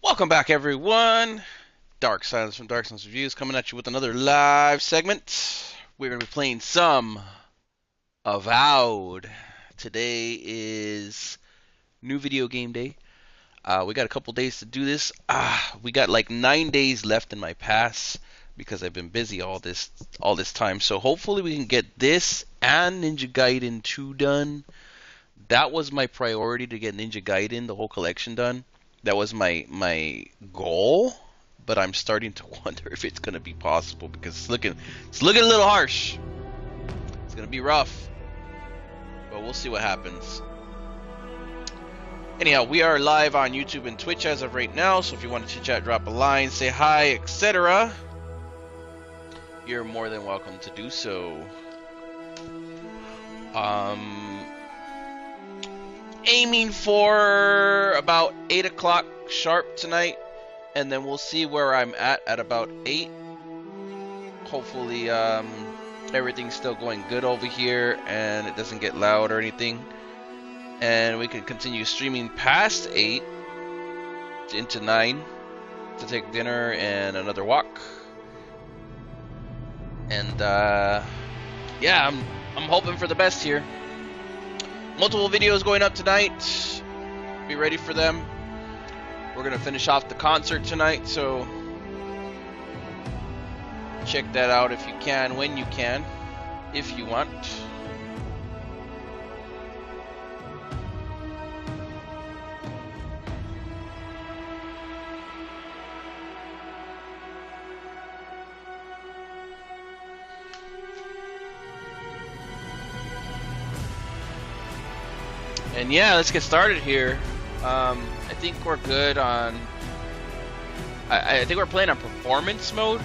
Welcome back, everyone. Dark Silence from Dark Silence Reviews coming at you with another live segment. We're going to be playing some Avowed. Today is new video game day. We got a couple days to do this. We got like 9 days left in my pass because I've been busy all this time. So hopefully we can get this and Ninja Gaiden 2 done. That was my priority, to get Ninja Gaiden, the whole collection, done. That was my goal, but I'm starting to wonder if it's gonna be possible because it's looking a little harsh. It's gonna be rough, but we'll see what happens. Anyhow, we are live on YouTube and Twitch as of right now, so if you want to chit chat, drop a line, say hi, etc., you're more than welcome to do so. Aiming for about 8 o'clock sharp tonight, and then we'll see where I'm at about 8. Hopefully everything's still going good over here and it doesn't get loud or anything, and we can continue streaming past 8 into 9 to take dinner and another walk. And yeah, I'm hoping for the best here. Multiple videos going up tonight. Be ready for them. We're gonna finish off the concert tonight, so check that out if you can, when you can, if you want. And yeah, let's get started here. I think we're good on... I think we're playing on performance mode.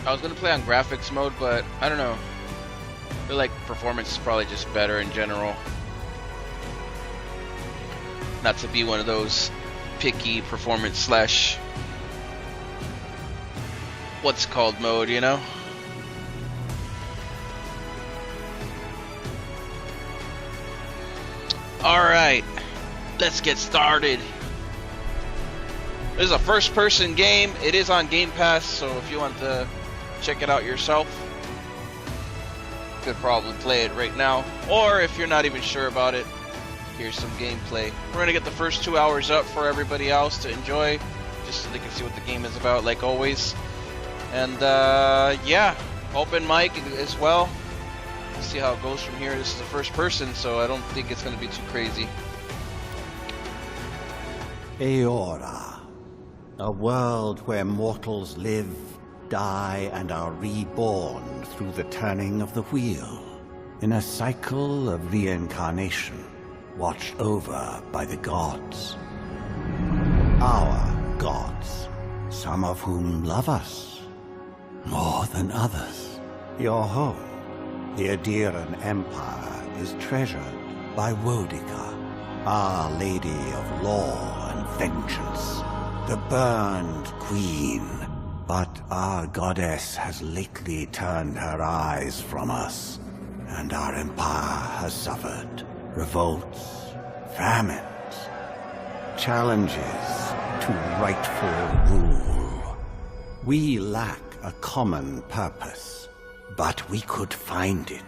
I was going to play on graphics mode, but I don't know. I feel like performance is probably just better in general. Not to be one of those picky performance slash... what's called mode, you know? Alright, let's get started. This is a first-person game. It is on Game Pass, so if you want to check it out yourself, you could probably play it right now. Or if you're not even sure about it, here's some gameplay. We're going to get the first 2 hours up for everybody else to enjoy, just so they can see what the game is about, like always. And yeah, open mic as well. See how it goes from here. This is the first person, so I don't think it's going to be too crazy. Eora, a world where mortals live, die, and are reborn through the turning of the wheel, in a cycle of reincarnation, watched over by the gods. Our gods, some of whom love us more than others. Your home, the Aedyr Empire, is treasured by Wodica, Our Lady of Law and Vengeance, the burned queen. But our goddess has lately turned her eyes from us, and our empire has suffered revolts, famines, challenges to rightful rule. We lack a common purpose, but we could find it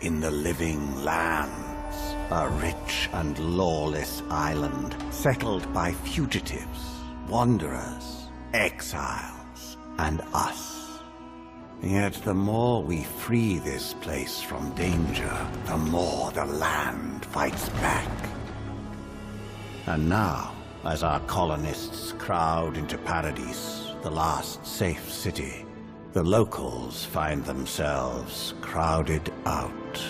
in the living lands, a rich and lawless island settled by fugitives, wanderers, exiles, and us. Yet the more we free this place from danger, the more the land fights back. And now, as our colonists crowd into Paradise, the last safe city, the locals find themselves crowded out.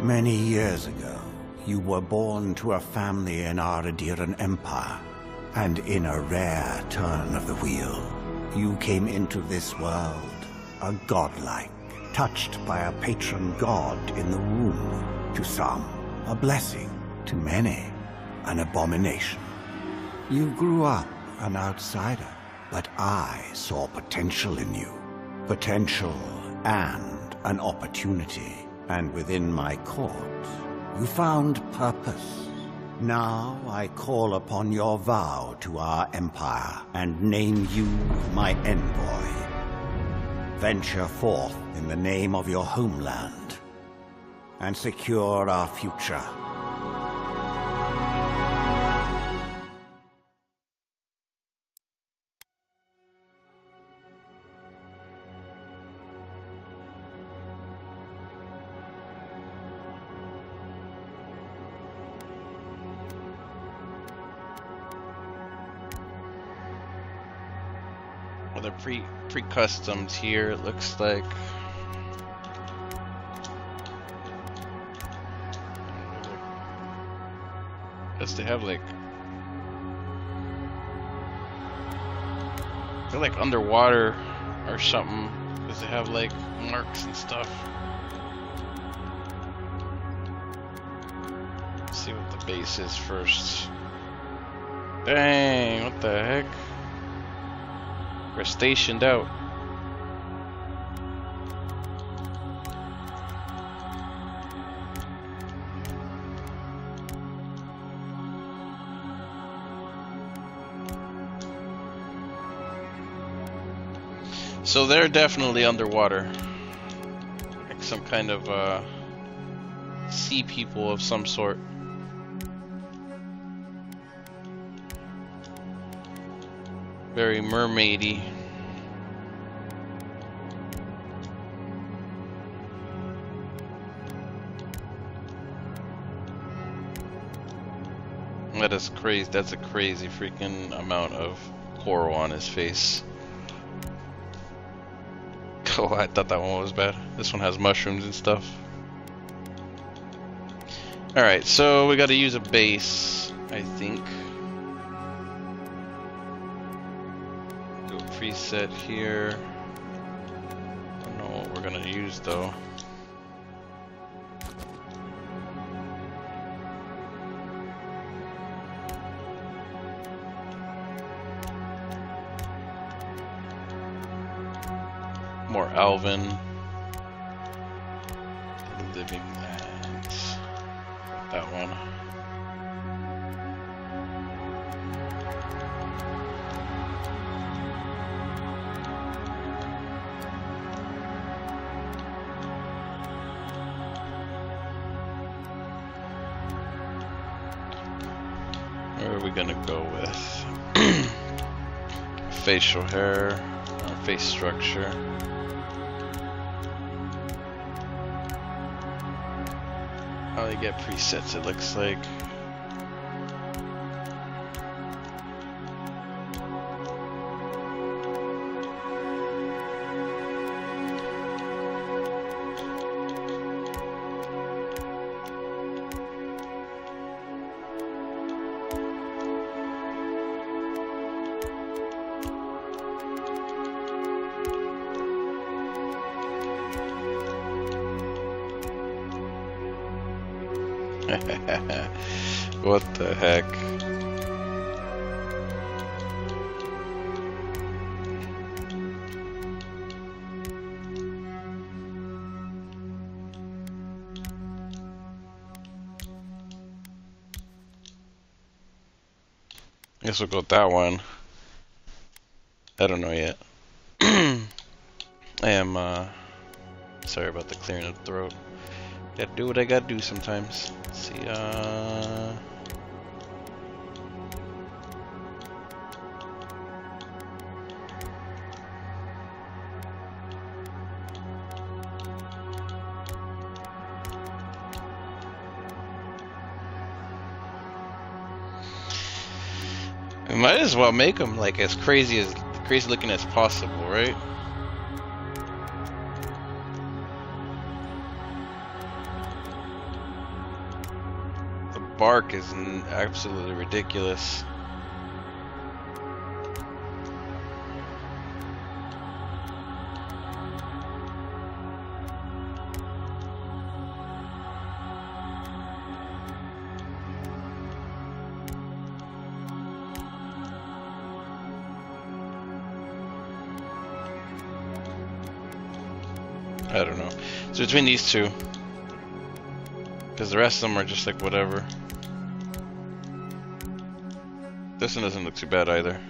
Many years ago, you were born to a family in our Aedyr Empire, and in a rare turn of the wheel, you came into this world, a godlike, touched by a patron god in the womb. To some, a blessing; to many, an abomination. You grew up an outsider, but I saw potential in you. Potential and an opportunity. And within my court, you found purpose, Now I call upon your vow to our empire and name you my envoy. Venture forth in the name of your homeland and secure our future. Well, they're pre-customed here, it looks like. Guess they have like, they're like underwater or something, because they have like marks and stuff. Let's see what the base is first. Dang, what the heck? We're stationed out. So they're definitely underwater. Like some kind of sea people of some sort. Very mermaidy. That is crazy. That's a crazy freaking amount of coral on his face. Oh, I thought that one was bad. This one has mushrooms and stuff. Alright, so we gotta use a base, I think. Do a preset here. I don't know what we're gonna use though. More Alvin. Living lands. That one. Where are we gonna go with? Facial hair, face structure. How they get presets, it looks like. What the heck? Guess we'll go with that one. I don't know yet. I am sorry about the clearing of the throat. Gotta do what I gotta do sometimes. Let's see, we might as well make them like as crazy looking as possible, right? The bark is absolutely ridiculous. I don't know. So between these two, because the rest of them are just like whatever. This one doesn't look too bad either.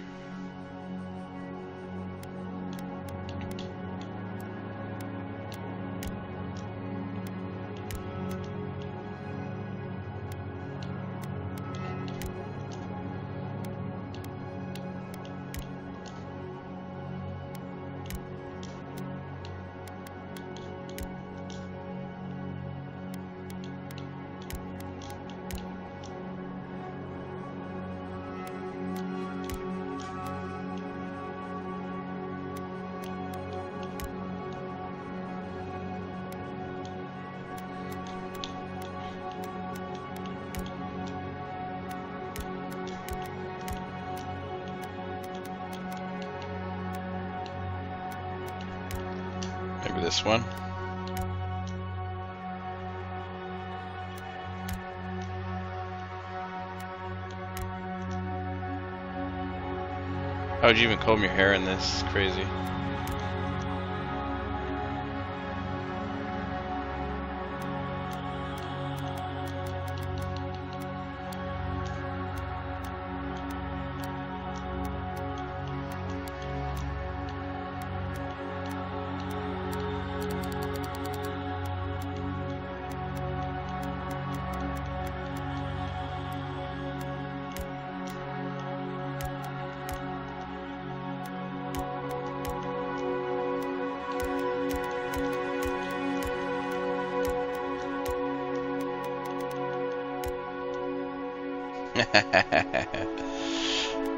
Maybe this one. How would you even comb your hair in this? It's crazy.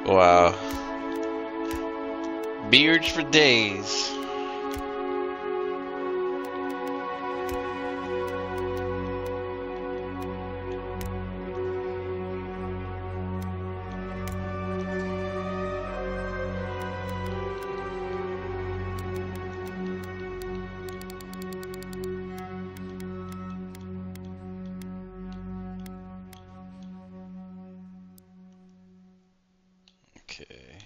Wow. Beards for days. Okay.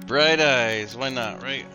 Bright eyes, why not, right?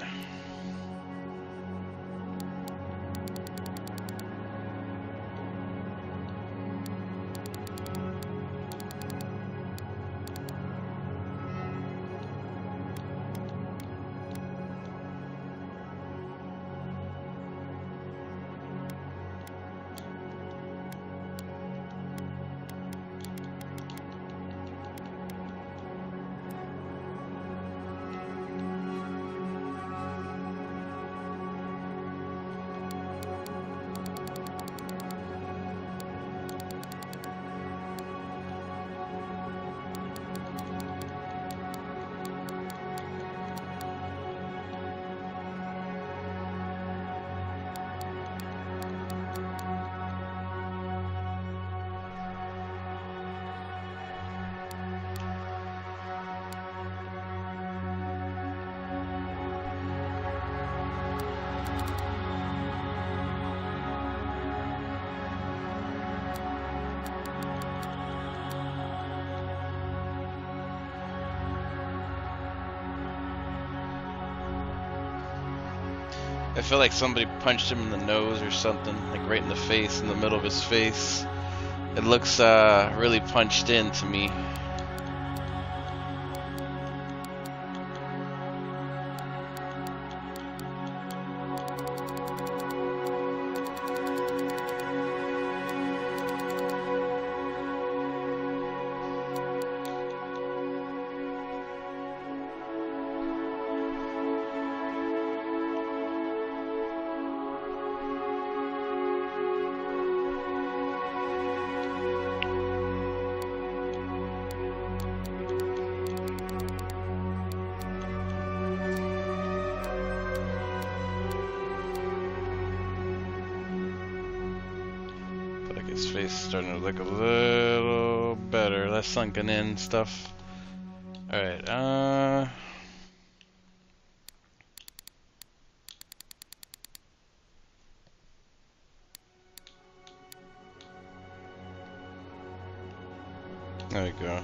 I feel like somebody punched him in the nose or something, like right in the face, in the middle of his face. It looks really punched in to me. face is starting to look a little better, less sunken in stuff. Alright, there we go.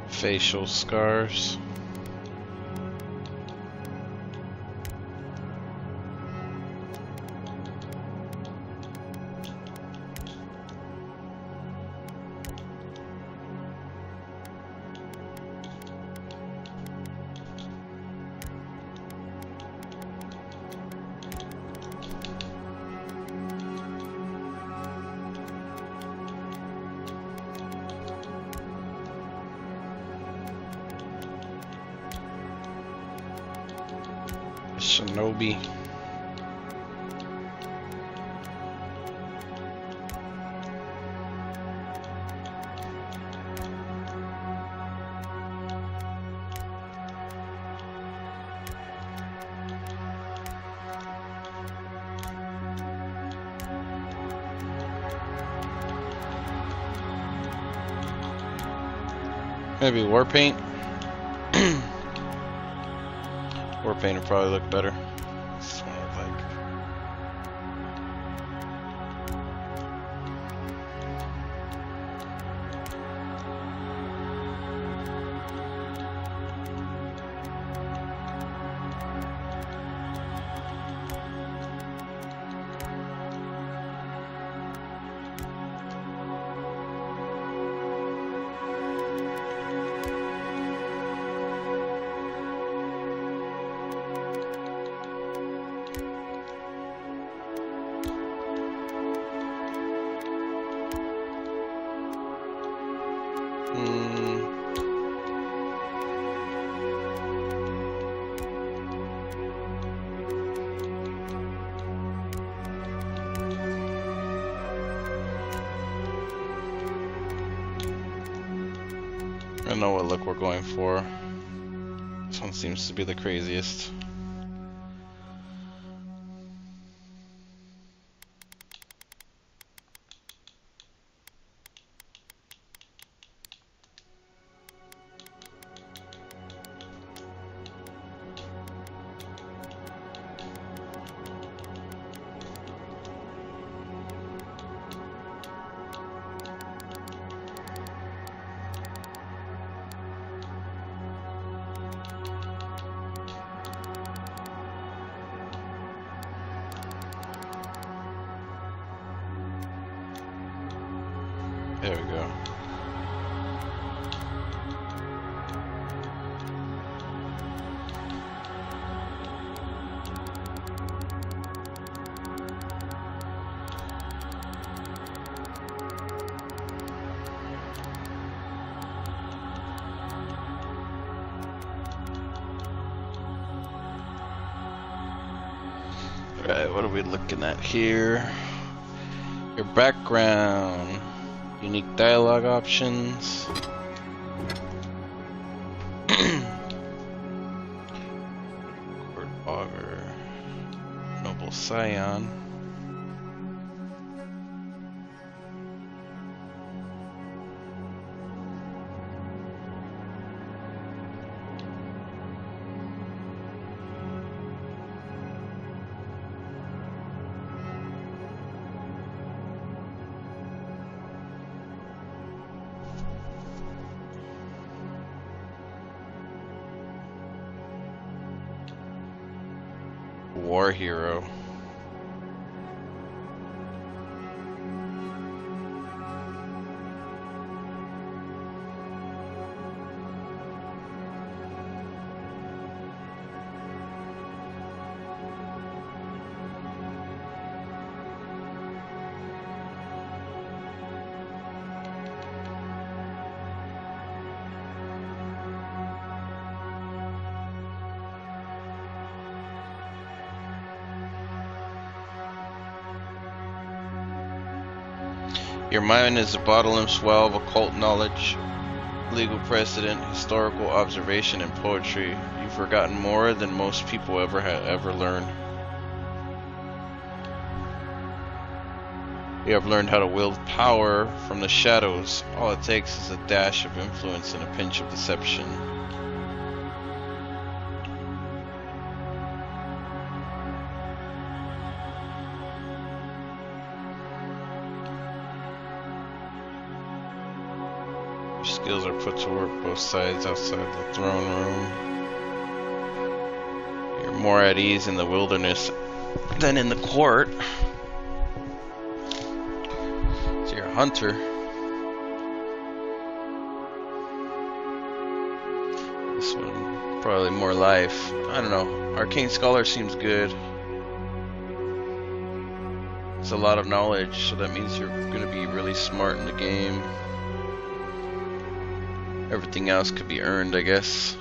Facial scars. Shinobi. Maybe war paint. War paint would probably look better. This is what I look like. I know what look we're going for. This one seems to be the craziest. There we go. Alright, what are we looking at here? Your background. Unique dialogue options. Court Augur. Noble Scion. War hero. Your mind is a bottomless well of occult knowledge, legal precedent, historical observation, and poetry. You've forgotten more than most people ever learn. You have learned how to wield power from the shadows. All it takes is a dash of influence and a pinch of deception. Skills are put to work both sides outside the throne room. You're more at ease in the wilderness than in the court. So you're a hunter. This one, probably more life. I don't know. Arcane Scholar seems good. It's a lot of knowledge, so that means you're going to be really smart in the game. Everything else could be earned, I guess.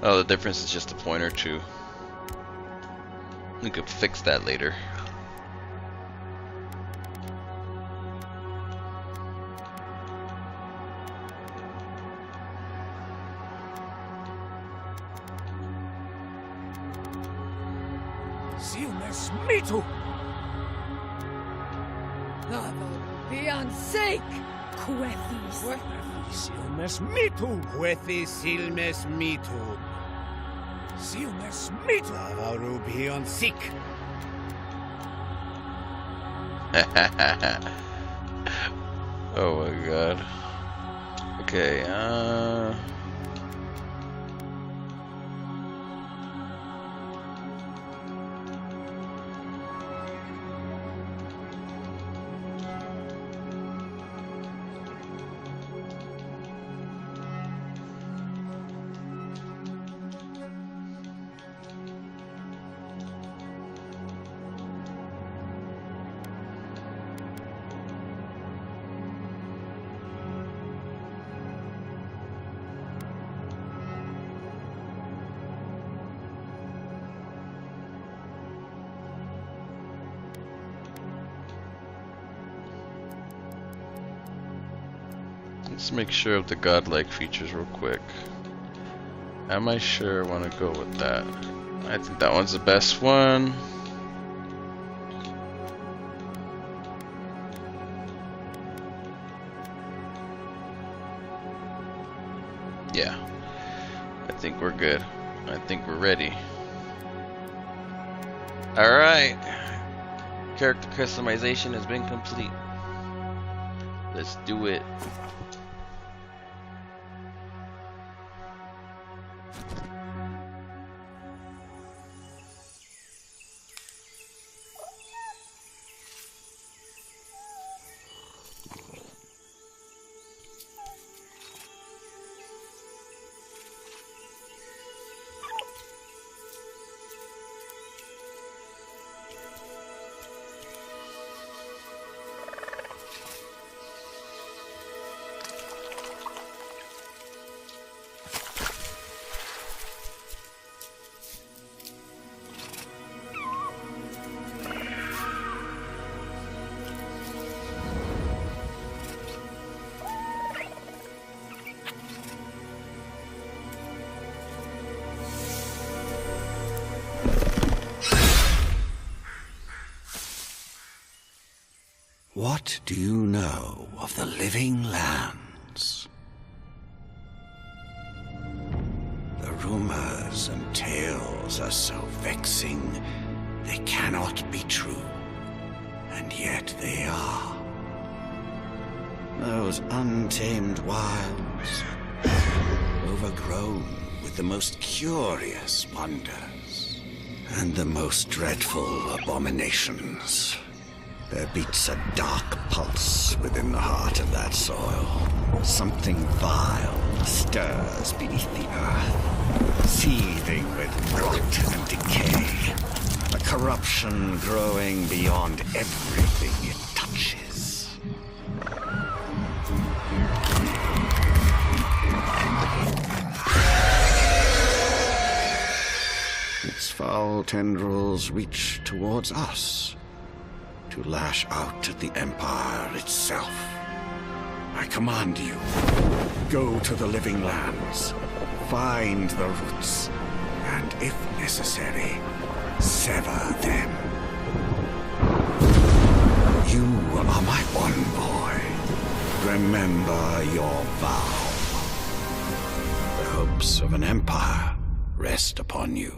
Oh, the difference is just a point or two. We could fix that later. Silmes mitu! Beyond sake! Quethis. Silmes mitu! Quethi silmes mitu. Silmes mitu! Avaru beyond sick. Oh my god. Okay, let's make sure of the godlike features real quick. Am I sure I want to go with that? I think that one's the best one. Yeah, I think we're good. I think we're ready. Alright, character customization has been complete. Let's do it. What do you know of the living lands? The rumors and tales are so vexing, they cannot be true. And yet they are. Those untamed wilds, overgrown with the most curious wonders and the most dreadful abominations. There beats a dark pulse within the heart of that soil. Something vile stirs beneath the earth, seething with rot and decay. A corruption growing beyond everything it touches. Its foul tendrils reach towards us, to lash out at the Empire itself. I command you, go to the living lands, find the roots, and if necessary, sever them. You are my one boy. Remember your vow. The hopes of an empire rest upon you.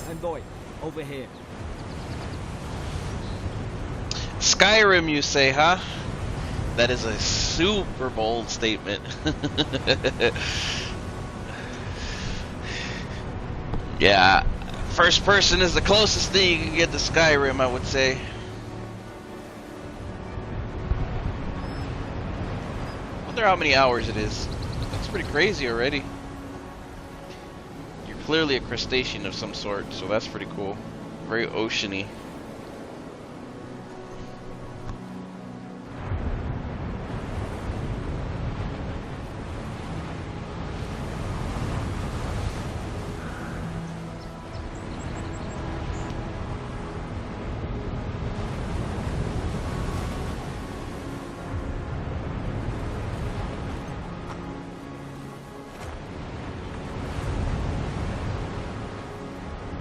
Envoy, over here. Skyrim, you say, huh? That is a super bold statement. Yeah, first person is the closest thing you can get to Skyrim, I would say. Wonder how many hours it is. That's pretty crazy already. You're clearly a crustacean of some sort, so that's pretty cool. Very oceany.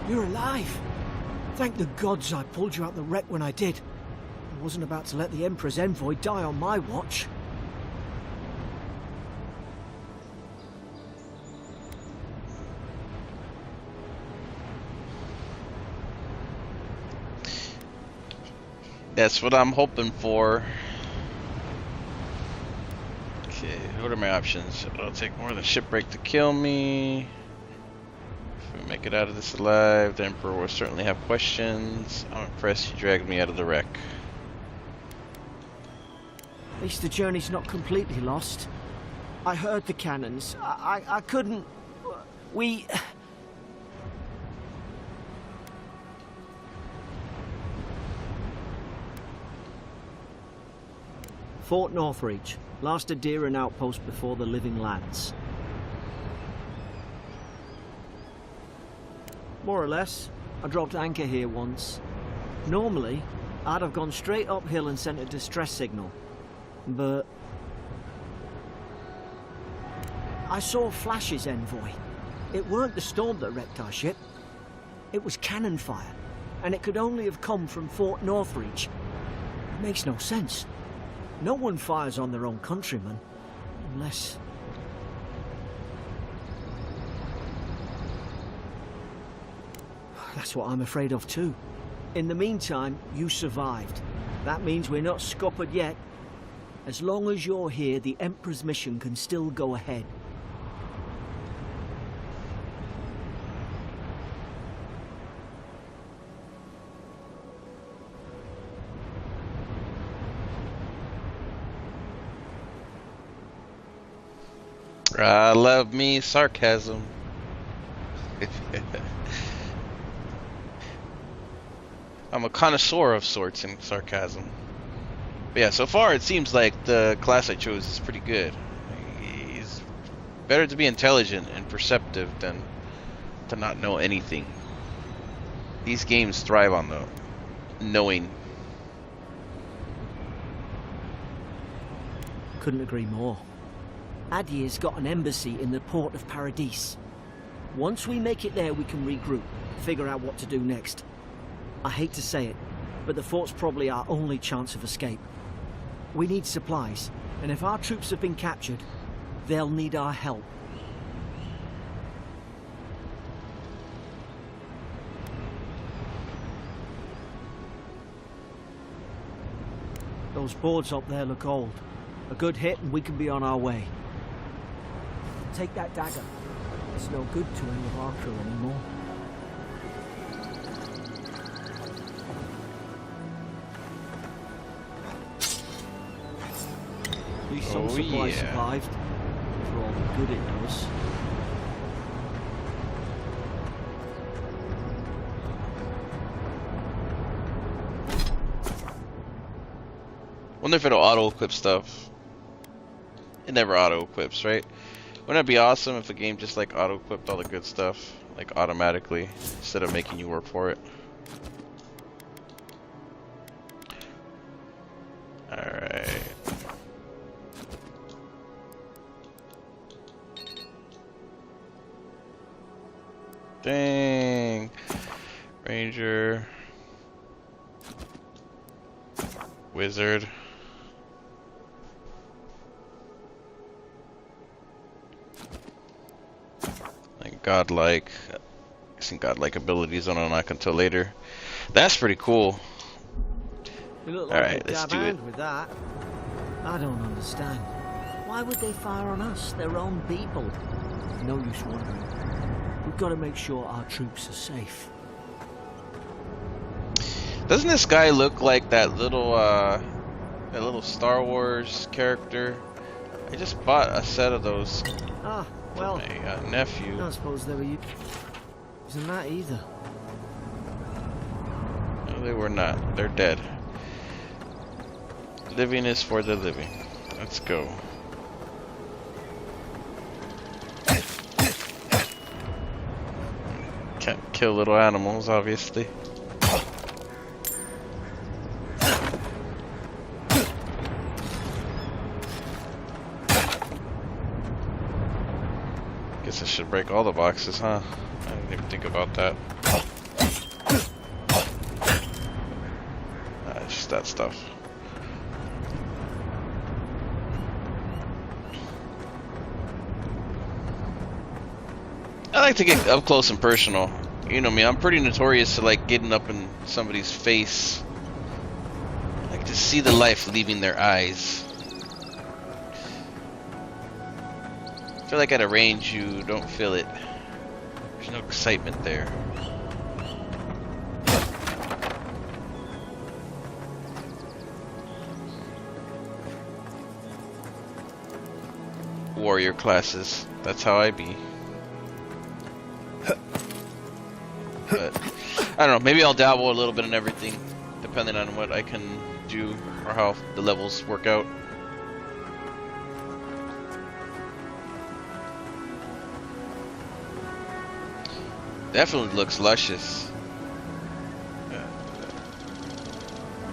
You're alive! Thank the gods I pulled you out the wreck when I did. I wasn't about to let the Emperor's envoy die on my watch. That's what I'm hoping for. Okay, what are my options? It'll take more than shipwreck to kill me. If we make it out of this alive, the Emperor will certainly have questions. I'm impressed you dragged me out of the wreck. At least the journey's not completely lost. I heard the cannons. I couldn't... We... Fort Northreach. Last Aedyr and outpost before the Living Lands. More or less. I dropped anchor here once. Normally, I'd have gone straight uphill and sent a distress signal. But I saw flashes, Envoy. It weren't the storm that wrecked our ship. It was cannon fire, and it could only have come from Fort Northreach. It makes no sense. No one fires on their own countrymen, unless... That's what I'm afraid of too. In the meantime, you survived. That means we're not scuppered yet. As long as you're here, the Emperor's mission can still go ahead. I love me sarcasm. I'm a connoisseur of sorts in sarcasm. But yeah, so far it seems like the class I chose is pretty good. He's better to be intelligent and perceptive than to not know anything. These games thrive on the knowing. Couldn't agree more. Aedyr's got an embassy in the port of Paradise. Once we make it there, we can regroup, figure out what to do next. I hate to say it, but the fort's probably our only chance of escape. We need supplies, and if our troops have been captured, they'll need our help. Those boards up there look old. A good hit and we can be on our way. Take that dagger. It's no good to any of our crew anymore. At least some supplies survived. For all the good it does. Wonder if it'll auto-equip stuff. It never auto-equips, right? Wouldn't it be awesome if the game just like auto-equipped all the good stuff, like automatically, instead of making you work for it? Alright. Dang. Ranger. Wizard. Like godlike. Some godlike abilities don't unlock until later. That's pretty cool. You look All like right, a let's dab do it. hand with that. I don't understand. Why would they fire on us, their own people? No use wondering. We've got to make sure our troops are safe. Doesn't this guy look like that little Star Wars character? I just bought a set of those Ah, for well, my nephew. I don't suppose they were using that either. No, they were not. They're dead. Living is for the living. Let's go. Can't kill little animals, obviously. Guess I should break all the boxes, huh? I didn't even think about that. It's just that stuff. I like to get up close and personal. You know me, I'm pretty notorious to like getting up in somebody's face. Like to see the life leaving their eyes. I feel like at a range you don't feel it. There's no excitement there. Warrior classes, that's how I be. But I don't know, maybe I'll dabble a little bit in everything, depending on what I can do or how the levels work out. Definitely looks luscious.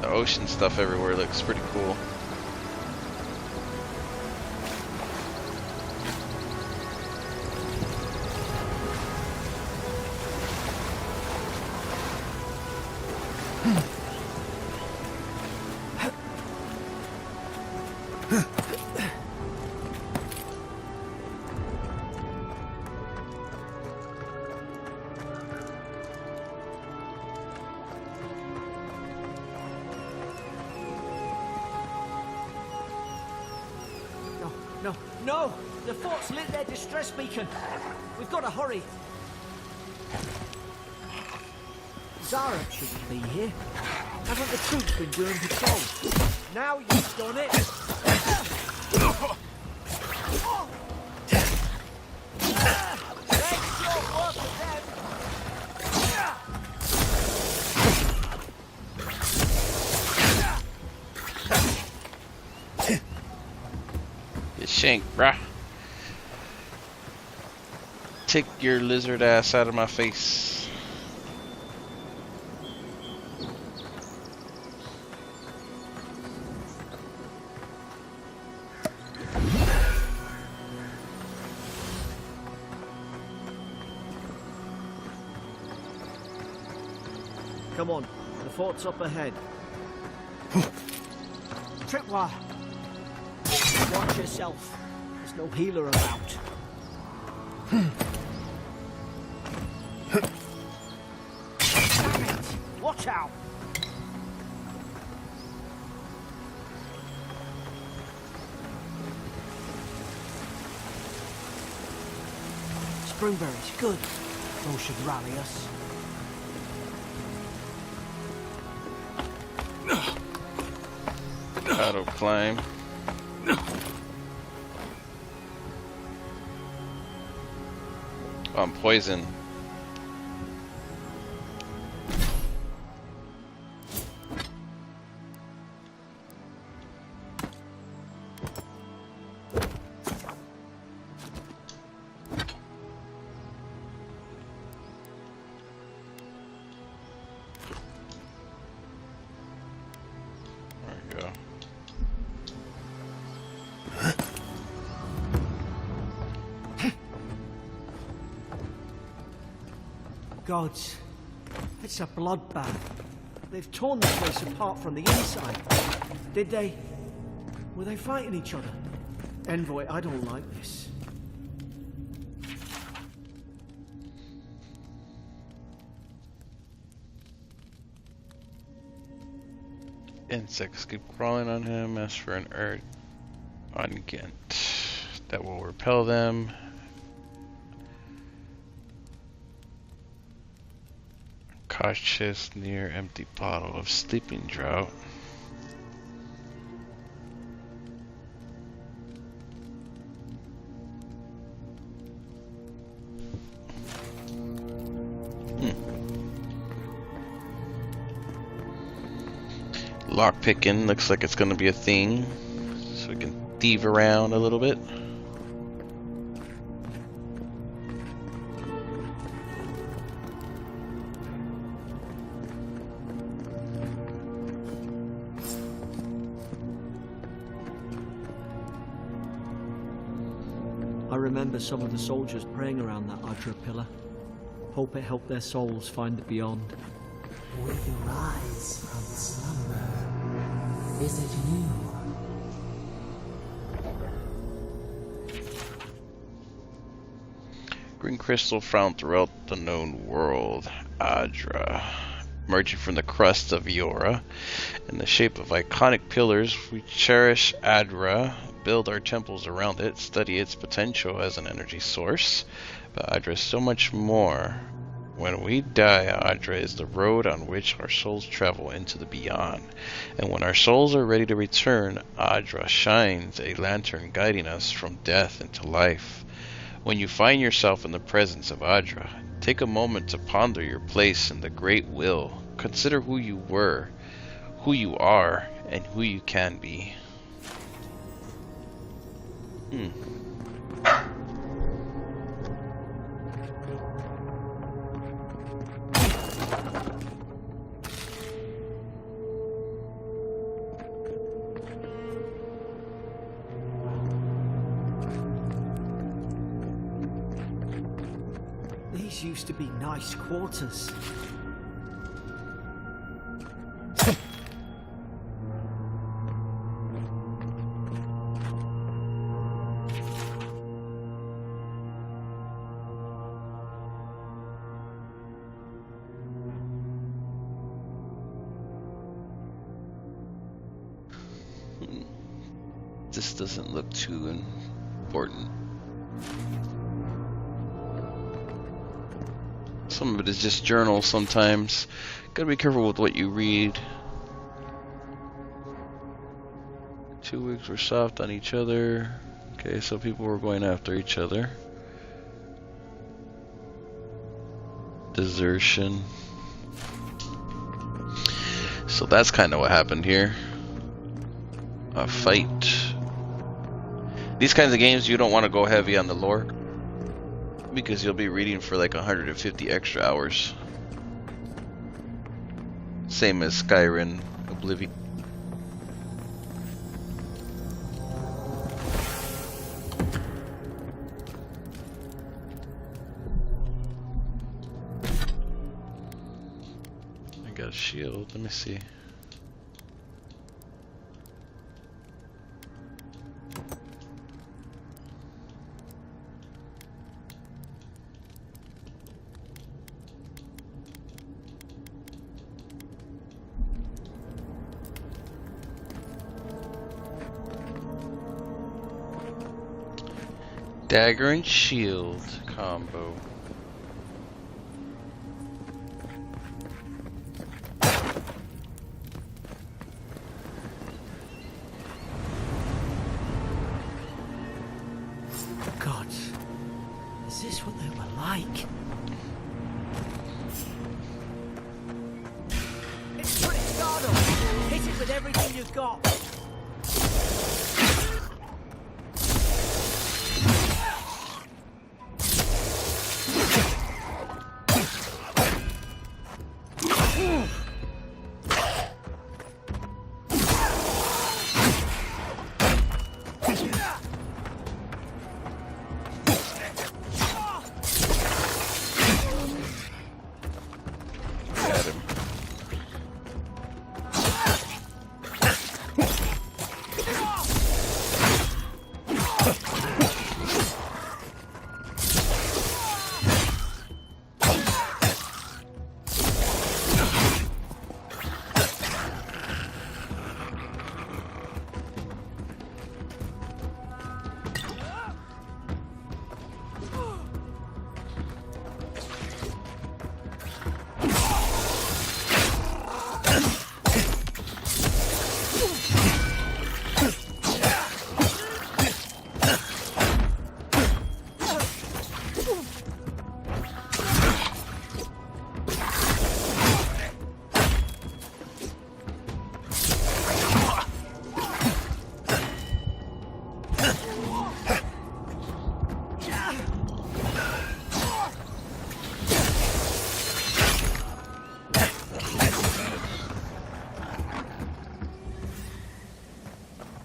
The ocean stuff everywhere looks pretty cool. No, no! The fort's lit their distress beacon. We've got to hurry. Zara shouldn't be here. Haven't the troops been doing patrols? Now you've done it! Thanks your work with them! Get shanked, bruh. Take your lizard ass out of my face. Come on, the fort's up ahead. Tripwire! Watch yourself. There's no healer about. Damn it! Watch out! Springberries, good. Those should rally us. Auto climb. I'm poison. There we go. Gods, it's a bloodbath. They've torn the place apart from the inside. Did they? Were they fighting each other? Envoy, I don't like this. Insects keep crawling on him. Ask for an earth ungent that will repel them. Cautious near empty bottle of sleeping draught. Lock picking looks like it's going to be a thing, so we can thieve around a little bit. I remember some of the soldiers praying around that Aedyr pillar. Hope it helped their souls find the beyond. We rise from slumber. Is it you? Green crystal found throughout the known world, Aedyr. Emerging from the crust of Eora. In the shape of iconic pillars, we cherish Aedyr, build our temples around it, study its potential as an energy source. But Aedyr is so much more. When we die, Aedyr is the road on which our souls travel into the beyond. And when our souls are ready to return, Aedyr shines a lantern guiding us from death into life. When you find yourself in the presence of Aedyr, take a moment to ponder your place in the great will. Consider who you were, who you are, and who you can be. These used to be nice quarters. This doesn't look too important. Some of it is just journal sometimes. Gotta be careful with what you read. 2 weeks were soft on each other. Okay, so people were going after each other. Desertion. So that's kind of what happened here. A fight. These kinds of games, you don't want to go heavy on the lore, because you'll be reading for like 150 extra hours. Same as Skyrim, Oblivion. I got a shield, let me see. Dagger and shield combo. God, is this what they were like? It's put its guard up. Hit it with everything you've got.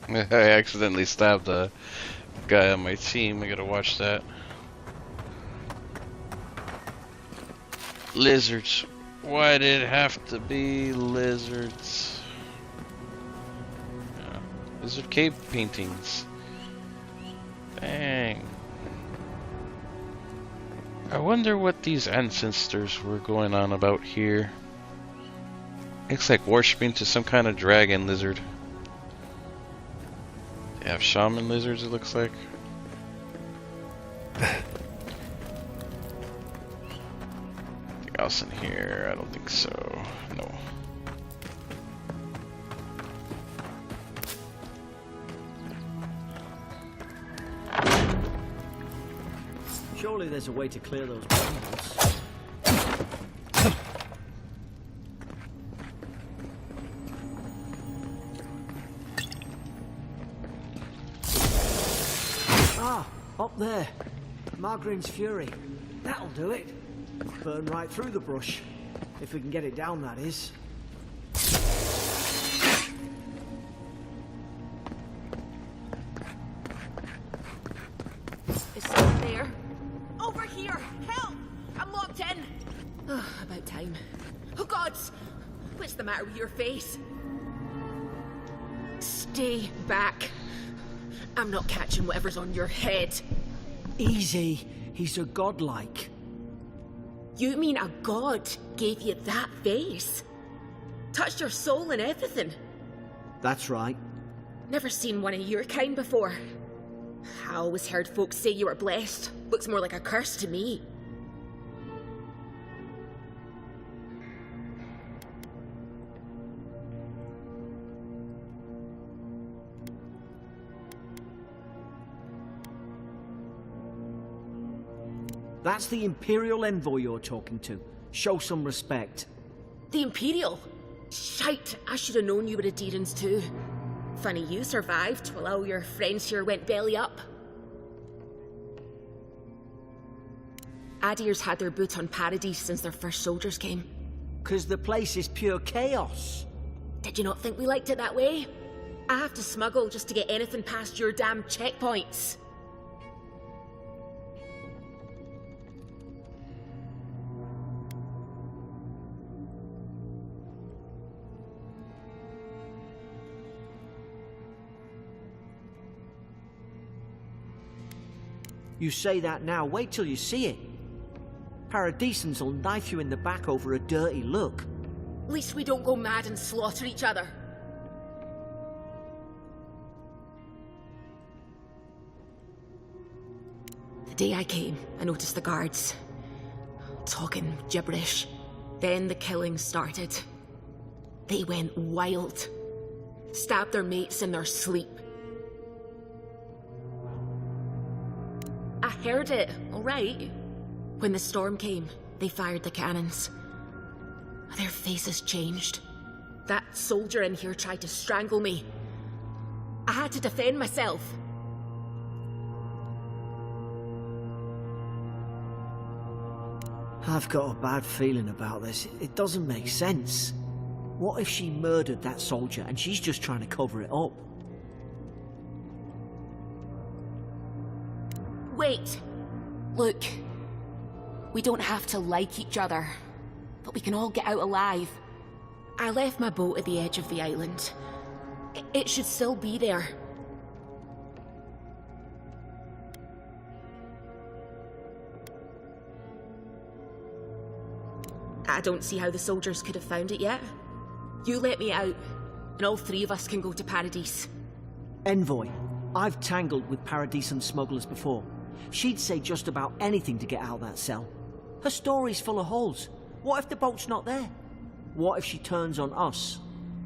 I accidentally stabbed a guy on my team. I gotta watch that. Lizards. Why did it have to be lizards? Yeah. Lizard cave paintings. Dang. I wonder what these ancestors were going on about here. Looks like worshipping to some kind of dragon lizard. They have shaman lizards, it looks like. Anything else in here? I don't think so. No. Surely there's a way to clear those brambles. Ah, up there. Margarine's Fury. That'll do it. Burn right through the brush. If we can get it down, that is. Is someone there? Over here! Help! I'm locked in! Oh, about time. Oh, gods! What's the matter with your face? Stay back. I'm not catching whatever's on your head. Easy. He's a godlike. You mean a god gave you that face? Touched your soul and everything? That's right. Never seen one of your kind before. I always heard folks say you were blessed. Looks more like a curse to me. That's the Imperial envoy you're talking to. Show some respect. The Imperial? Shite, I should have known you were Aedyrans too. Funny you survived while all your friends here went belly up. Aedyr's had their boot on Paradise since their first soldiers came. 'Cause the place is pure chaos. Did you not think we liked it that way? I have to smuggle just to get anything past your damn checkpoints. You say that now, wait till you see it. Paradisans will knife you in the back over a dirty look. At least we don't go mad and slaughter each other. The day I came, I noticed the guards talking gibberish. Then the killing started. They went wild. Stabbed their mates in their sleep. I heard it, all right. When the storm came, they fired the cannons. Their faces changed. That soldier in here tried to strangle me. I had to defend myself. I've got a bad feeling about this. It doesn't make sense. What if she murdered that soldier and she's just trying to cover it up? Wait. Look. We don't have to like each other, but we can all get out alive. I left my boat at the edge of the island. It should still be there. I don't see how the soldiers could have found it yet. You let me out, and all three of us can go to Paradise. Envoy, I've tangled with Paradisan smugglers before. She'd say just about anything to get out of that cell. Her story's full of holes. What if the boat's not there? What if she turns on us?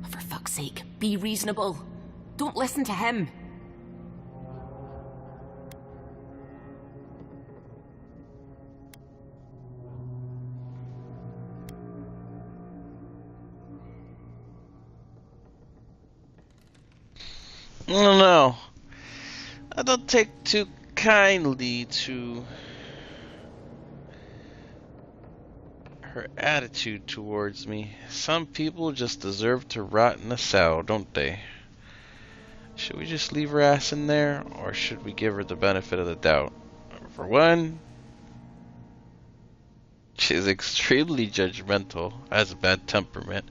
For fuck's sake, be reasonable. Don't listen to him. I don't know. I don't take too kindly to her attitude towards me. Some people just deserve to rot in a cell, don't they? Should we just leave her ass in there, or should we give her the benefit of the doubt? For one, she's extremely judgmental, has a bad temperament,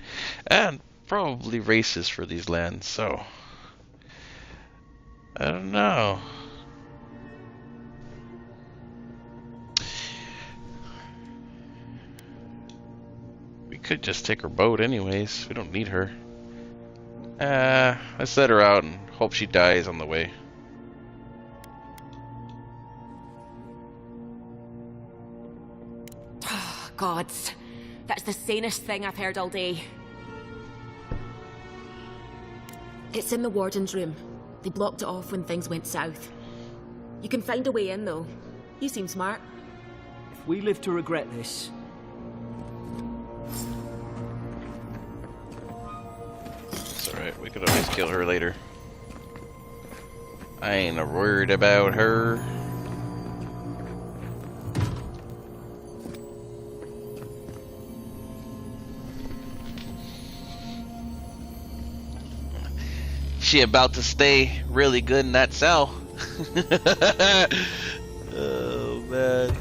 and probably racist for these lands, so I don't know. We could just take her boat anyways. We don't need her. Let's let her out and hope she dies on the way. Gods, that's the sanest thing I've heard all day. It's in the warden's room. They blocked it off when things went south. You can find a way in, though. You seem smart. If we live to regret this... It's alright, we could always kill her later. I ain't worried about her. She about to stay really good in that cell. Oh man.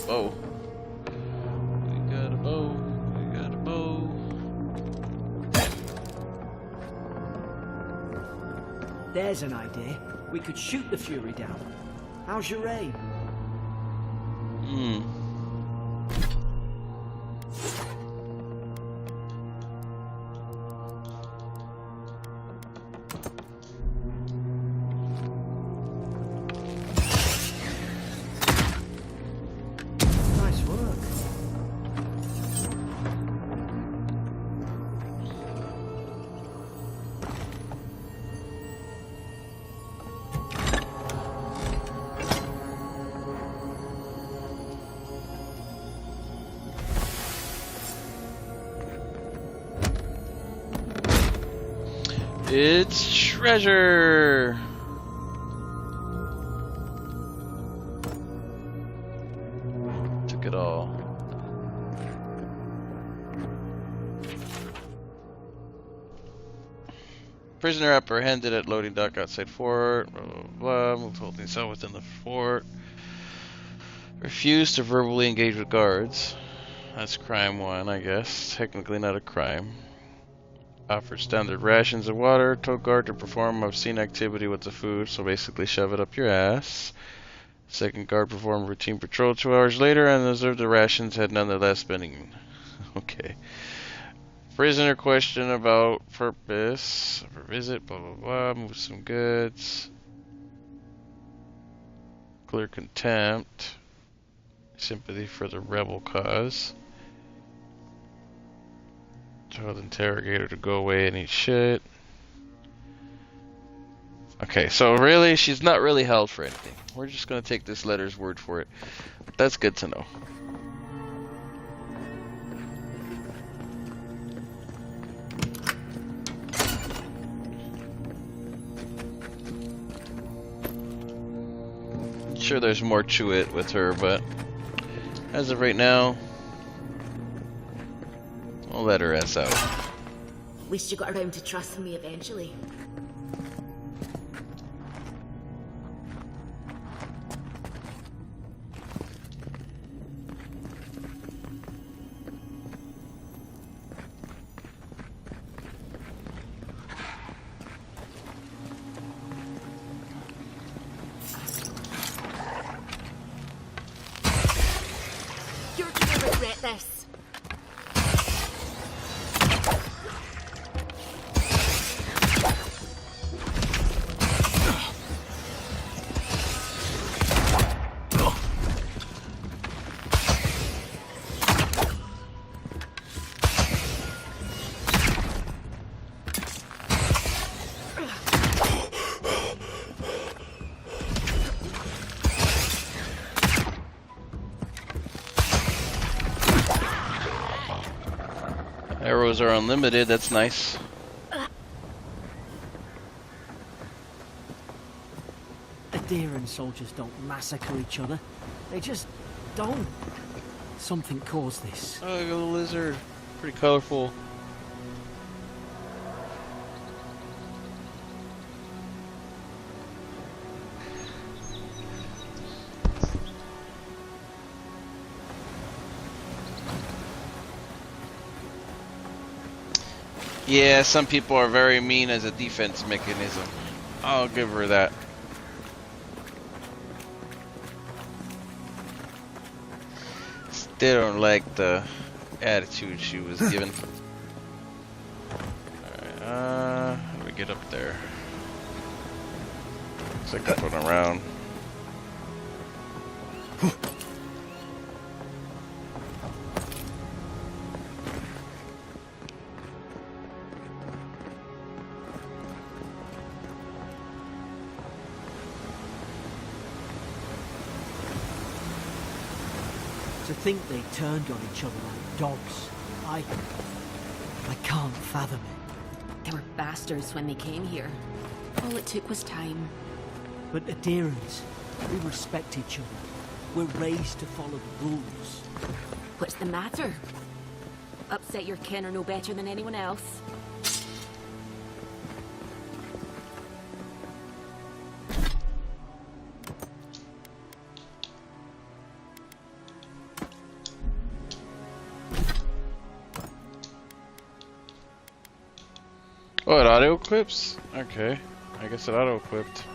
bow. We got a bow. We got a bow. There's an idea. We could shoot the Fury down. How's your aim? Nice work. It's treasure. Took it all. Prisoner apprehended at loading dock outside fort. Blah blah blah. Moved holding cell within the fort. Refused to verbally engage with guards. That's crime one, I guess. Technically not a crime. Offered standard rations of water. Told guard to perform obscene activity with the food, so basically shove it up your ass. Second guard performed routine patrol 2 hours later and observed the rations had nonetheless been okay. Prisoner question about purpose. For visit, blah blah blah. Move some goods. Clear contempt. Sympathy for the rebel cause. Told interrogator to go away and eat shit. Okay, so really, she's not really held for anything. We're just gonna take this letter's word for it. But that's good to know. I'm sure there's more to it with her, but as of right now, I'll let her ass out. At least you got around to trusting me eventually. You're gonna regret this. Arrows are unlimited, that's nice. Aedyr and soldiers don't massacre each other. They just don't. Something caused this. Oh, look at the lizard. Pretty colorful. Yeah, some people are very mean as a defense mechanism. I'll give her that. Still don't like the attitude she was given. Alright, how do we get up there? Looks like that's going around. To think they turned on each other like dogs. I can't fathom it. They were bastards when they came here. All it took was time. But Aedyrans, we respect each other. We're raised to follow the rules. What's the matter? Upset your kin are no better than anyone else. Oh, it auto equips? Okay. I guess it auto equipped.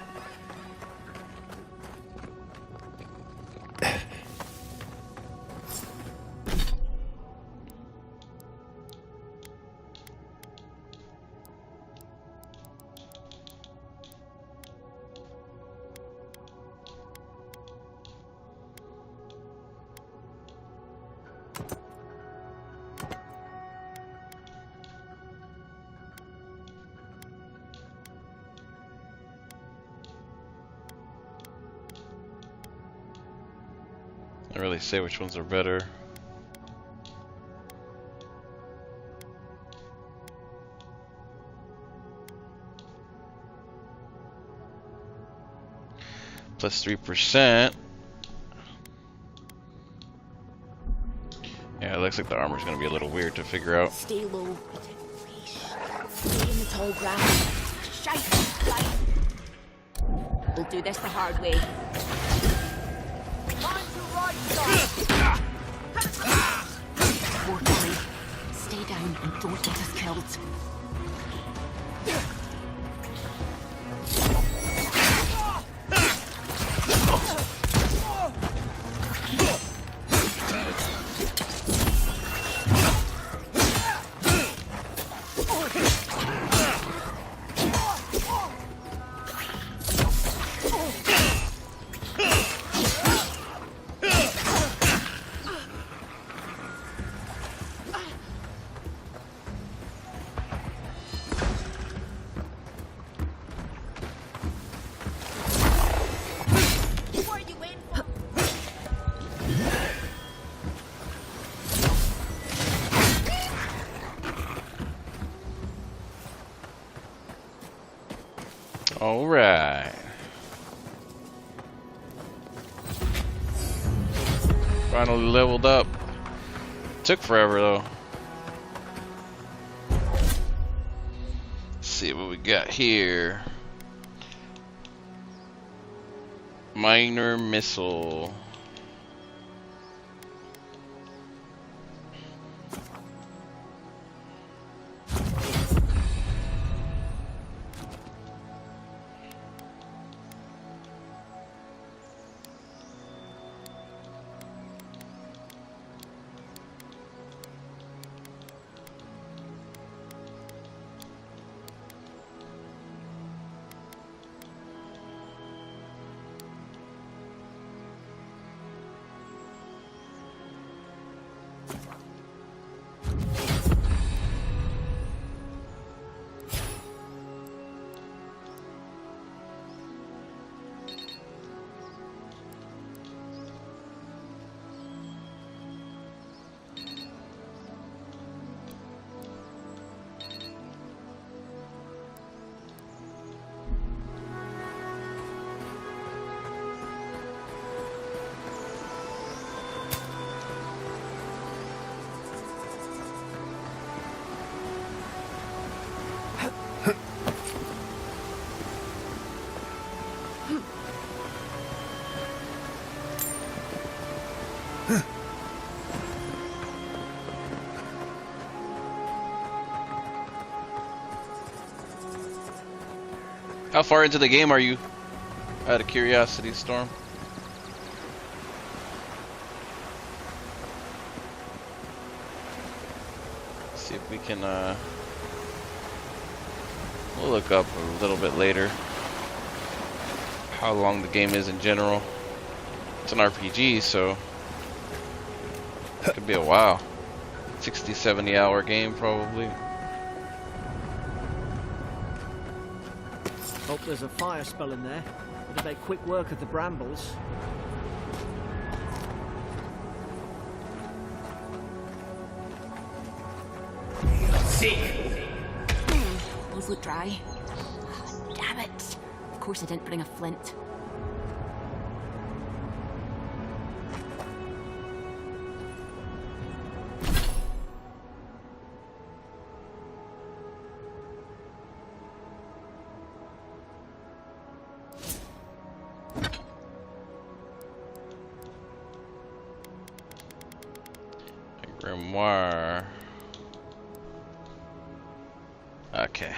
I really say which ones are better. Plus 3%. Yeah, it looks like the armor's gonna be a little weird to figure out. Stay low. Stay in the tall grass. Shite. We'll do this the hard way. Warframe, stay down and don't get us killed. Alright. Finally leveled up. Took forever though. Let's see what we got here. Minor missile. How far into the game are you? Out of curiosity, Storm. Let's see if we can, we'll look up a little bit later how long the game is in general. It's an RPG, so it could be a while. 60, 70 hour game probably. Hope there's a fire spell in there. It'll make quick work of the brambles. Seek! Those look dry. Oh, damn it. Of course I didn't bring a flint. Grimoire. Okay.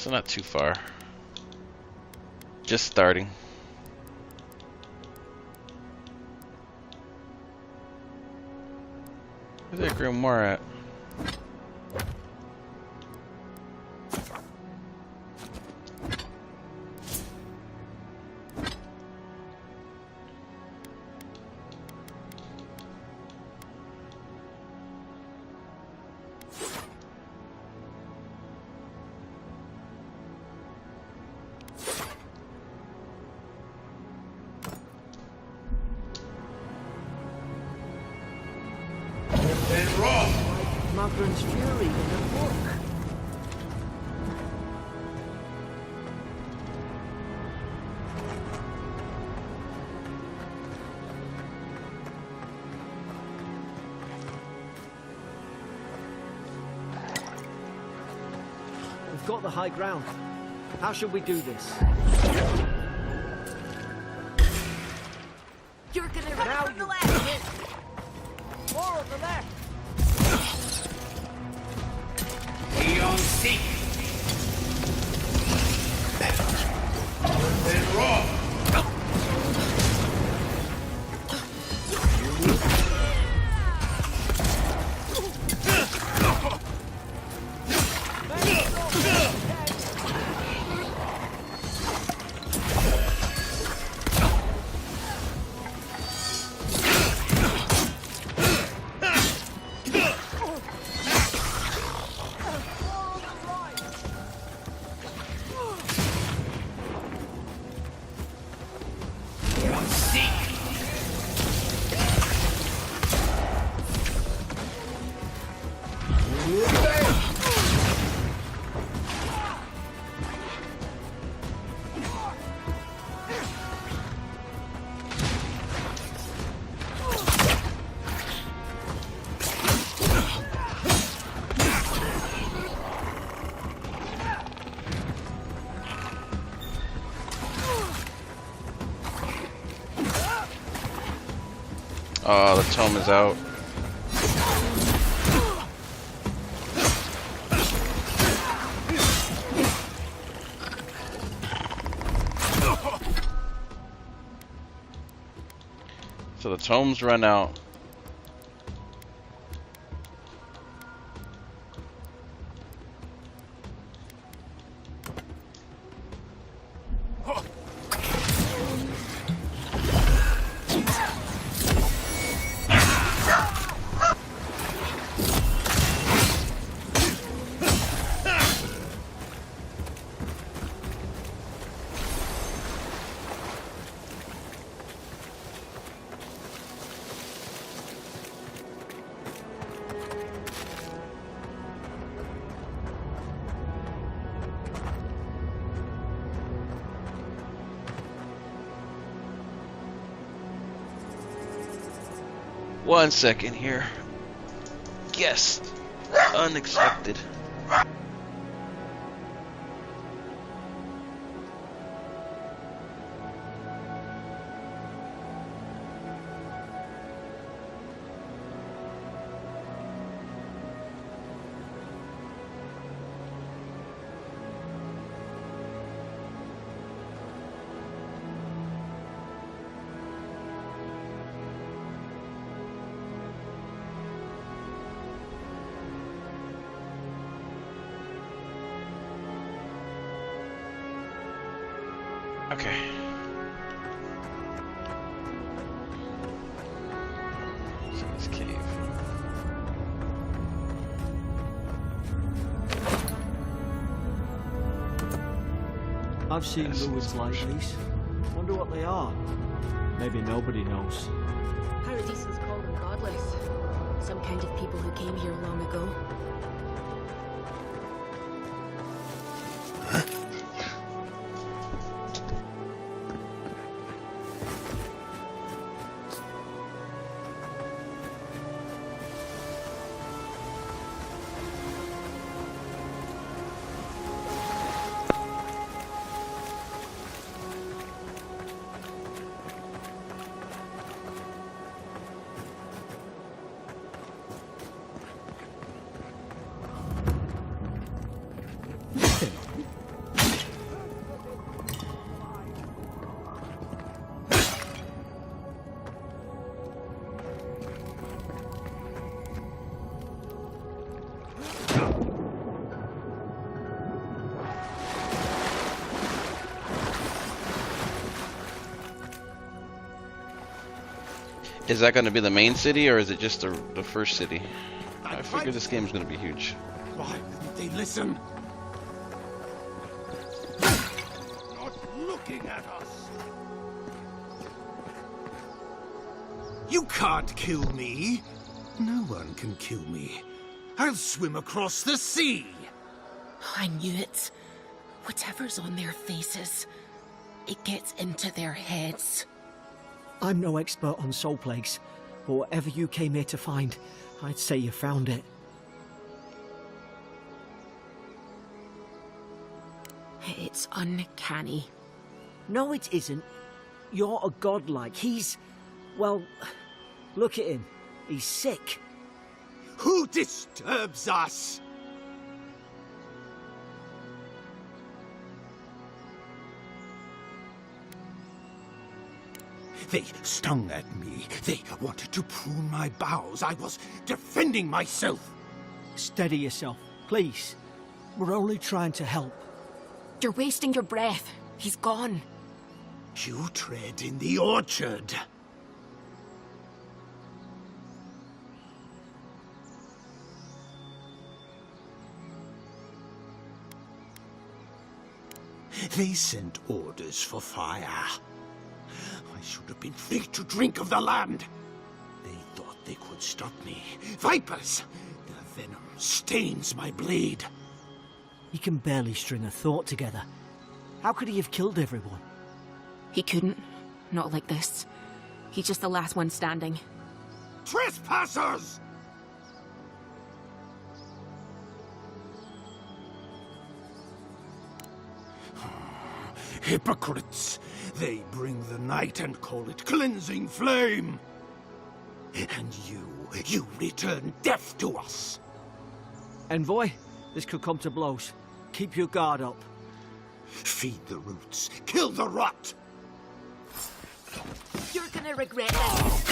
So not too far. Just starting. Where's that grimoire at? Magran's Fury in a book. We've got the high ground. How should we do this? You're gonna run Now from the you left! More on the left! Eon seek. Then raw. Oh, the tome is out. So the tomes run out. One second here. Guest unexpected. Okay. So this cave. I've seen Yes, ruins like these. Wonder what they are. Maybe nobody knows. Paradisans call them godless. Some kind of people who came here long ago. Is that going to be the main city, or is it just the first city? I figure this game is going to be huge. Why didn't they listen? Not looking at us. You can't kill me. No one can kill me. I'll swim across the sea. I knew it. Whatever's on their faces, it gets into their heads. I'm no expert on soul plagues, but whatever you came here to find, I'd say you found it. It's uncanny. No, it isn't. You're a godlike. He's... well, look at him. He's sick. Who disturbs us? They stung at me. They wanted to prune my boughs. I was defending myself. Steady yourself, please. We're only trying to help. You're wasting your breath. He's gone. You tread in the orchard. They sent orders for fire. I should have been free to drink of the land. They thought they could stop me. Vipers! Their venom stains my blade. He can barely string a thought together. How could he have killed everyone? He couldn't. Not like this. He's just the last one standing. Trespassers! Hypocrites! They bring the night and call it cleansing flame. And you return death to us. Envoy, this could come to blows. Keep your guard up. Feed the roots, kill the rot. You're gonna regret this.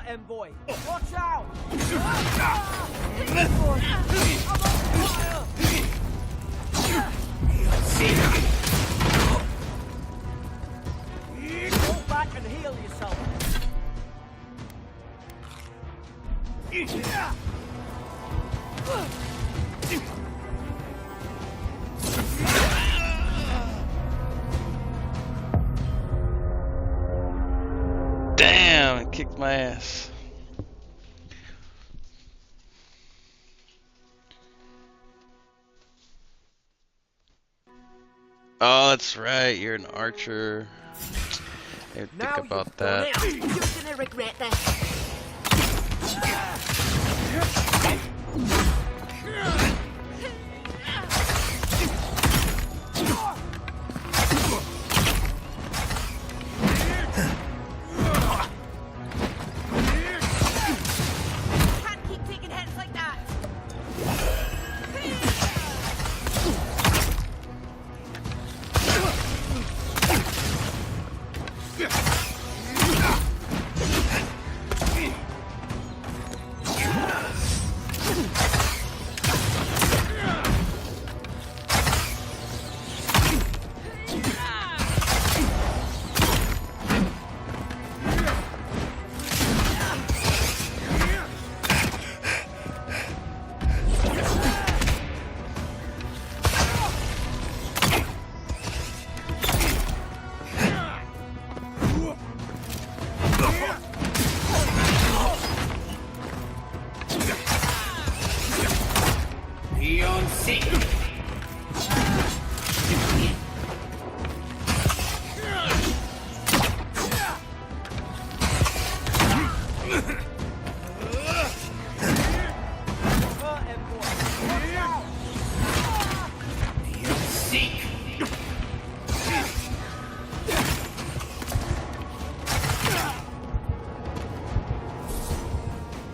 Envoy, watch out! Go back and heal yourself. Damn, it kicked my ass. Oh, that's right. You're an archer. I didn't think about that. You're gonna regret this. Can't keep taking hits like that.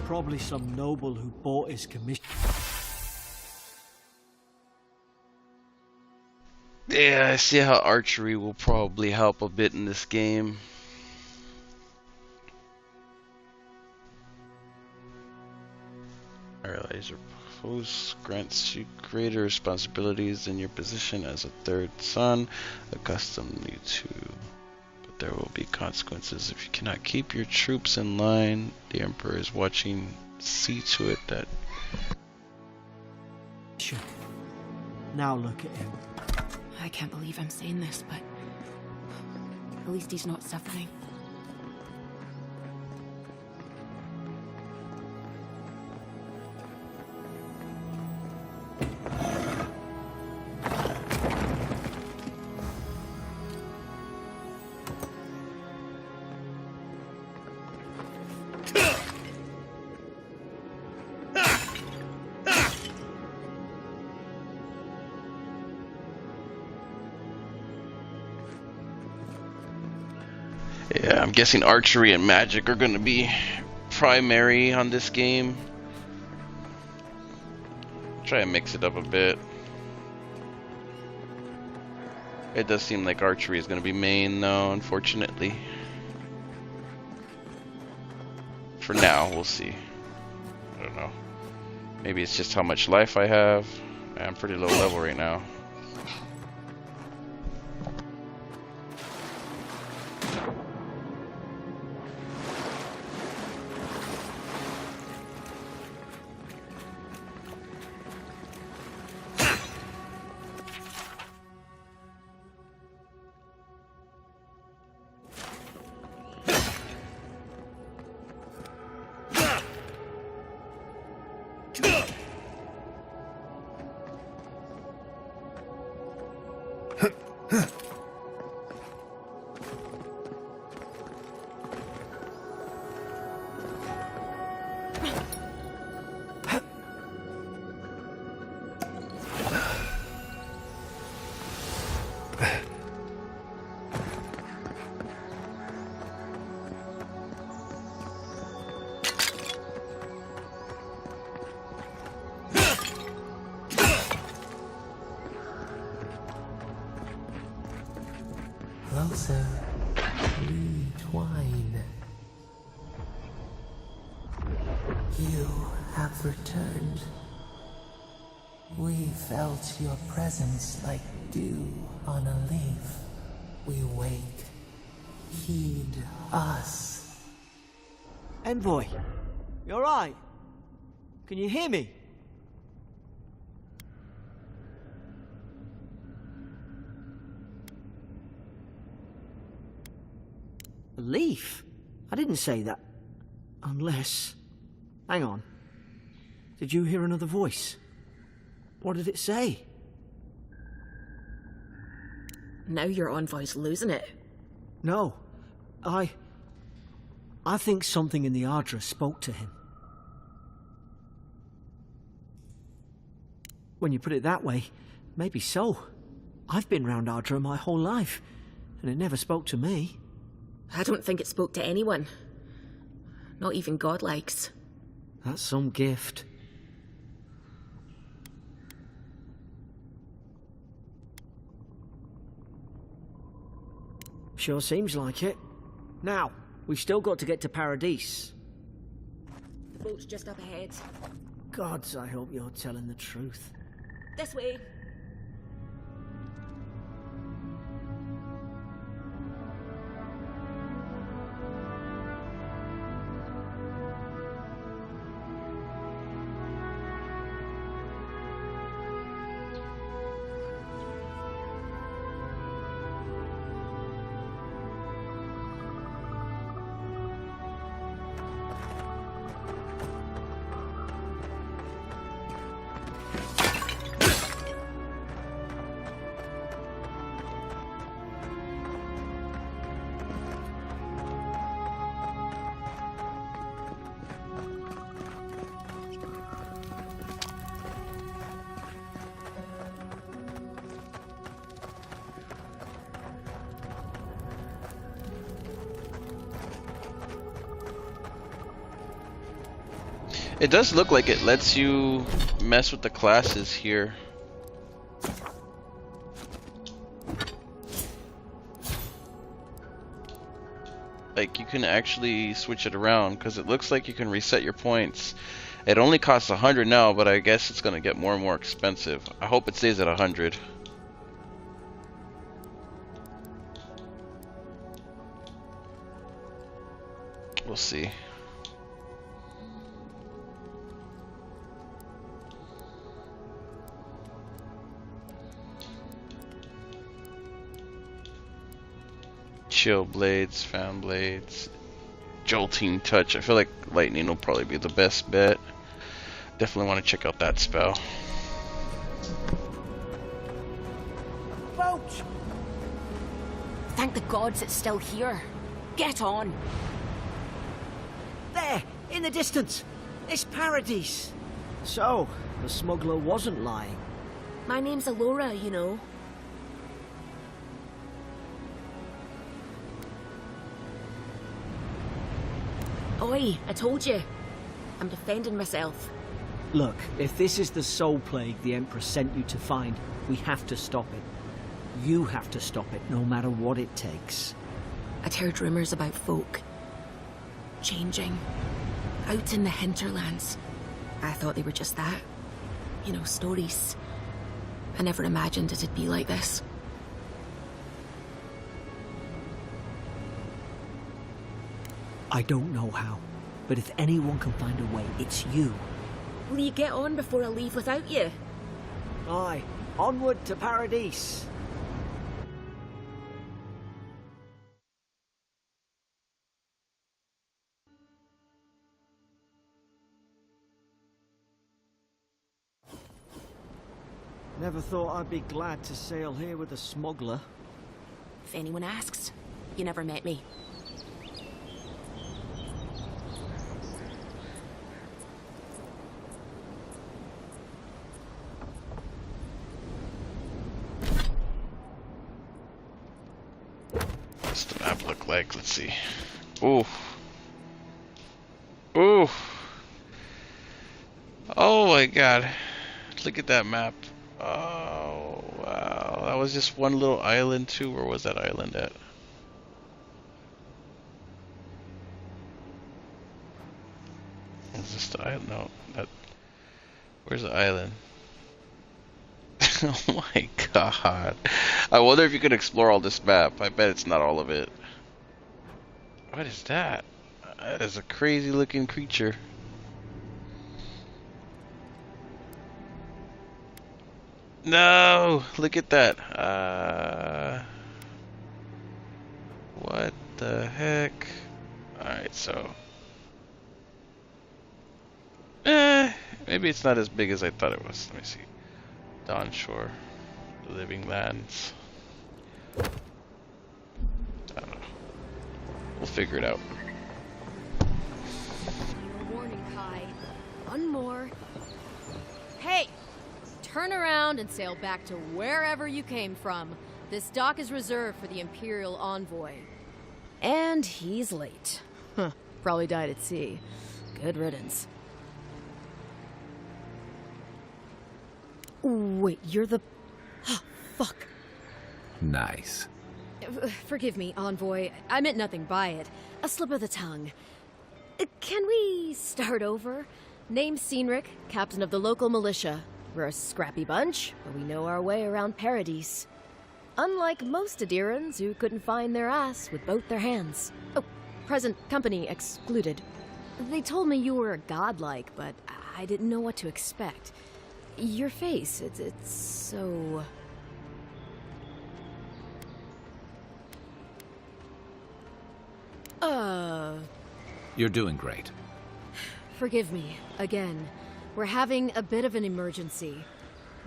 Probably some noble who bought his commission. Yeah, I see how archery will probably help a bit in this game. Realize your post grants you greater responsibilities in your position as a third son, accustomed you to. But there will be consequences if you cannot keep your troops in line. The Emperor is watching. See to it that. Now look at him. I can't believe I'm saying this, but at least he's not suffering. Yeah, I'm guessing archery and magic are going to be primary on this game. Try and mix it up a bit. It does seem like archery is going to be main though, unfortunately. For now, we'll see. I don't know. Maybe it's just how much life I have. I'm pretty low level right now. Closer, retwine. You have returned. We felt your presence like dew on a leaf. We wake. Heed us. Envoy, you alright? Can you hear me? A leaf? I didn't say that. Unless... Hang on. Did you hear another voice? What did it say? Now your envoy's losing it. No. I think something in the Aedyr spoke to him. When you put it that way, maybe so. I've been round Aedyr my whole life, and it never spoke to me. I don't think it spoke to anyone. Not even godlikes. That's some gift. Sure seems like it. Now, we've still got to get to Paradise. The boat's just up ahead. Gods, I hope you're telling the truth. This way. It does look like it lets you mess with the classes here. Like, you can actually switch it around, because it looks like you can reset your points. It only costs 100 now, but I guess it's going to get more and more expensive. I hope it stays at 100. We'll see. Chill blades, fan blades, jolting touch. I feel like lightning will probably be the best bet. Definitely want to check out that spell. Boat! Thank the gods it's still here. Get on. There, in the distance. It's Paradise. So, the smuggler wasn't lying. My name's Eora, you know. Oi, I told you. I'm defending myself. Look, if this is the soul plague the Emperor sent you to find, we have to stop it. You have to stop it, no matter what it takes. I'd heard rumours about folk changing out in the hinterlands. I thought they were just that. You know, stories. I never imagined it'd be like this. I don't know how, but if anyone can find a way, it's you. Will you get on before I leave without you? Aye, onward to Paradise. Never thought I'd be glad to sail here with a smuggler. If anyone asks, you never met me. What's the map look like? Let's see. Ooh. Ooh. Oh my god. Look at that map. Oh, wow. That was just one little island too. Where was that island at? Is this the island? No. That. Where's the island? Oh my god. I wonder if you could explore all this map. I bet it's not all of it. What is that? That is a crazy looking creature. No! Look at that. What the heck? Alright, so. Maybe it's not as big as I thought it was. Let me see. Dawn Shore. Living Lands. I don't know. We'll figure it out. Final warning, Kai. One more. Hey! Turn around and sail back to wherever you came from. This dock is reserved for the Imperial envoy. And he's late. Huh. Probably died at sea. Good riddance. Wait, you're the... Fuck. Nice. Forgive me, envoy. I meant nothing by it. A slip of the tongue. Can we start over? Name's Cynric, captain of the local militia. We're a scrappy bunch, but we know our way around Paradise. Unlike most Aedyrans who couldn't find their ass with both their hands. Oh, present company excluded. They told me you were godlike, but I didn't know what to expect. Your face, it's so... You're doing great. Forgive me, again. We're having a bit of an emergency.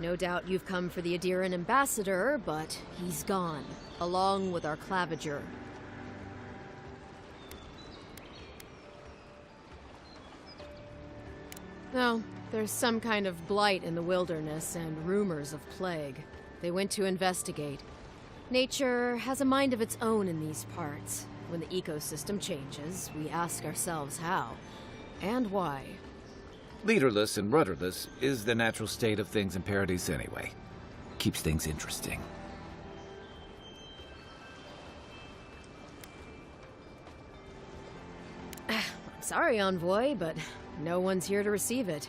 No doubt you've come for the Aedyran ambassador, but he's gone, along with our claviger. No, there's some kind of blight in the wilderness and rumors of plague. They went to investigate. Nature has a mind of its own in these parts. When the ecosystem changes, we ask ourselves how and why. Leaderless and rudderless is the natural state of things in Paradise anyway. Keeps things interesting. I'm sorry, Envoy, but no one's here to receive it.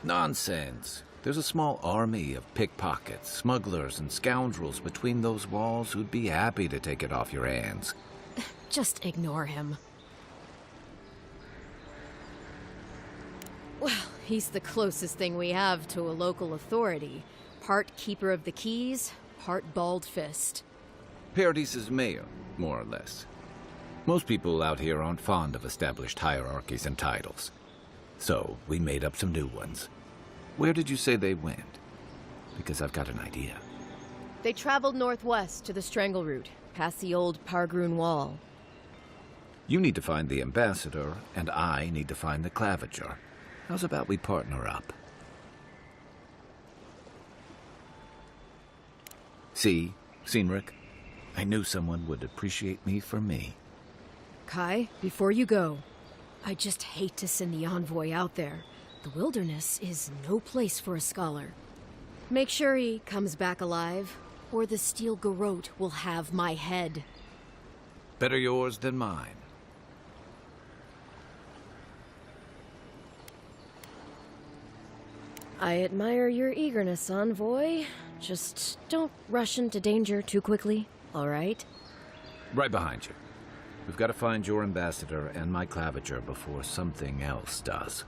Nonsense. There's a small army of pickpockets, smugglers, and scoundrels between those walls who'd be happy to take it off your hands. Just ignore him. Well, he's the closest thing we have to a local authority. Part keeper of the keys, part bald fist. Paradise's mayor, more or less. Most people out here aren't fond of established hierarchies and titles. So, we made up some new ones. Where did you say they went? Because I've got an idea. They traveled northwest to the Strangle Route, past the old Pargroon Wall. You need to find the ambassador, and I need to find the claviger. How's about we partner up? See, Cynric? I knew someone would appreciate me for me. Kai, before you go, I just hate to send the Envoy out there. The wilderness is no place for a scholar. Make sure he comes back alive, or the Steel Garrote will have my head. Better yours than mine. I admire your eagerness, Envoy. Just don't rush into danger too quickly, all right? Right behind you. We've got to find your ambassador and my claviger before something else does.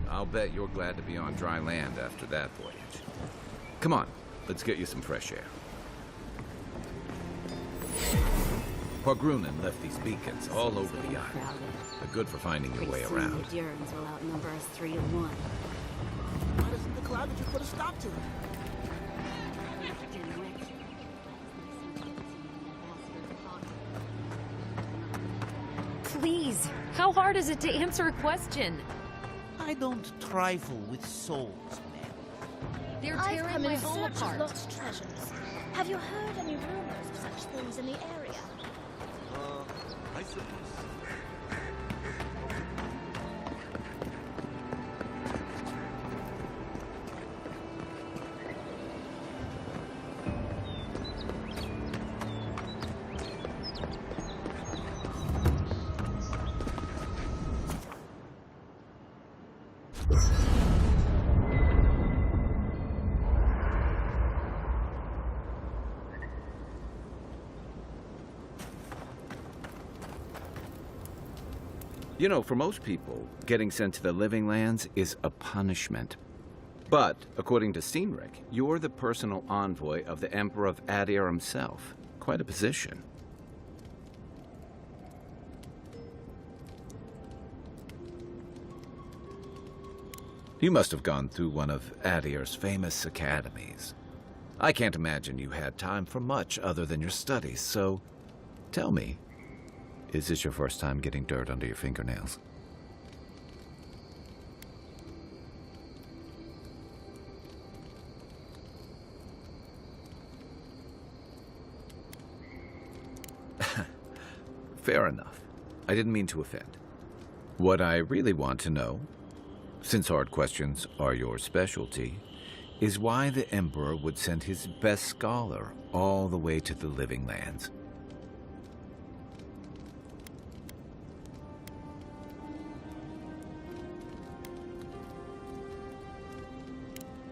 I'll bet you're glad to be on dry land after that voyage. Come on, let's get you some fresh air. Pargrunen left these beacons all over the island. They're good for finding your way around. The Aedyrans will outnumber us 3 to 1. Why doesn't the claviger put a stop to it? Please, how hard is it to answer a question? I don't trifle with souls, man. They're I've tearing come my in home search of apart. lost treasures. Have you heard any rumors of such things in the area? I suppose. You know, for most people, getting sent to the Living Lands is a punishment. But, according to Cynric, you're the personal envoy of the Emperor of Aedyr himself. Quite a position. You must have gone through one of Aedyr's famous academies. I can't imagine you had time for much other than your studies, so tell me, is this your first time getting dirt under your fingernails? Fair enough. I didn't mean to offend. What I really want to know, since hard questions are your specialty, is why the Emperor would send his best scholar all the way to the Living Lands.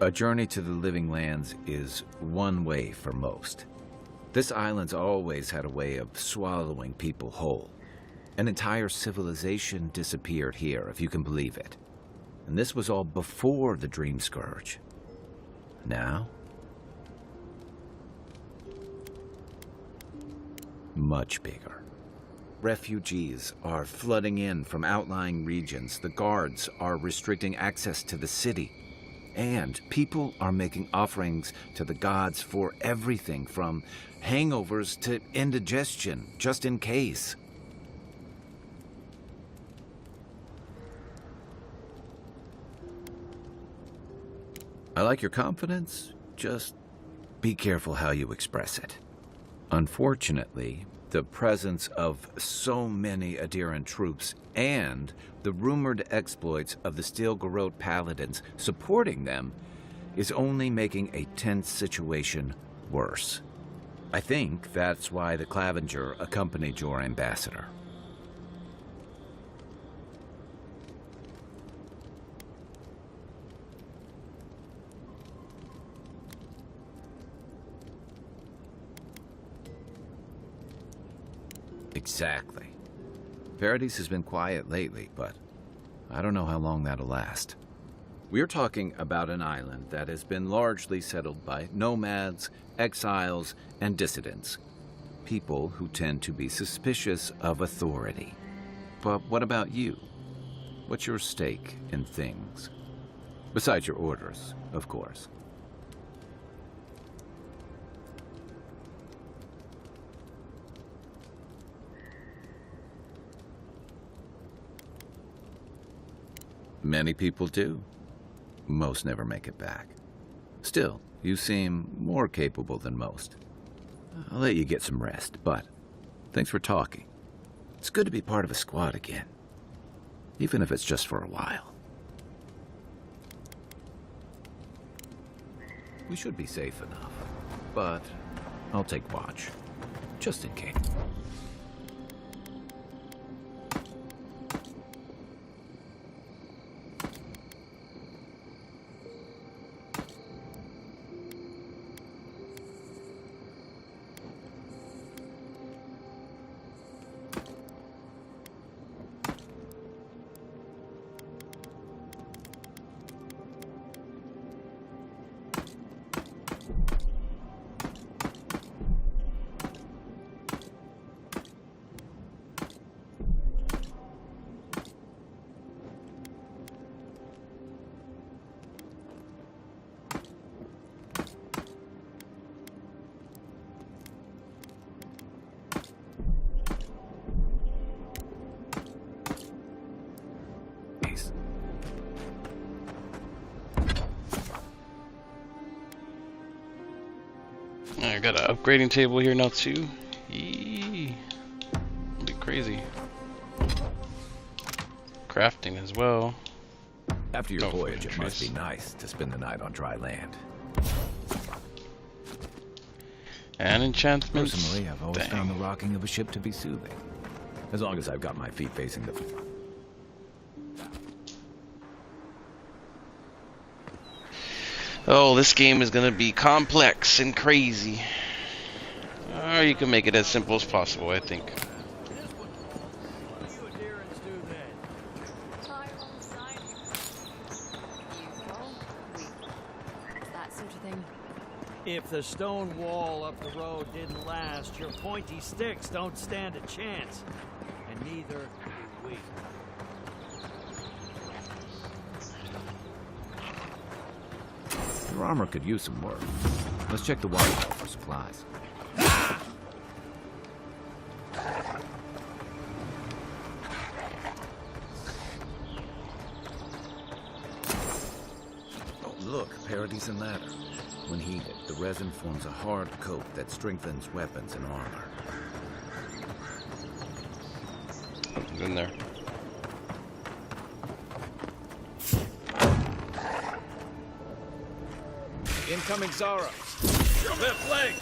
A journey to the Living Lands is one way for most. This island's always had a way of swallowing people whole. An entire civilization disappeared here, if you can believe it. And this was all before the Dream Scourge. Now? Much bigger. Refugees are flooding in from outlying regions. The guards are restricting access to the city. And people are making offerings to the gods for everything from hangovers to indigestion, just in case. I like your confidence, just be careful how you express it. Unfortunately, The presence of so many Aedyran troops and the rumored exploits of the Steel Garrote paladins supporting them is only making a tense situation worse. I think that's why the Clavenger accompanied your ambassador. Exactly. Paradise has been quiet lately, but I don't know how long that'll last. We're talking about an island that has been largely settled by nomads, exiles, and dissidents. People who tend to be suspicious of authority. But what about you? What's your stake in things? Besides your orders, of course. Many people do. Most never make it back. Still, you seem more capable than most. I'll let you get some rest, but thanks for talking. It's good to be part of a squad again. Even if it's just for a while. We should be safe enough, but I'll take watch, just in case. I got an upgrading table here now too. Yee. It'll be crazy. Crafting as well. After your voyage, it must be nice to spend the night on dry land. And enchantments. Personally, I've always found the rocking of a ship to be soothing. As long as I've got my feet facing the floor. Oh, this game is gonna be complex and crazy. Or you can make it as simple as possible, I think. That sort of thing. If the stone wall up the road didn't last, your pointy sticks don't stand a chance. And neither do we. Your armor could use some work. Let's check the water tower for supplies. Oh, look, Paradise and ladder. When heated, the resin forms a hard coat that strengthens weapons and armor. Something's in there. Incoming Zara. Left leg.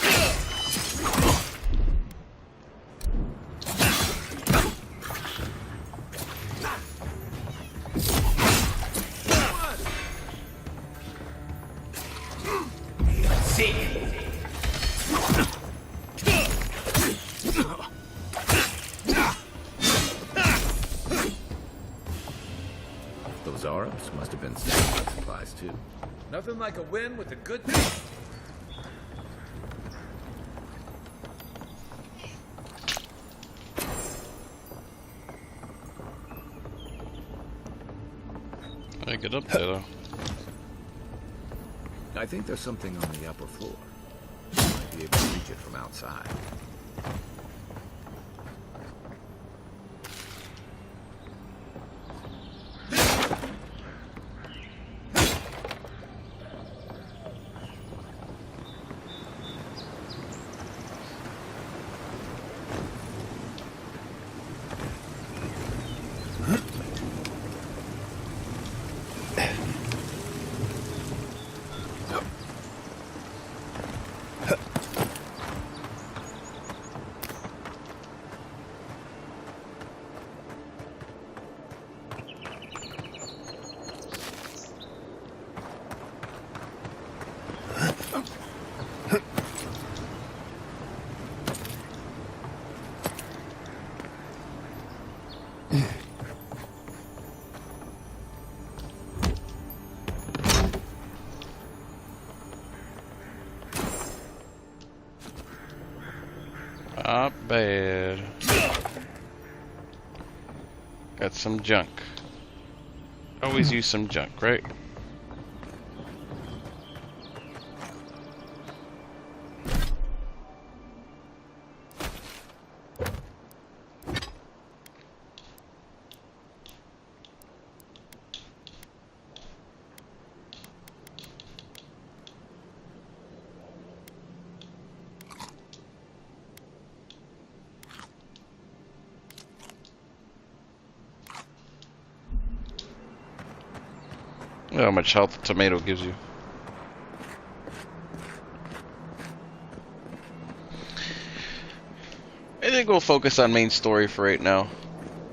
Those Arabs must have been standby supplies too. Nothing like a win with a good thing. I get up there though. I think there's something on the upper floor. Might be able to reach it from outside. Not bad. Got some junk. Always use some junk, right? Look how much health a tomato gives you. I think we'll focus on main story for right now.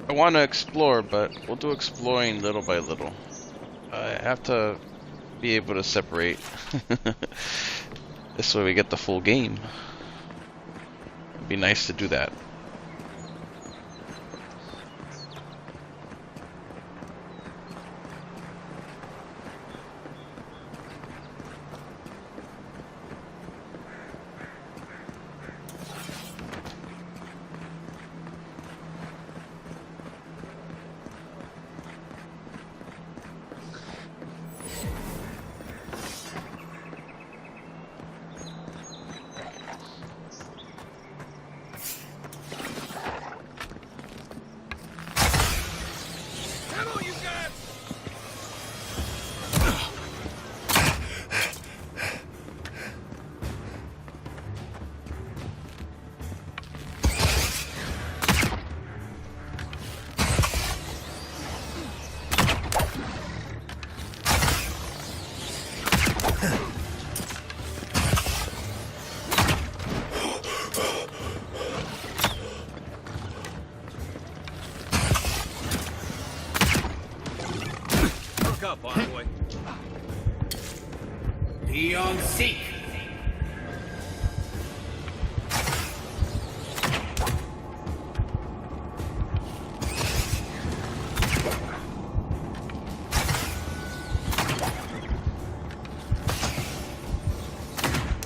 I want to explore, but we'll do exploring little by little. I have to be able to separate. This way we get the full game. It'd be nice to do that. Up, envoy. Be on seek.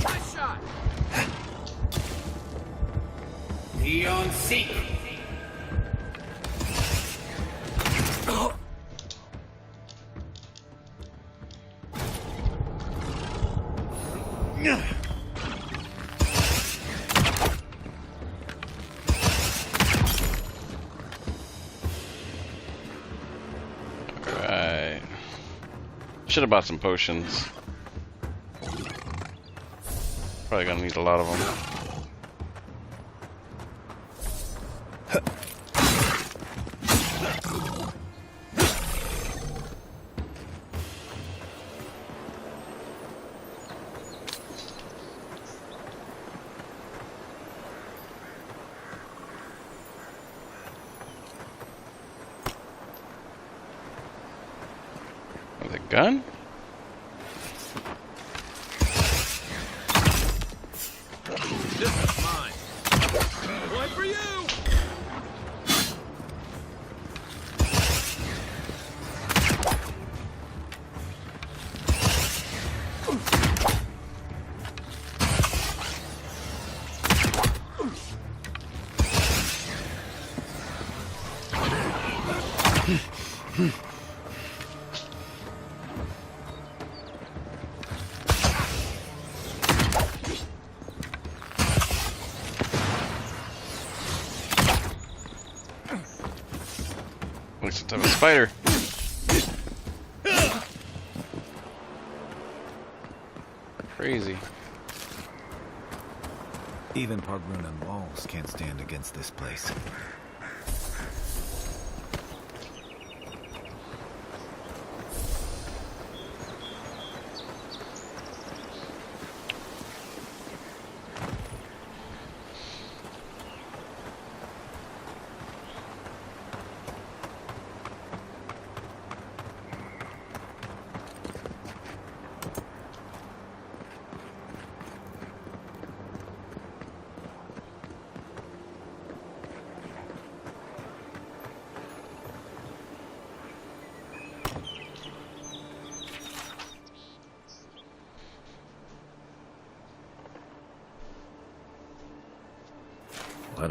Nice shot. Be on seek. Alright. Should have bought some potions. Probably gonna need a lot of them. With a gun? This is mine. One for you. Looks some type of spider. Crazy. Even Pargrunan walls can't stand against this place.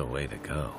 What a way to go.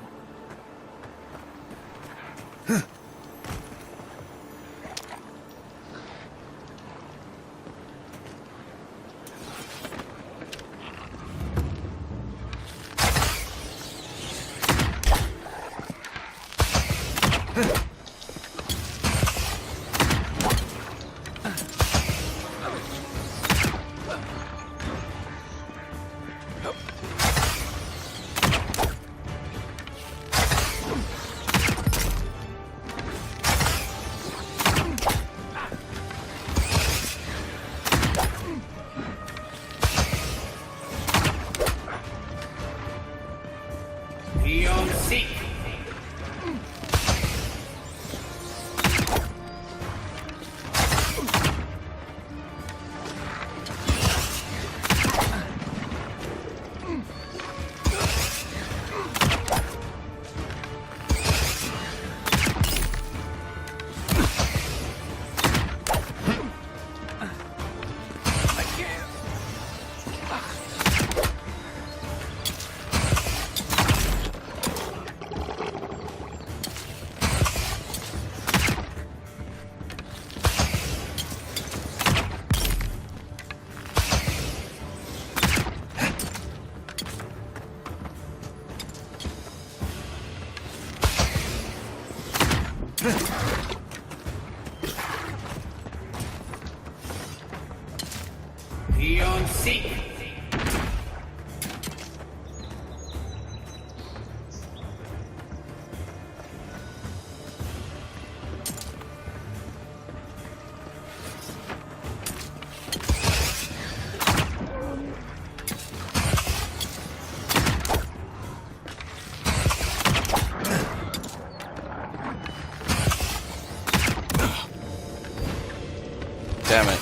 Damn it.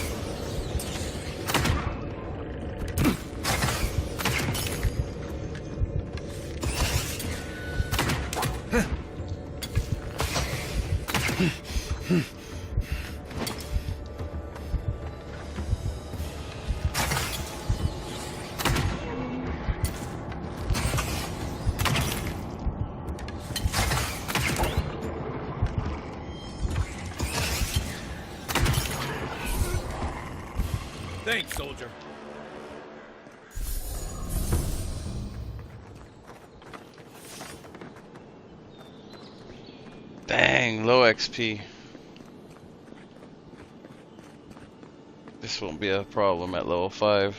Thanks, soldier. Dang, low XP. This won't be a problem at level 5.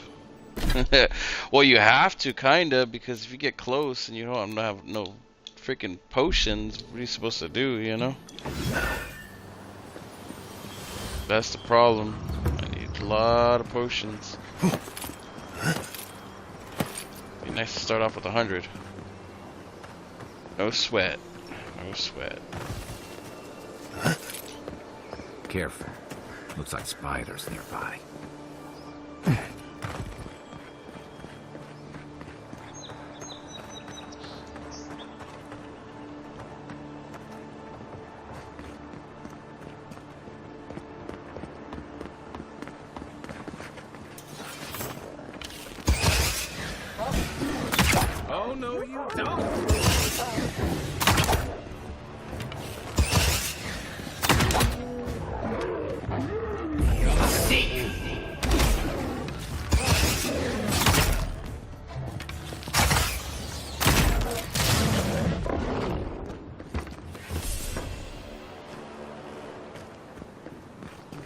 Well, you have to, kinda, because if you get close and you don't have no freaking potions, what are you supposed to do, you know? That's the problem. I need a lot of potions. Be nice to start off with 100. No sweat. No sweat. Careful. Looks like spiders nearby. Oh, no, you don't.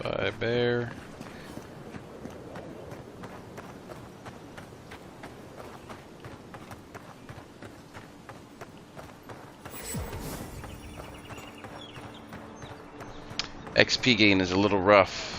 Bye, bear. XP gain is a little rough.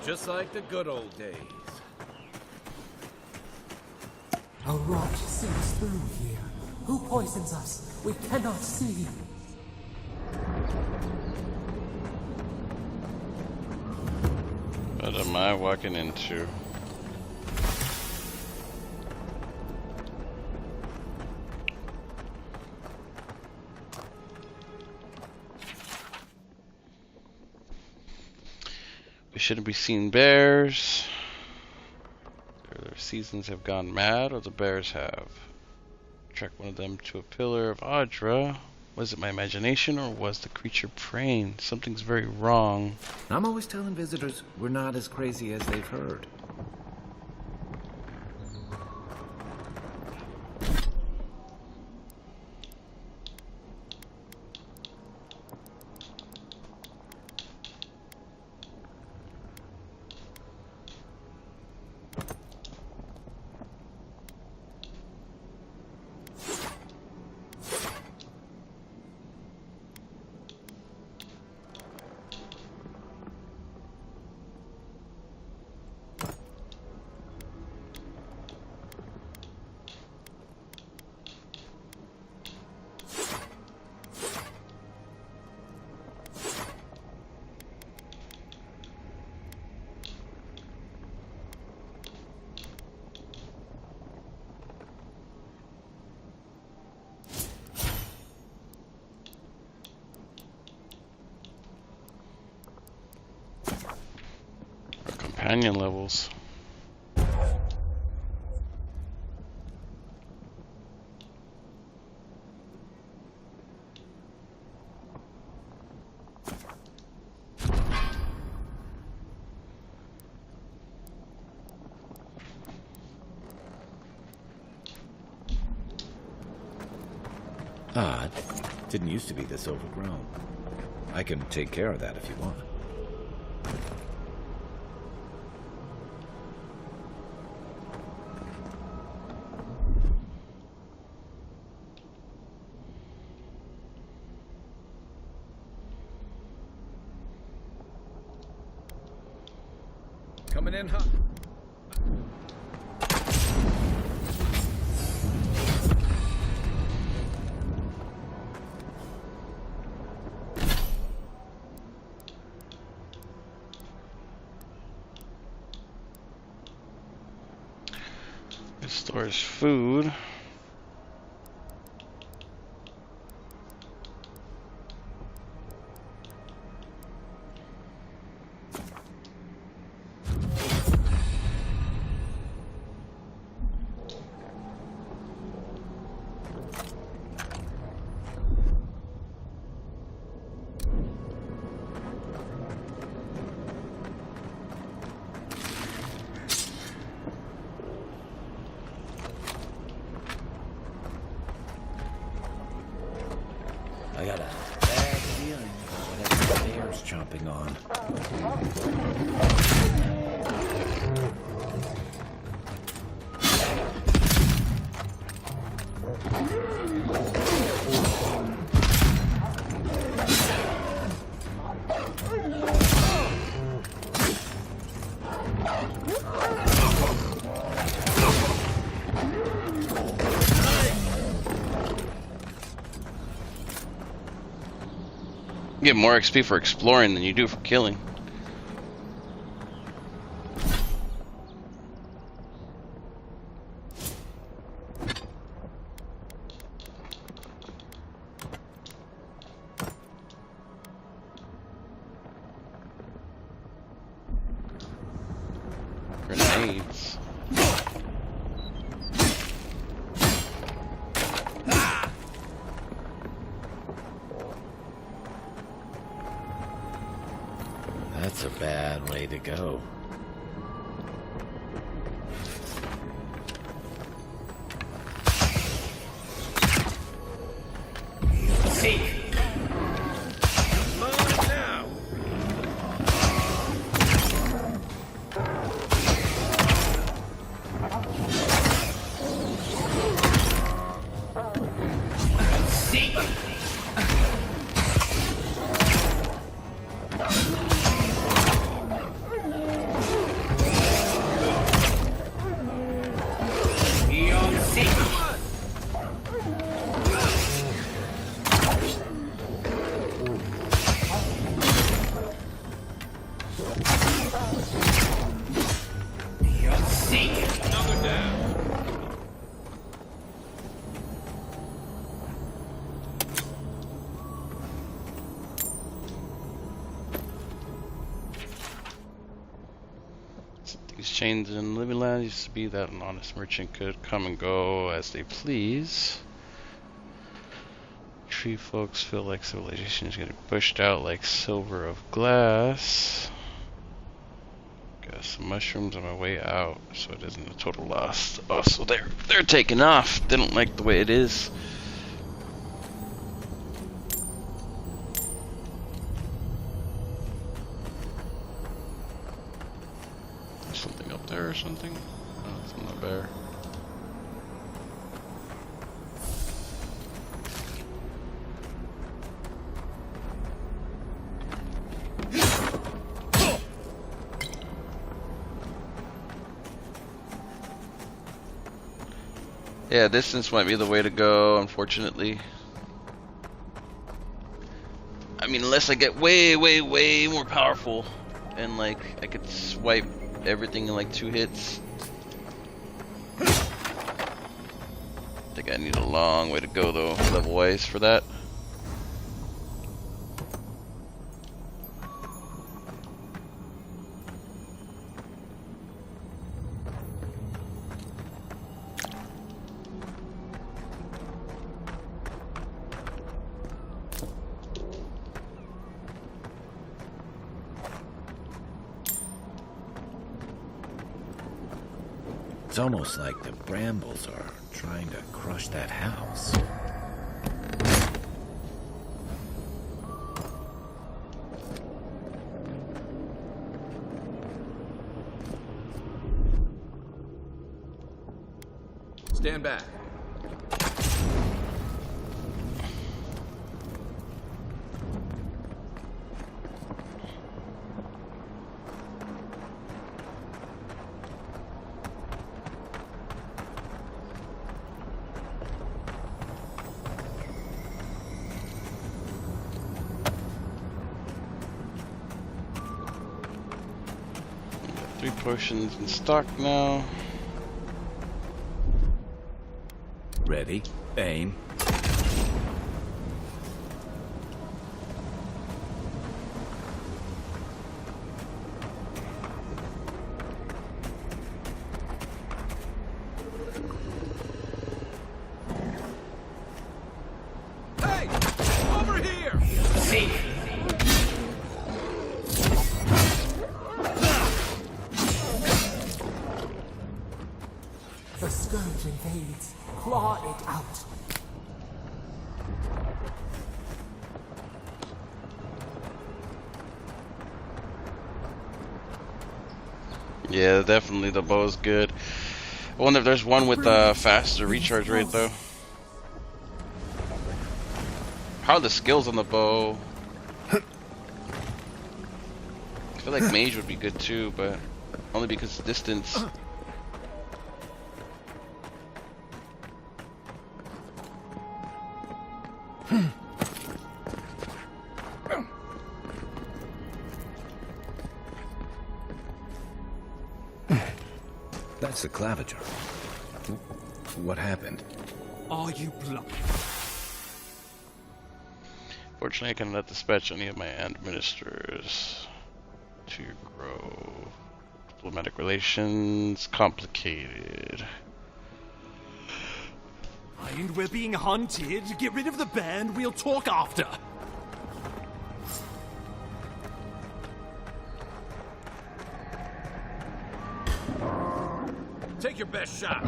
Just like the good old days. A rot seeps through here. Who poisons us? We cannot see. What am I walking into? We shouldn't be seeing bears. Their seasons have gone mad, or the bears have. Track one of them to a pillar of Aedyr. Was it my imagination, or was the creature praying? Something's very wrong. I'm always telling visitors we're not as crazy as they've heard. Companion levels. Odd. Didn't used to be this overgrown. I can take care of that if you want. Coming in hot. It stores food. I got a bad feeling whatever the bear's chomping on. You get more XP for exploring than you do for killing. Grenades. That's a bad way to go. Come on now. chains in living land used to be that an honest merchant could come and go as they please. Tree folks feel like civilization is getting pushed out like silver of glass. Got some mushrooms on my way out, so it isn't a total loss. Oh, so they're taking off. They don't like the way it is. Something up there or something? Oh, it's not a bear. Yeah, distance might be the way to go, unfortunately. I mean, unless I get way, way, way more powerful and like I could swipe everything in like 2 hits. I think I need a long way to go though, level wise for that. It's almost like the brambles are trying to crush that house. Stand back. Three potions in stock now. Ready, aim. Hey! Over here! See. The scourge invades. Claw it out. Yeah, definitely the bow's good. I wonder if there's one with a faster recharge rate though. How are the skills on the bow? I feel like mage would be good too, but only because of distance. That's the claviger. What happened? Are you blind? Fortunately, I cannot dispatch any of my administrators to your grove. Diplomatic relations complicated. And we're being hunted. Get rid of the band. We'll talk after. Take your best shot.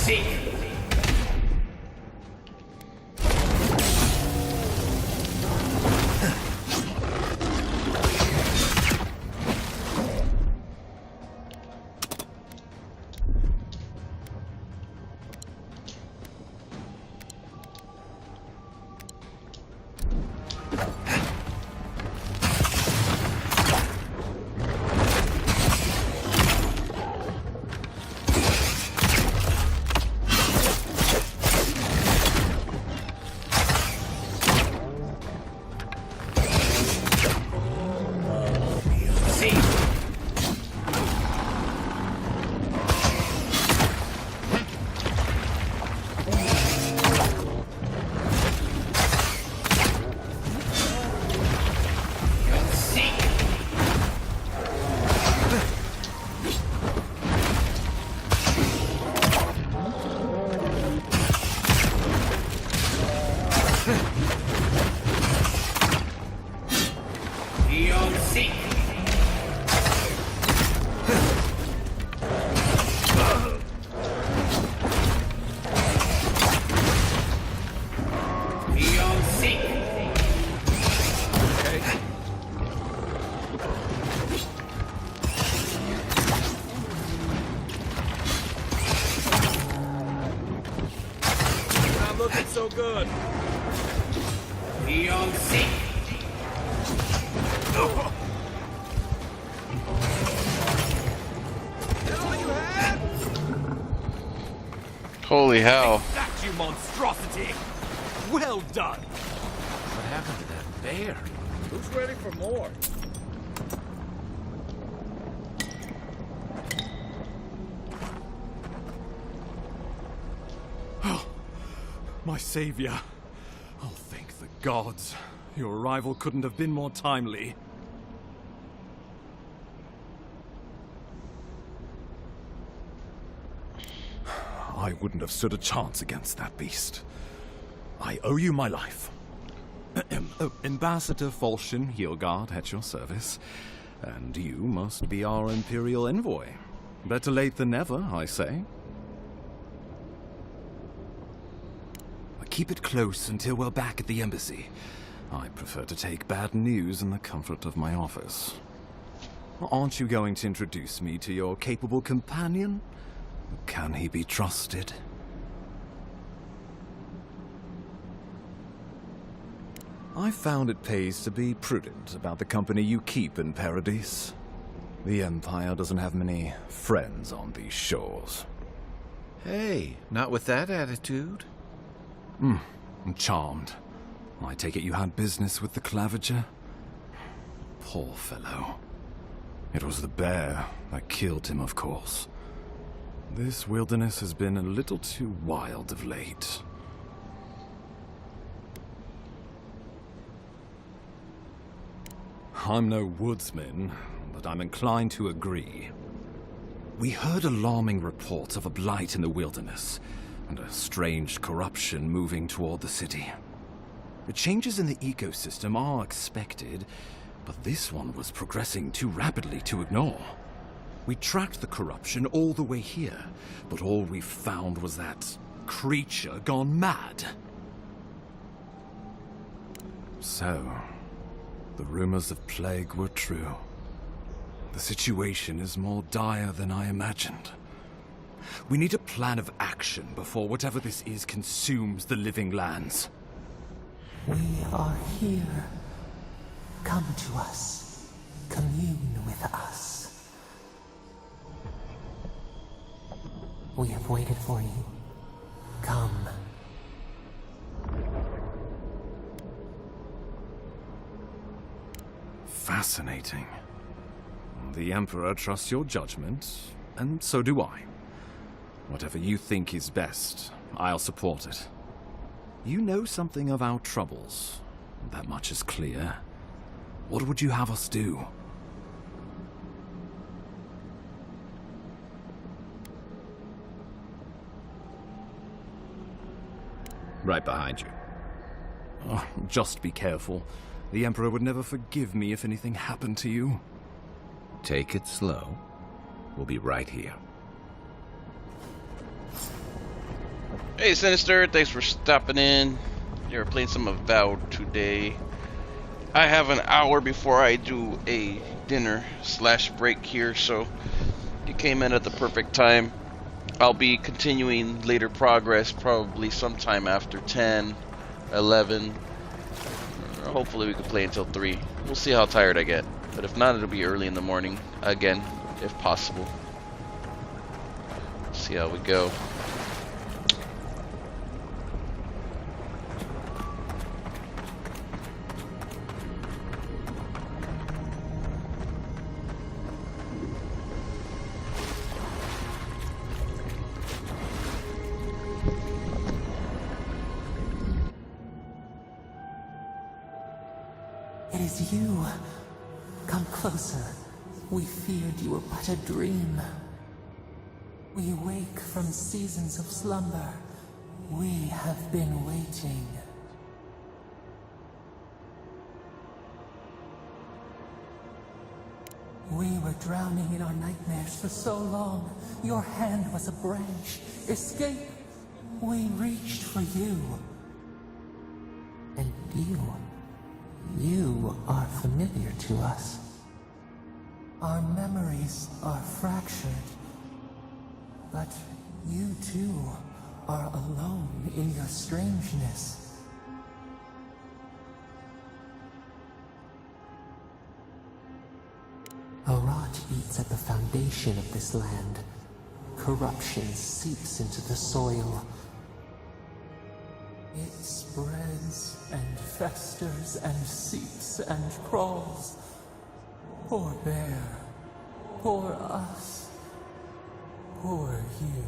seek. So good. Holy hell. That you monstrosity. Well done. What happened to that bear? Who's ready for more? My savior. Oh, thank the gods. Your arrival couldn't have been more timely. I wouldn't have stood a chance against that beast. I owe you my life. Ambassador Falchion Hiergard at your service. And you must be our Imperial envoy. Better late than never, I say. Keep it close until we're back at the embassy. I prefer to take bad news in the comfort of my office. Aren't you going to introduce me to your capable companion? Can he be trusted? I found it pays to be prudent about the company you keep in Paradise. The Empire doesn't have many friends on these shores. Hey, not with that attitude. I'm charmed. I take it you had business with the Claviger? Poor fellow. It was the bear that killed him, of course. This wilderness has been a little too wild of late. I'm no woodsman, but I'm inclined to agree. We heard alarming reports of a blight in the wilderness, and a strange corruption moving toward the city. The changes in the ecosystem are expected, but this one was progressing too rapidly to ignore. We tracked the corruption all the way here, but all we found was that creature gone mad. So, the rumors of plague were true. The situation is more dire than I imagined. We need a plan of action before whatever this is consumes the living lands. We are here. Come to us. Commune with us. We have waited for you. Come. Fascinating. The Emperor trusts your judgment, and so do I. Whatever you think is best, I'll support it. You know something of our troubles. That much is clear. What would you have us do? Right behind you. Oh, just be careful. The Emperor would never forgive me if anything happened to you. Take it slow. We'll be right here. Hey Sinister, thanks for stopping in. You're playing some Avowed today. I have an hour before I do a dinner / break here, so you came in at the perfect time. I'll be continuing later progress probably sometime after 10, 11. Hopefully we can play until 3. We'll see how tired I get. But if not, it'll be early in the morning again, if possible. See how we go. It is you. Come closer. We feared you were but a dream. We wake from seasons of slumber. We have been waiting. We were drowning in our nightmares for so long. Your hand was a branch. Escape! We reached for you. And you are familiar to us. Our memories are fractured. But you too are alone in your strangeness. A rot eats at the foundation of this land. Corruption seeps into the soil. It spreads and festers and seeps and crawls. Poor bear. Poor us. Poor you.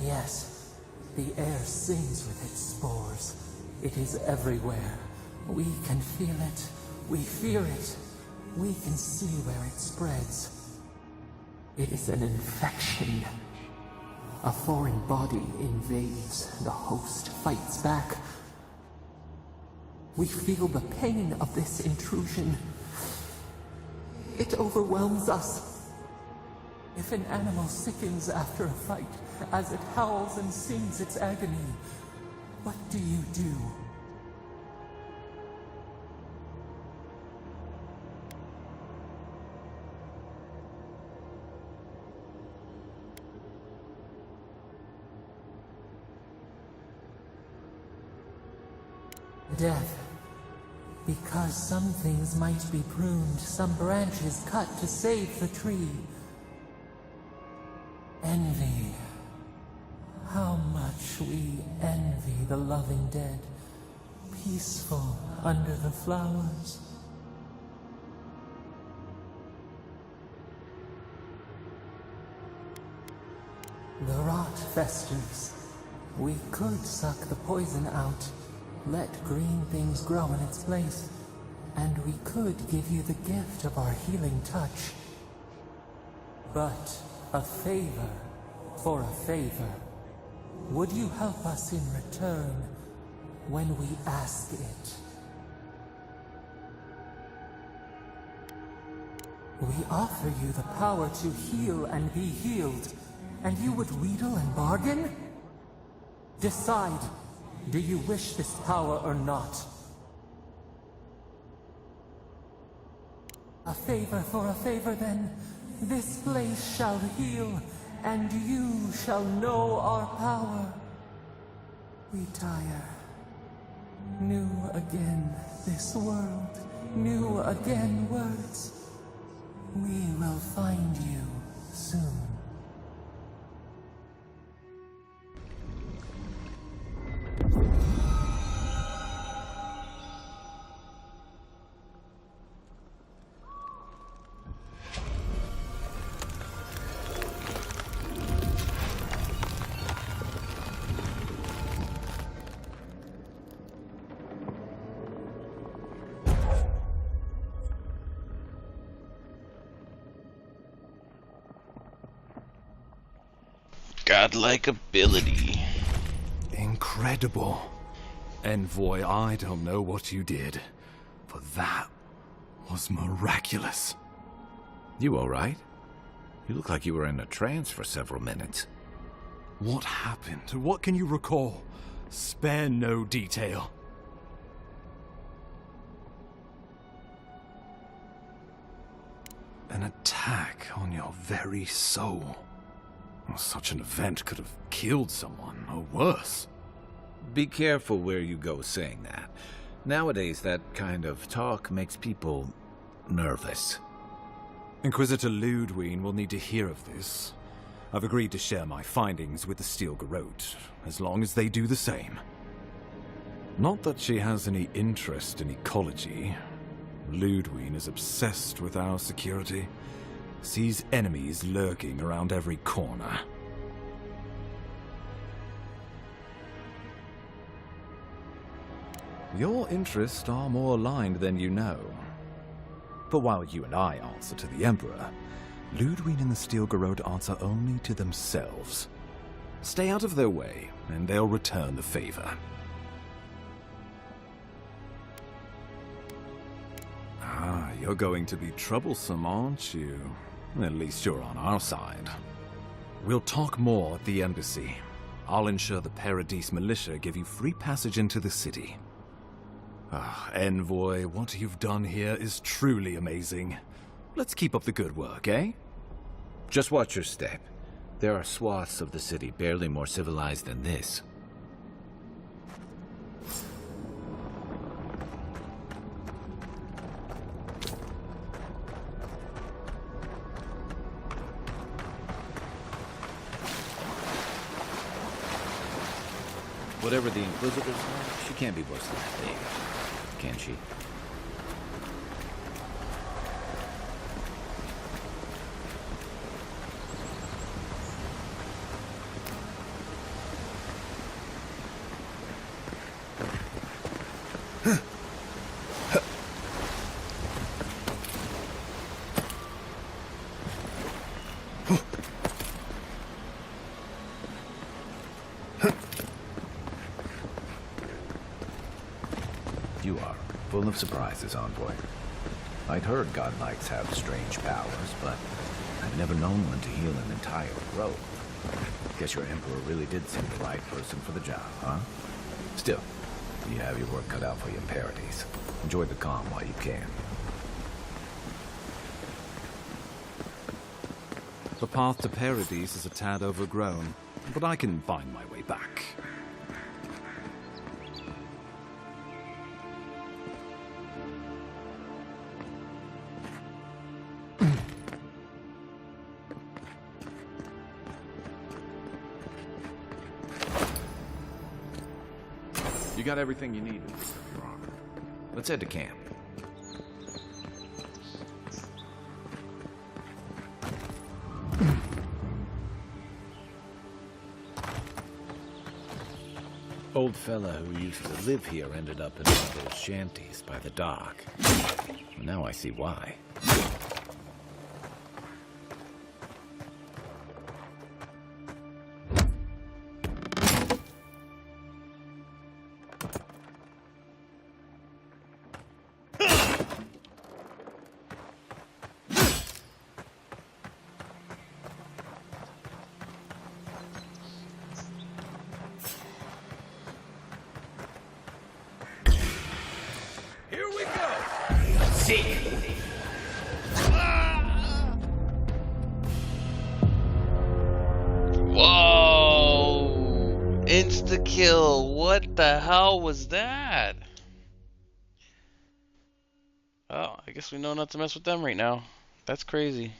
Yes, the air sings with its spores. It is everywhere. We can feel it. We fear it. We can see where it spreads. It is an infection. A foreign body invades. The host fights back. We feel the pain of this intrusion. It overwhelms us. If an animal sickens after a fight, as it howls and sings its agony, what do you do? Death. Because some things might be pruned, some branches cut to save the tree. Envy. How much we envy the loving dead, peaceful under the flowers. The rot festers. We could suck the poison out, let green things grow in its place, and we could give you the gift of our healing touch. But a favor for a favor. Would you help us in return when we ask it? We offer you the power to heal and be healed, and you would wheedle and bargain? Decide. Do you wish this power or not? A favor for a favor, then. This place shall heal, and you shall know our power. Retire. New again this world, new again words. We will find you soon. Godlike ability. Incredible. Envoy, I don't know what you did, but that was miraculous. You all right? You look like you were in a trance for several minutes. What happened? What can you recall? Spare no detail. An attack on your very soul. Such an event could have killed someone, or worse. Be careful where you go saying that. Nowadays, that kind of talk makes people nervous. Inquisitor Ludwine will need to hear of this. I've agreed to share my findings with the Steel Garrote, as long as they do the same. Not that she has any interest in ecology. Ludwine is obsessed with our security. Sees enemies lurking around every corner. Your interests are more aligned than you know. But while you and I answer to the Emperor, Ludwine and the Steel Garrote answer only to themselves. Stay out of their way, and they'll return the favor. Ah, you're going to be troublesome, aren't you? At least you're on our side. We'll talk more at the embassy. I'll ensure the Paradise militia give you free passage into the city. Ah, Envoy, what you've done here is truly amazing. Let's keep up the good work, eh? Just watch your step. There are swaths of the city barely more civilized than this. Whatever the Inquisitors are, she can't be worse than that thing, can she? You are full of surprises, Envoy. I'd heard godlikes have strange powers, but I've never known one to heal an entire grove. Guess your Emperor really did seem the right person for the job, huh? Still, you have your work cut out for you in Paradise. Enjoy the calm while you can. The path to Paradise is a tad overgrown, but I can find my way back. You got everything you need. Let's head to camp. Old fella who used to live here ended up in one of those shanties by the dock. Now I see why. Whoa! Insta-kill. What the hell was that? Oh, I guess we know not to mess with them right now. That's crazy.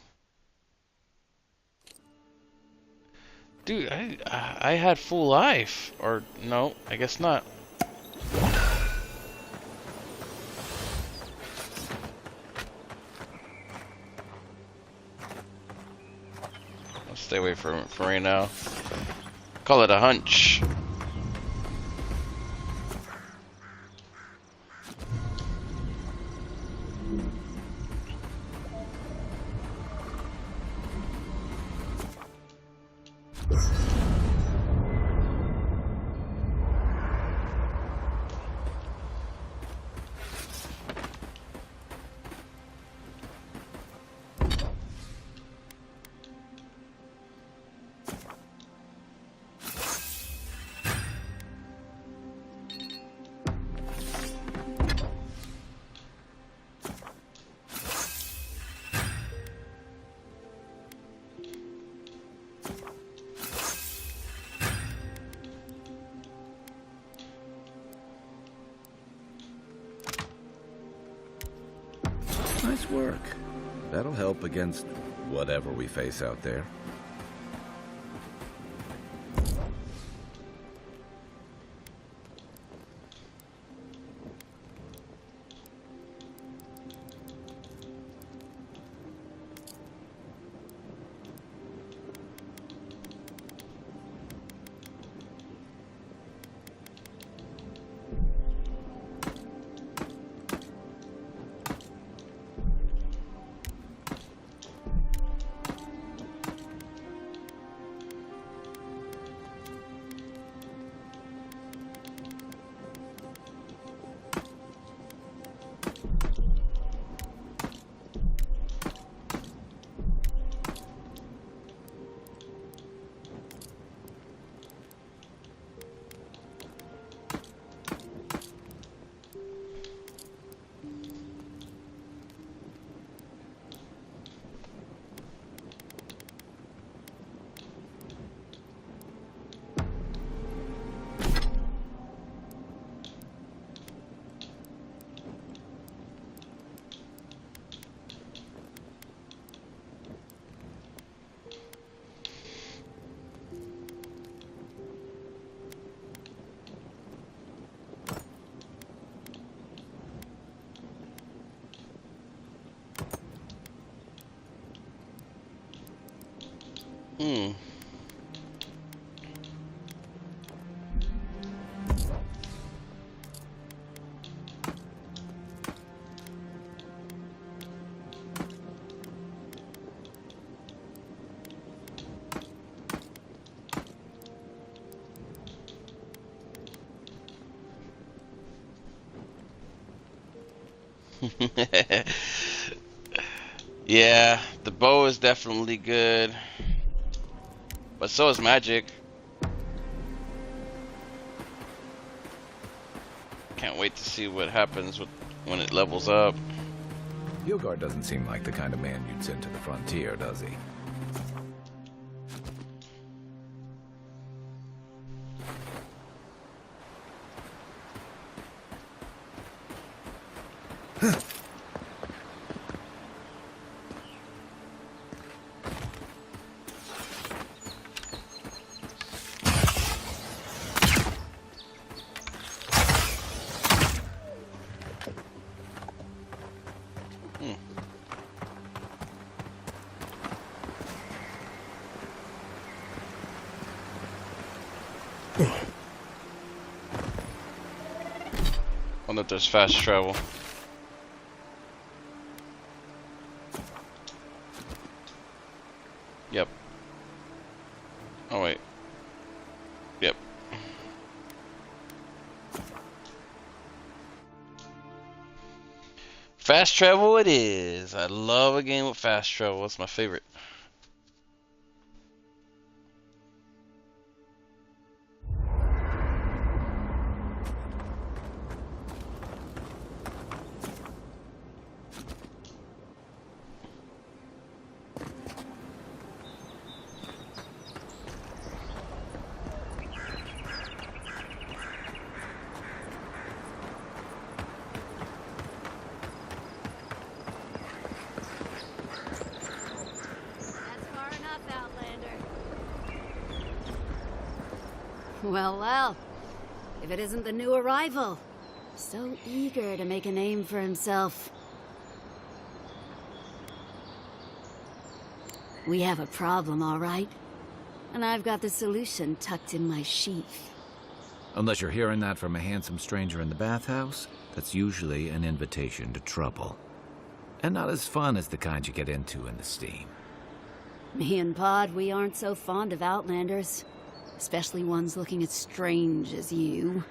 Dude, I had full life. Or, no, I guess not. Stay away from it for right now. Call it a hunch. Nice work. That'll help against whatever we face out there. Hmm. Yeah, the bow is definitely good, but so is magic. Can't wait to see what happens when it levels up. Eora doesn't seem like the kind of man you'd send to the frontier, does he? Wonder if there's fast travel. Yep. Oh wait. Yep. Fast travel it is. I love a game with fast travel. It's my favorite. Well, well. If it isn't the new arrival. So eager to make a name for himself. We have a problem, all right? And I've got the solution tucked in my sheath. Unless you're hearing that from a handsome stranger in the bathhouse, that's usually an invitation to trouble. And not as fun as the kind you get into in the steam. Me and Pod, we aren't so fond of Outlanders. Especially ones looking as strange as you.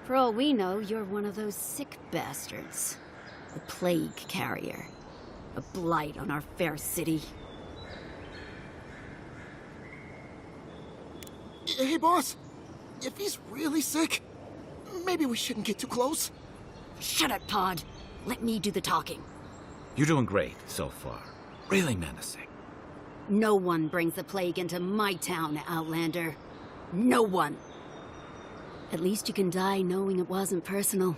For all we know, you're one of those sick bastards. A plague carrier. A blight on our fair city. Hey, boss. If he's really sick, maybe we shouldn't get too close. Shut it, Pod. Let me do the talking. You're doing great so far. Really menacing. No one brings the plague into my town, Outlander. No one. At least you can die knowing it wasn't personal.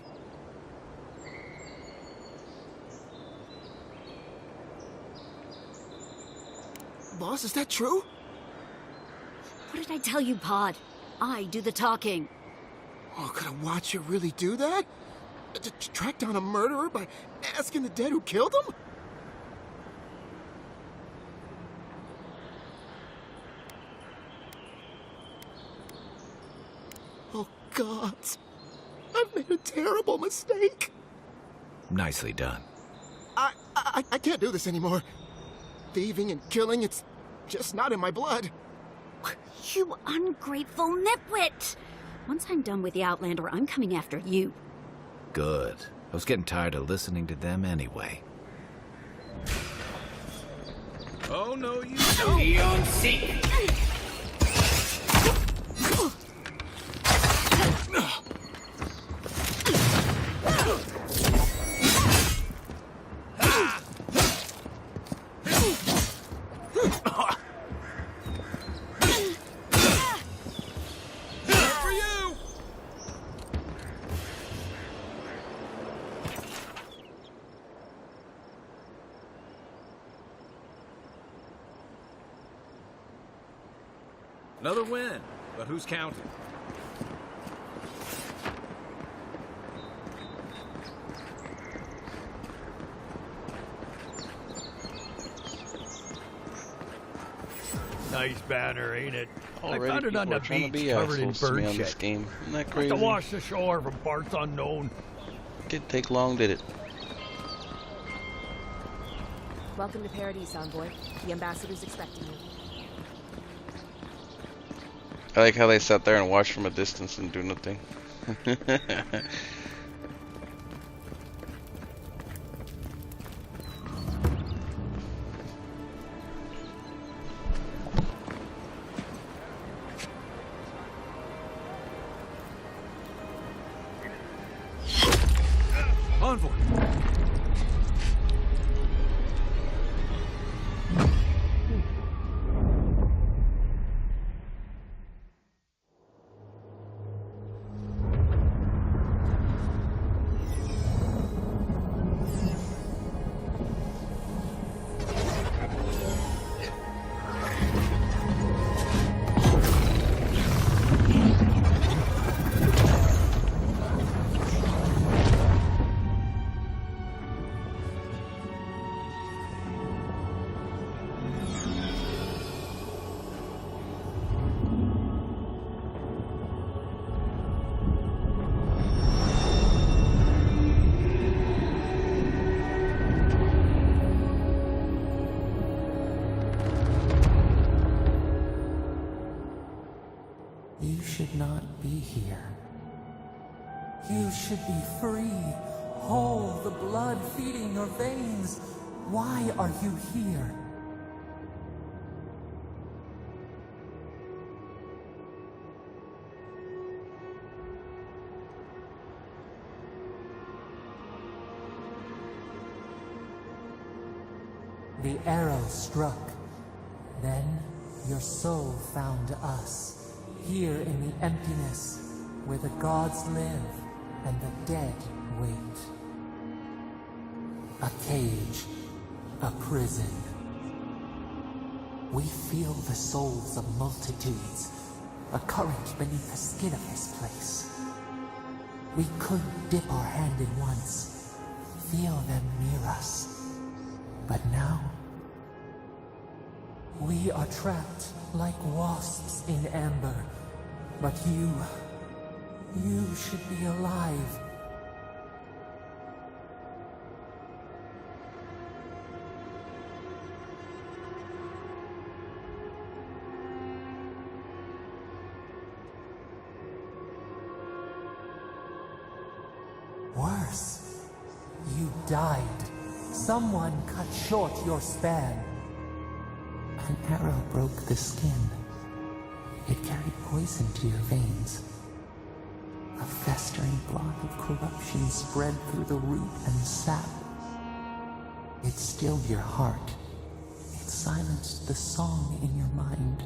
Boss, is that true? What did I tell you, Pod? I do the talking. Oh, could I watch you really do that? To track down a murderer by asking the dead who killed him? Oh, gods. I've made a terrible mistake. Nicely done. I can't do this anymore. Thieving and killing, it's just not in my blood. You ungrateful nitwit! Once I'm done with the Outlander, I'm coming after you. Good. I was getting tired of listening to them anyway. Oh, no, you don't. Beyond seek. Another win, but who's counting? Nice banner, ain't it? Already I found it on the people are trying to beach be covered in assholes to me bird on this shit. game. Isn't that Have crazy? to wash the shore from parts unknown. Didn't take long, did it? Welcome to Paradise, Envoy. The ambassador's expecting you. I like how they sat there and watched from a distance and do nothing. Envoy! You should not be here. You should be free, whole, the blood feeding your veins. Why are you here? The arrow struck. Then your soul found us, here in the emptiness, where the gods live and the dead wait. A cage, a prison. We feel the souls of multitudes, a current beneath the skin of this place. We could dip our hand in once, feel them near us. But now, we are trapped like wasps in amber. But you should be alive. Worse, you died. Someone cut short your span. An arrow broke the skin. It carried poison to your veins. A festering blot of corruption spread through the root and sap. It stilled your heart. It silenced the song in your mind.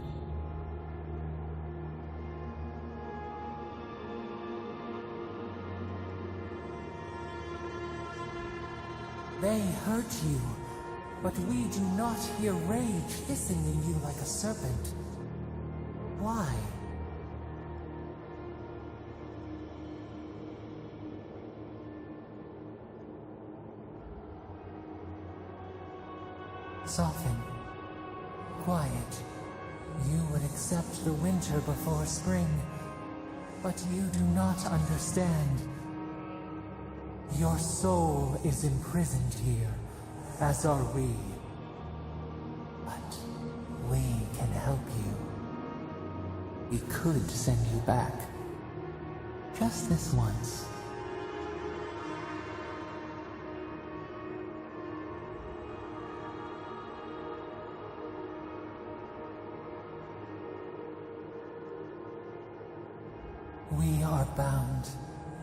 They hurt you. but we do not hear rage hissing in you like a serpent. Why? Soften. Quiet. You would accept the winter before spring, but you do not understand. Your soul is imprisoned here, as are we. But we can help you. We could send you back. Just this once. We are bound.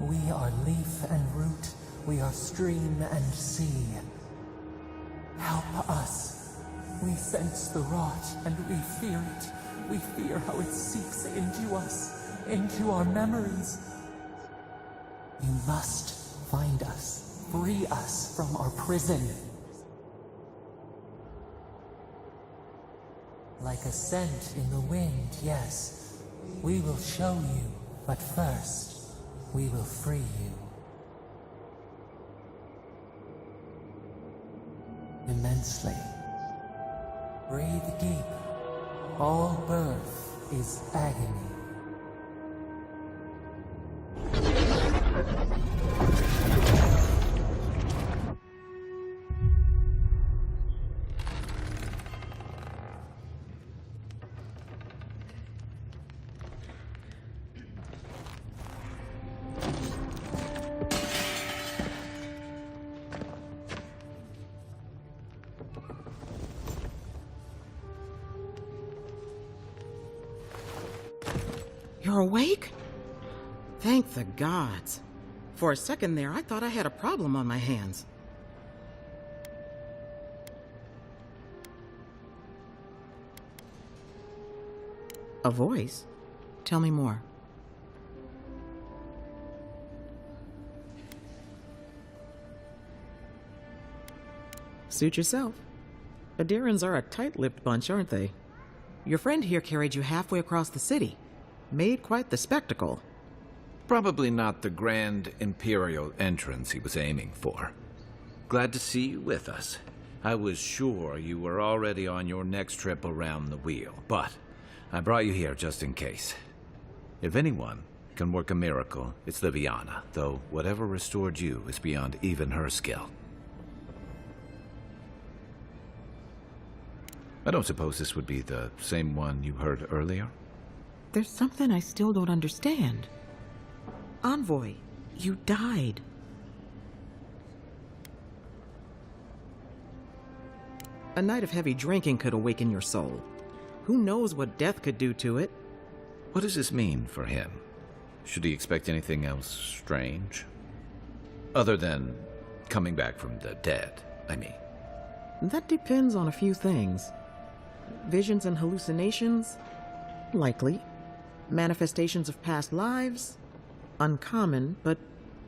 We are leaf and root. We are stream and sea. Help us. We sense the rot and we fear it. We fear how it seeps into us, into our memories. You must find us, free us from our prison. Like a scent in the wind, yes. We will show you. But first, we will free you. Immensely. Breathe deep. All birth is agony. You're awake? Thank the gods. For a second there, I thought I had a problem on my hands. A voice? Tell me more. Suit yourself. Aedyrians are a tight-lipped bunch, aren't they? Your friend here carried you halfway across the city. Made quite the spectacle. Probably not the grand imperial entrance he was aiming for. Glad to see you with us. I was sure you were already on your next trip around the wheel, but I brought you here just in case. If anyone can work a miracle, it's Liviana, though whatever restored you is beyond even her skill. I don't suppose this would be the same one you heard earlier? There's something I still don't understand. Envoy, you died. A night of heavy drinking could awaken your soul. Who knows what death could do to it? What does this mean for him? Should he expect anything else strange? Other than coming back from the dead, I mean. That depends on a few things. Visions and hallucinations? Likely. Manifestations of past lives? Uncommon, but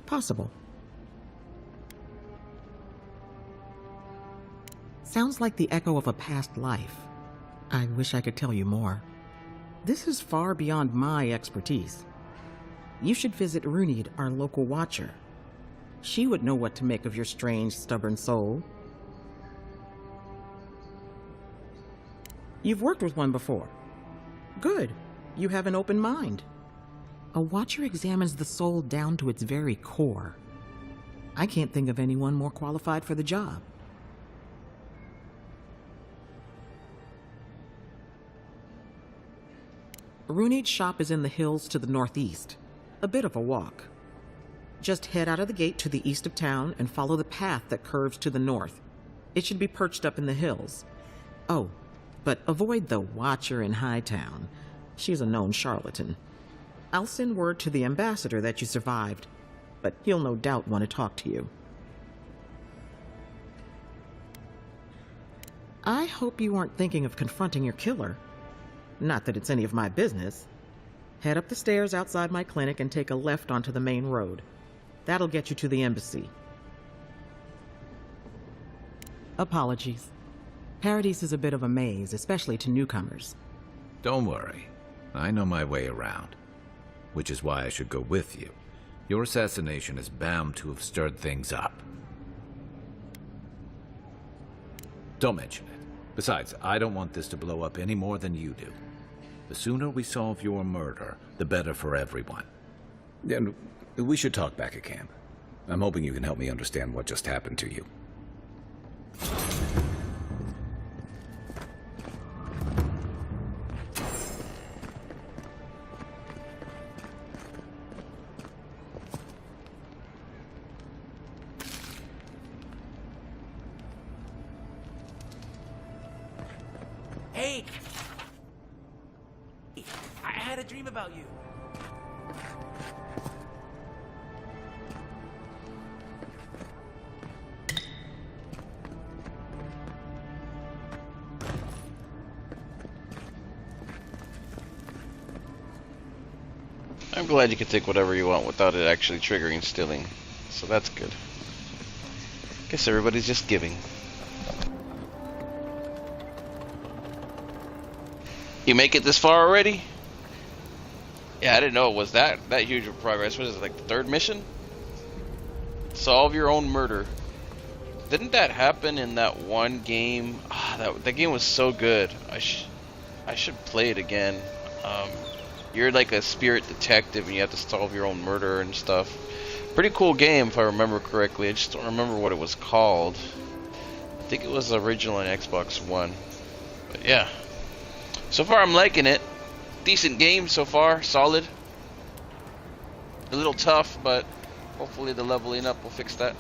possible. Sounds like the echo of a past life. I wish I could tell you more. This is far beyond my expertise. You should visit Runid, our local watcher. She would know what to make of your strange, stubborn soul. You've worked with one before. Good. You have an open mind. A watcher examines the soul down to its very core. I can't think of anyone more qualified for the job. Runid's shop is in the hills to the northeast. A bit of a walk. Just head out of the gate to the east of town and follow the path that curves to the north. It should be perched up in the hills. Oh, but avoid the watcher in Hightown. She's a known charlatan. I'll send word to the ambassador that you survived, but he'll no doubt want to talk to you. I hope you aren't thinking of confronting your killer. Not that it's any of my business. Head up the stairs outside my clinic and take a left onto the main road. That'll get you to the embassy. Apologies. Paradise is a bit of a maze, especially to newcomers. Don't worry. I know my way around. Which is why I should go with you. Your assassination is bound to have stirred things up. Don't mention it. Besides, I don't want this to blow up any more than you do. The sooner we solve your murder, the better for everyone. And we should talk back at camp. I'm hoping you can help me understand what just happened to you. Hey! I had a dream about you. I'm glad you can take whatever you want without it actually triggering stealing. So that's good. Guess everybody's just giving. You make it this far already? Yeah, I didn't know it was that huge of progress. What is it, like the 3rd mission? Solve your own murder. Didn't that happen in that one game? That game was so good. I should play it again. You're like a spirit detective and you have to solve your own murder and stuff. Pretty cool game if I remember correctly. I just don't remember what it was called. I think it was original on Xbox One. But yeah. So far I'm liking it. Decent game so far. Solid. A little tough, but hopefully the leveling up will fix that.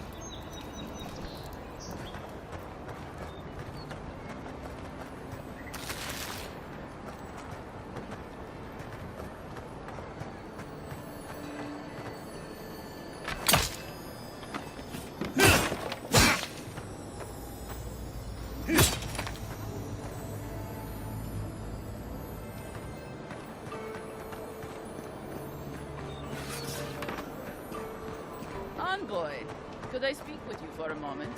Envoy, could I speak with you for a moment?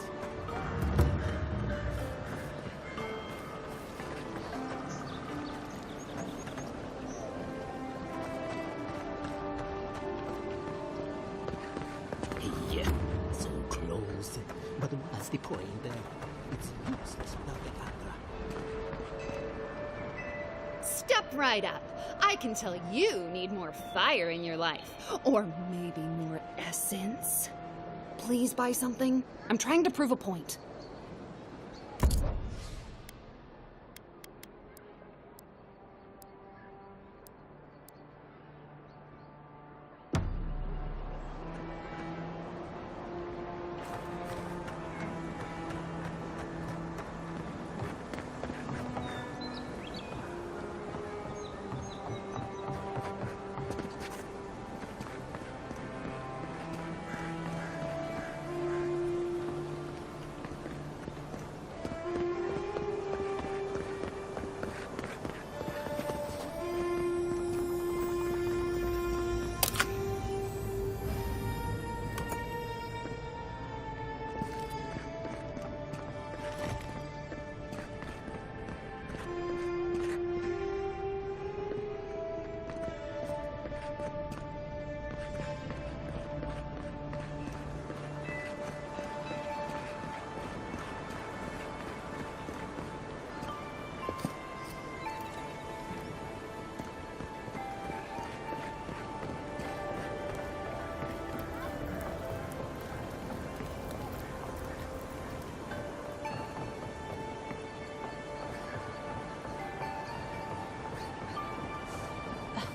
Yeah, so close. But what's the point? It's useless without the Aedyr. Step right up. I can tell you need more fire in your life. Or maybe more essence. Please buy something. I'm trying to prove a point.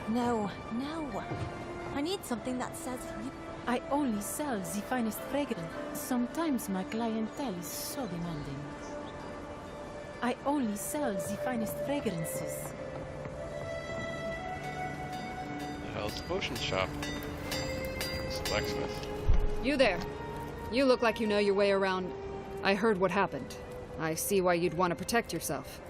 No, no. I need something that says you... I only sell the finest fragrance. Sometimes my clientele is so demanding. I only sell the finest fragrances. The hell's the potion shop? It's the blacksmith. You there. You look like you know your way around. I heard what happened. I see why you'd want to protect yourself.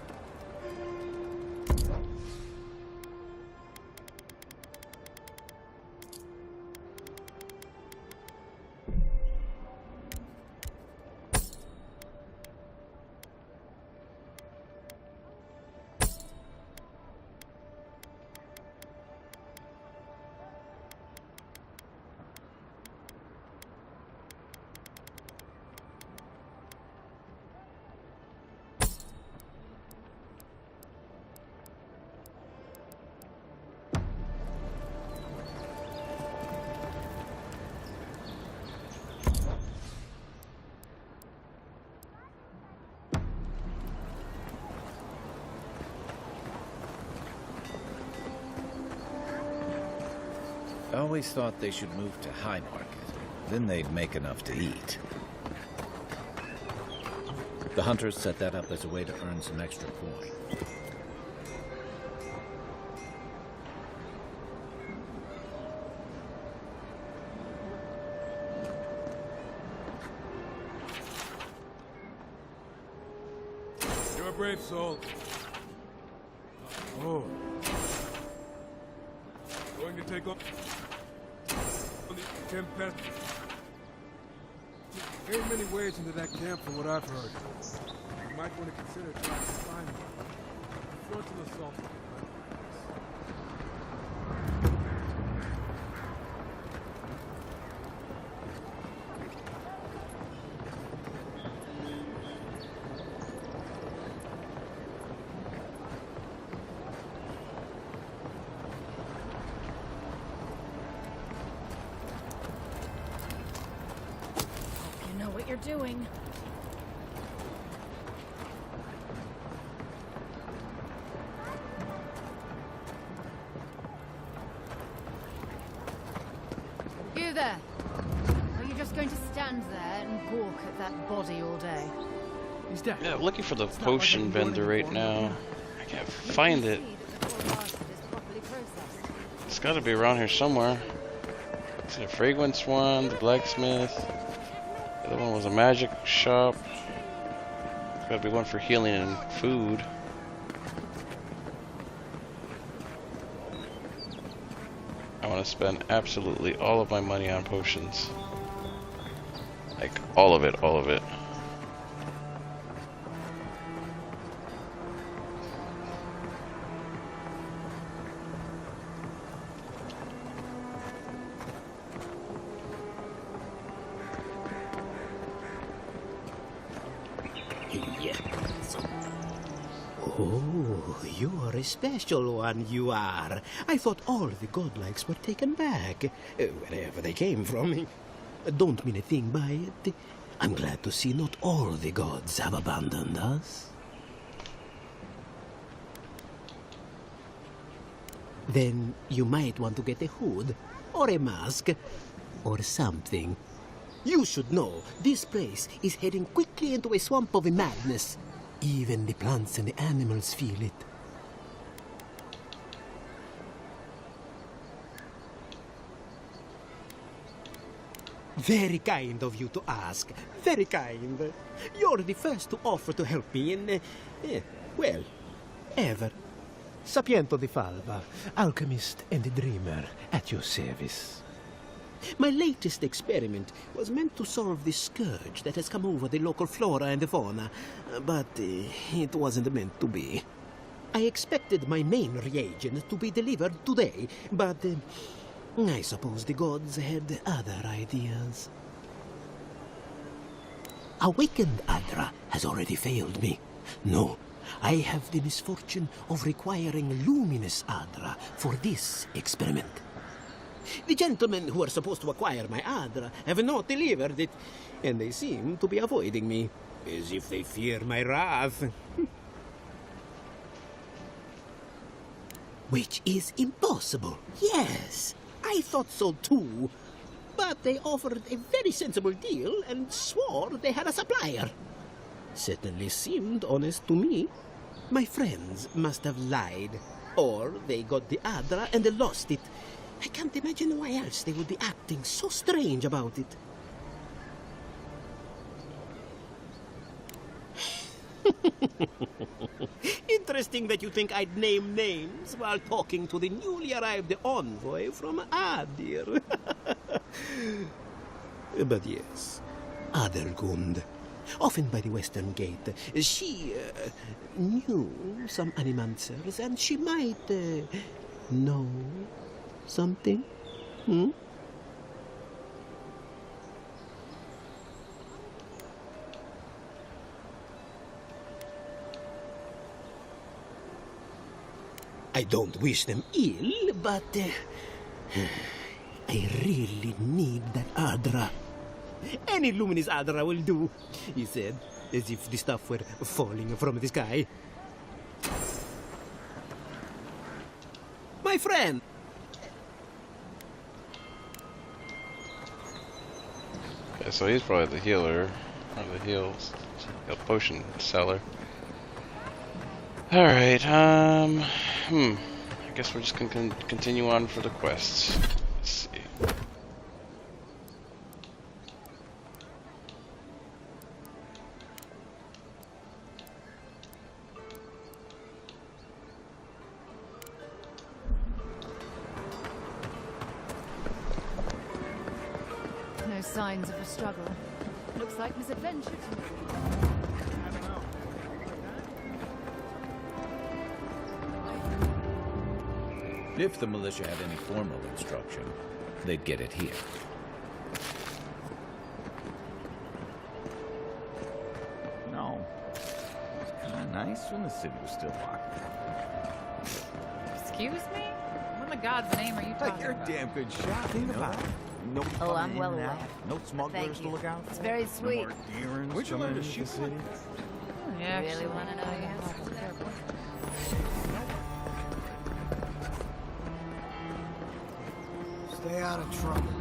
always thought they should move to High Market. Then they'd make enough to eat. The hunters set that up as a way to earn some extra coin. You're a brave soul. Oh. Going to take on the Tempest. There ain't many ways into that camp from what I've heard. You might want to consider trying to find one. Frontal assault. You're doing. You there? Are you just going to stand there and gawk at that body all day? Yeah, I'm looking for the potion vendor right now. I can't find it. It's gotta be around here somewhere. It's the fragrance one, the blacksmith. The other one was a magic shop. There's gotta be one for healing and food. I want to spend absolutely all of my money on potions. Like, all of it, all of it. Oh, you're a special one, you are. I thought all the godlikes were taken back, wherever they came from. Don't mean a thing by it. I'm glad to see not all the gods have abandoned us. Then you might want to get a hood, or a mask, or something. You should know, this place is heading quickly into a swamp of madness. Even the plants and the animals feel it. Very kind of you to ask. Very kind. You're the first to offer to help me in, well, ever. Sapiento di Falva, alchemist and dreamer, at your service. My latest experiment was meant to solve the scourge that has come over the local flora and the fauna, but it wasn't meant to be. I expected my main reagent to be delivered today, but I suppose the gods had other ideas. Awakened Aedyr has already failed me. No, I have the misfortune of requiring luminous Aedyr for this experiment. The gentlemen who are supposed to acquire my Aedyr have not delivered it, and they seem to be avoiding me, as if they fear my wrath. Which is impossible, yes. I thought so too. But they offered a very sensible deal and swore they had a supplier. Certainly seemed honest to me. My friends must have lied, or they got the Aedyr and they lost it. I can't imagine why else they would be acting so strange about it. Interesting that you think I'd name names while talking to the newly arrived envoy from Aedyr. But yes, Adelgund, often by the western gate, she knew some animancers, and she might know something? I don't wish them ill, but I really need that Aedyr. Any luminous Aedyr will do, he said, as if the stuff were falling from the sky. My friend! Yeah, so he's probably the healer, or the potion seller. Alright, I guess we're just gonna continue on for the quests. Let's see. No signs of a struggle. Looks like misadventure to me. If the militia had any formal instruction, they'd get it here. No. It's kind of nice when the city was still locked. Excuse me? What in the God's name are you talking You're a about? damn good shot. Think about it. No Oh, I'm well in and out. aware. No smugglers Thank to you. look out for. It's very sweet. No more Deerans Where'd you coming learn to into shoot the city. Yeah, Really want to know, yes? Stay out of trouble.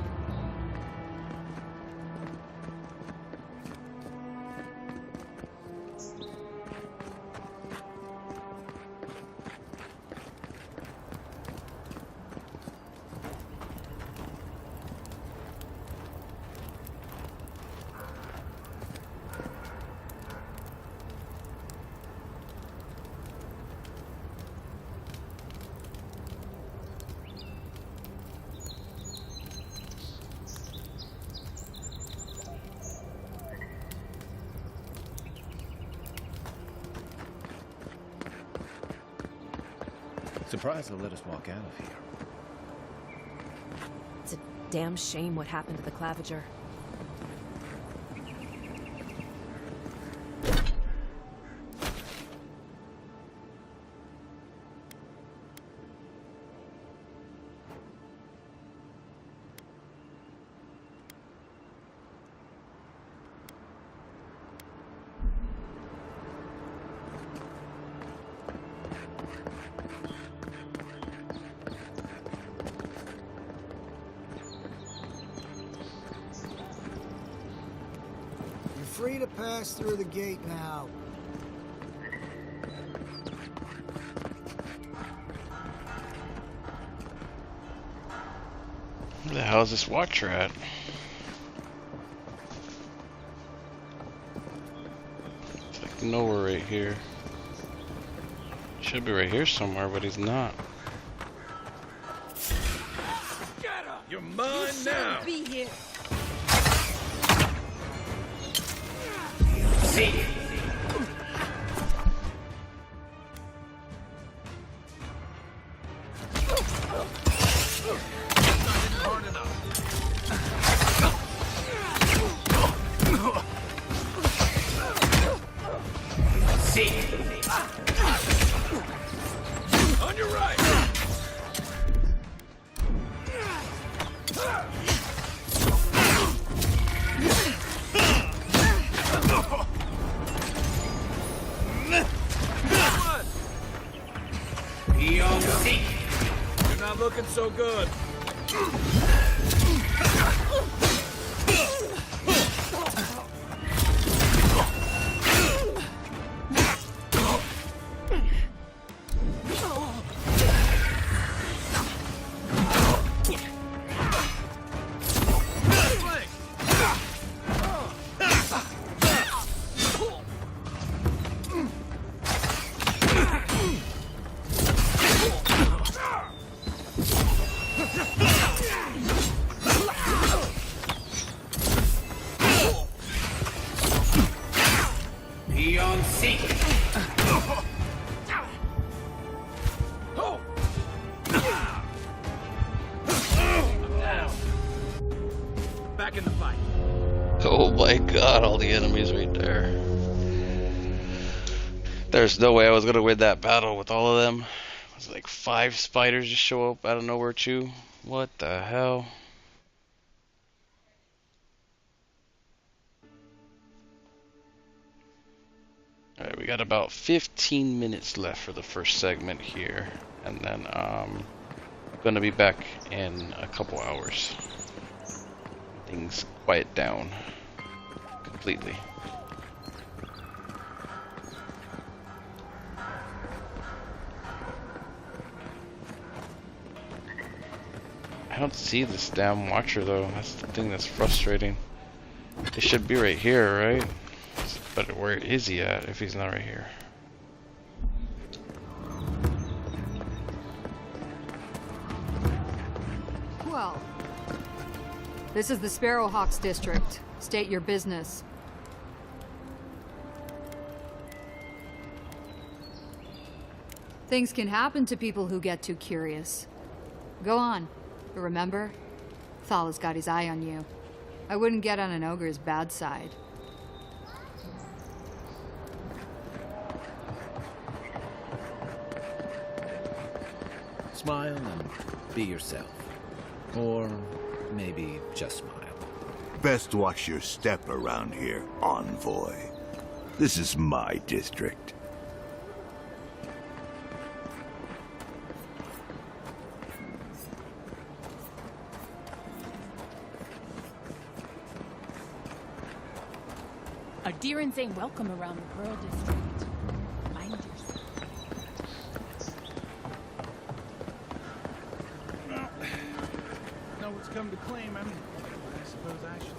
Surprised they'll let us walk out of here. It's a damn shame what happened to the Clavager. Free to pass through the gate now. Where the hell is this watcher at? It's like nowhere right here. Should be right here somewhere, but he's not. You're mine now. Be here. See. On your right. You're not looking so good. Back in the fight. Oh my god, all the enemies right there. There's no way I was gonna win that battle with all of them. It was like 5 spiders just show up out of nowhere too. What the hell? Alright, we got about 15 minutes left for the first segment here. And then I'm gonna be back in a couple hours. Things quiet down. completely. I don't see this damn watcher though. That's the thing that's frustrating. It should be right here, right? But where is he at if he's not right here? Well, this is the Sparrowhawks district. State your business. Things can happen to people who get too curious. Go on. But remember, Thal's got his eye on you. I wouldn't get on an ogre's bad side. Smile and be yourself. Or maybe just smile. Best watch your step around here, envoy. This is my district. Aedyrans ain't welcome around the Pearl District. Mind yourself. Well, know what's come to claim him. I suppose I should.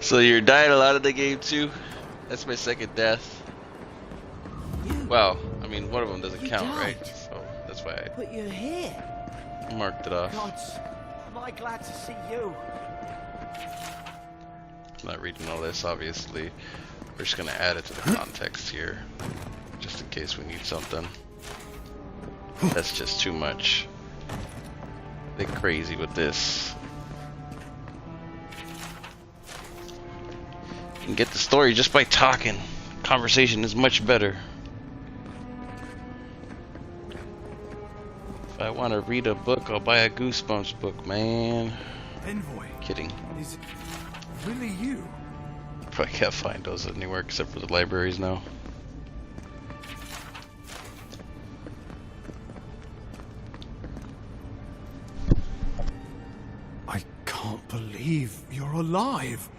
So you're dying a lot of the game too? That's my second death. Well, I mean one of them doesn't count, right? So that's why But you're here. I marked it off. Gods, am I glad to see you. I'm not reading all this, obviously. We're just gonna add it to the context here, just in case we need something. That's just too much. They're crazy with this. You can get the story just by talking. Conversation is much better. If I want to read a book, I'll buy a Goosebumps book, man. Envoy. Kidding. Is it really you? Probably can't find those anywhere except for the libraries now. I can't believe you're alive.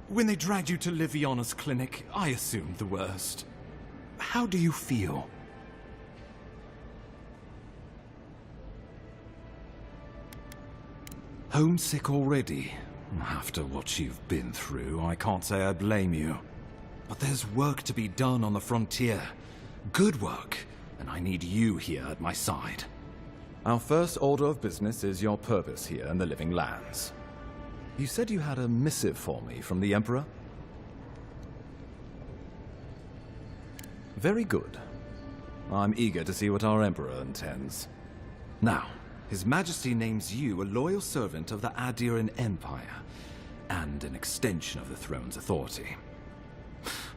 When they dragged you to Liviona's clinic, I assumed the worst. How do you feel? Homesick already? After what you've been through, I can't say I blame you. But there's work to be done on the frontier. Good work, and I need you here at my side. Our first order of business is your purpose here in the Living Lands. You said you had a missive for me from the Emperor? Very good. I'm eager to see what our Emperor intends. Now, His Majesty names you a loyal servant of the Aedyr Empire, and an extension of the throne's authority.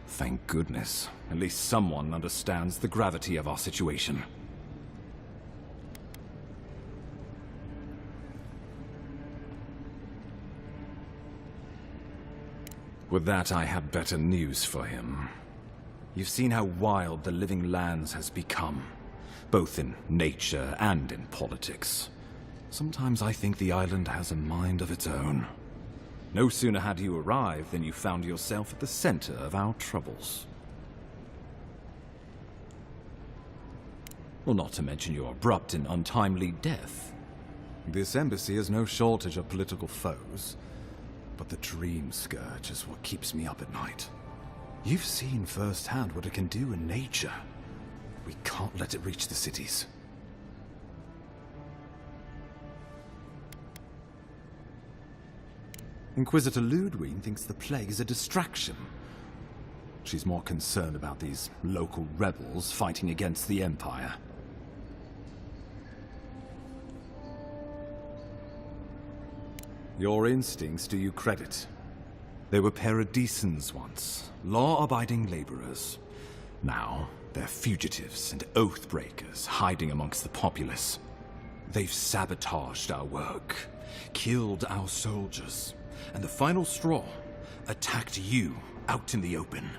Thank goodness. At least someone understands the gravity of our situation. With that, I have better news for him. You've seen how wild the Living Lands has become, both in nature and in politics. Sometimes I think the island has a mind of its own. No sooner had you arrived than you found yourself at the center of our troubles. Well, not to mention your abrupt and untimely death. This embassy has no shortage of political foes. But the dream scourge is what keeps me up at night. You've seen firsthand what it can do in nature. We can't let it reach the cities. Inquisitor Ludwig thinks the plague is a distraction. She's more concerned about these local rebels fighting against the Empire. Your instincts do you credit. They were paradisans once, law-abiding laborers. Now, they're fugitives and oath-breakers hiding amongst the populace. They've sabotaged our work, killed our soldiers, and the final straw, attacked you out in the open.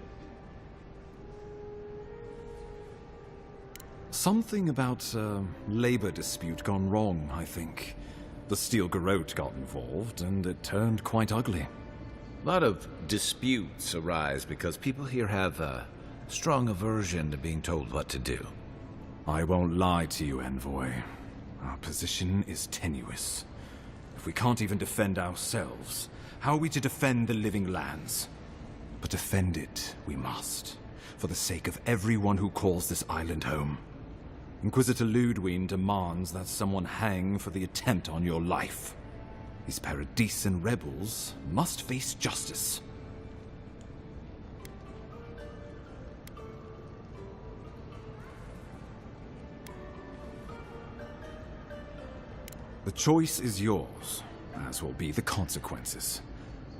Something about a labor dispute gone wrong, I think. The Steel Garrote got involved, and it turned quite ugly. A lot of disputes arise because people here have a strong aversion to being told what to do. I won't lie to you, Envoy. Our position is tenuous. If we can't even defend ourselves, how are we to defend the living lands? But defend it we must, for the sake of everyone who calls this island home. Inquisitor Ludwine demands that someone hang for the attempt on your life. These Paradisan rebels must face justice. The choice is yours, as will be the consequences.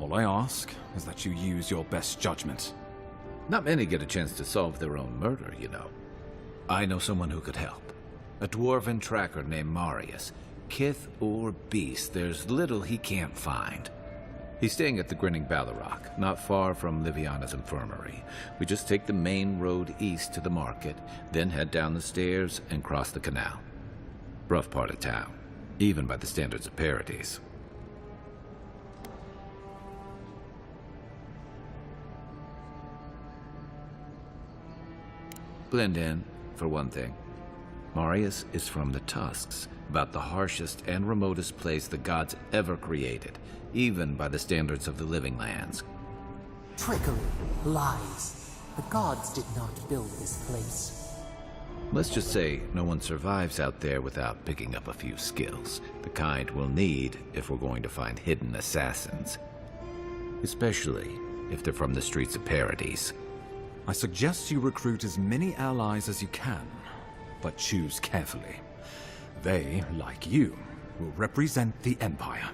All I ask is that you use your best judgment. Not many get a chance to solve their own murder, you know. I know someone who could help. A dwarven tracker named Marius. Kith or beast, there's little he can't find. He's staying at the Grinning Ballarrock, not far from Liviana's infirmary. We just take the main road east to the market, then head down the stairs and cross the canal. Rough part of town, even by the standards of Paradise. Blend in, for one thing. Marius is from the Tusks, about the harshest and remotest place the gods ever created, even by the standards of the living lands. Trickery, lies. The gods did not build this place. Let's just say no one survives out there without picking up a few skills, the kind we'll need if we're going to find hidden assassins. Especially if they're from the streets of Paradise. I suggest you recruit as many allies as you can, but choose carefully. They, like you, will represent the Empire.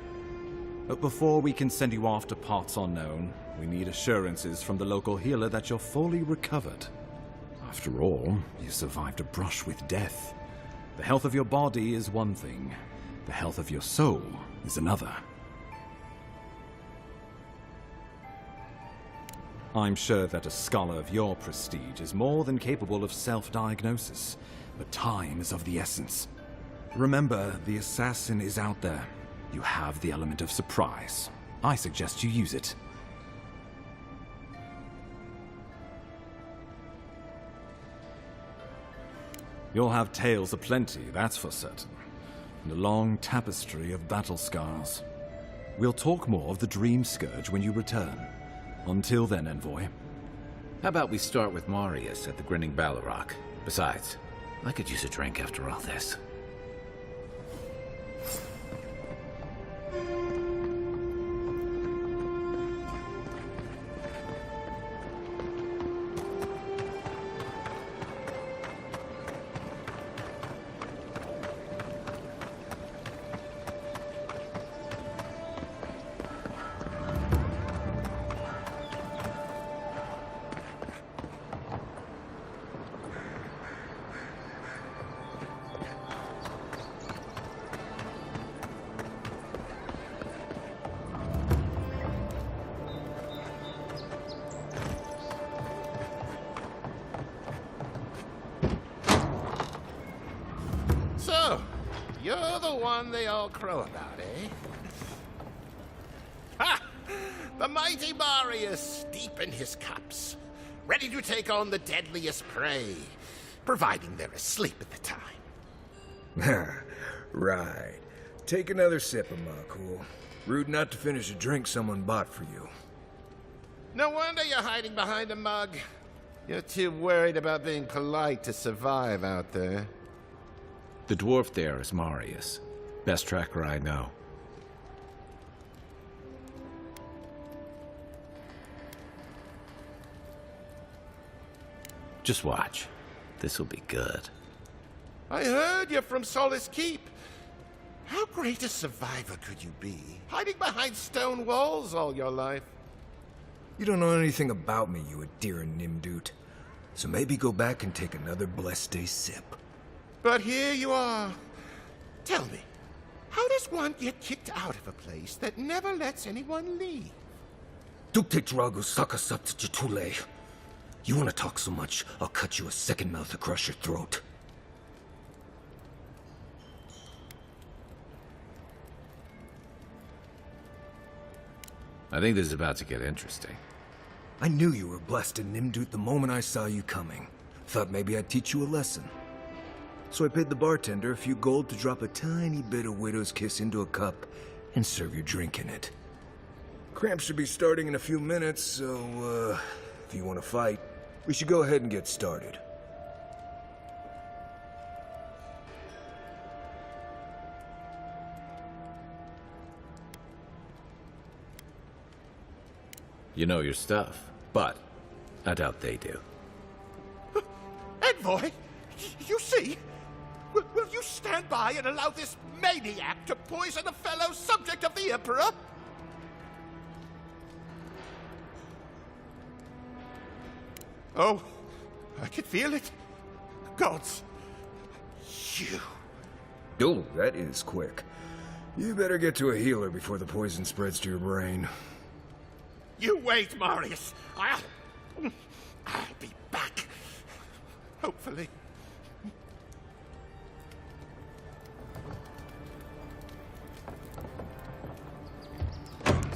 But before we can send you off to parts unknown, we need assurances from the local healer that you're fully recovered. After all, you survived a brush with death. The health of your body is one thing. The health of your soul is another. I'm sure that a scholar of your prestige is more than capable of self-diagnosis, but time is of the essence. Remember, the assassin is out there. You have the element of surprise. I suggest you use it. You'll have tales aplenty, that's for certain, and a long tapestry of battle scars. We'll talk more of the Dream Scourge when you return. Until then, Envoy. How about we start with Marius at the Grinning Ballarrock? Besides, I could use a drink after all this. You're the one they all crow about, eh? Ha! The mighty Marius, deep in his cups, ready to take on the deadliest prey, providing they're asleep at the time. Right. Take another sip of my cool. Rude not to finish a drink someone bought for you. No wonder you're hiding behind a mug. You're too worried about being polite to survive out there. The dwarf there is Marius. Best tracker I know. Just watch. This'll be good. I heard you're from Solace Keep. How great a survivor could you be, hiding behind stone walls all your life? You don't know anything about me, you Aedyr Nimdut. So maybe go back and take another blessed day sip. But here you are. Tell me, how does one get kicked out of a place that never lets anyone leave? Dukte Drago Sakasat Jatule. You want to talk so much, I'll cut you a second mouth across your throat. I think this is about to get interesting. I knew you were blessed in Nimdut the moment I saw you coming. Thought maybe I'd teach you a lesson. So I paid the bartender a few gold to drop a tiny bit of Widow's Kiss into a cup and serve your drink in it. Cramps should be starting in a few minutes, so, if you want to fight, we should go ahead and get started. You know your stuff, but I doubt they do. Envoy, you see? Will you stand by and allow this maniac to poison a fellow subject of the Emperor? Oh, I can feel it. Gods, you. Oh, that is quick. You better get to a healer before the poison spreads to your brain. You wait, Marius. I'll be back. Hopefully.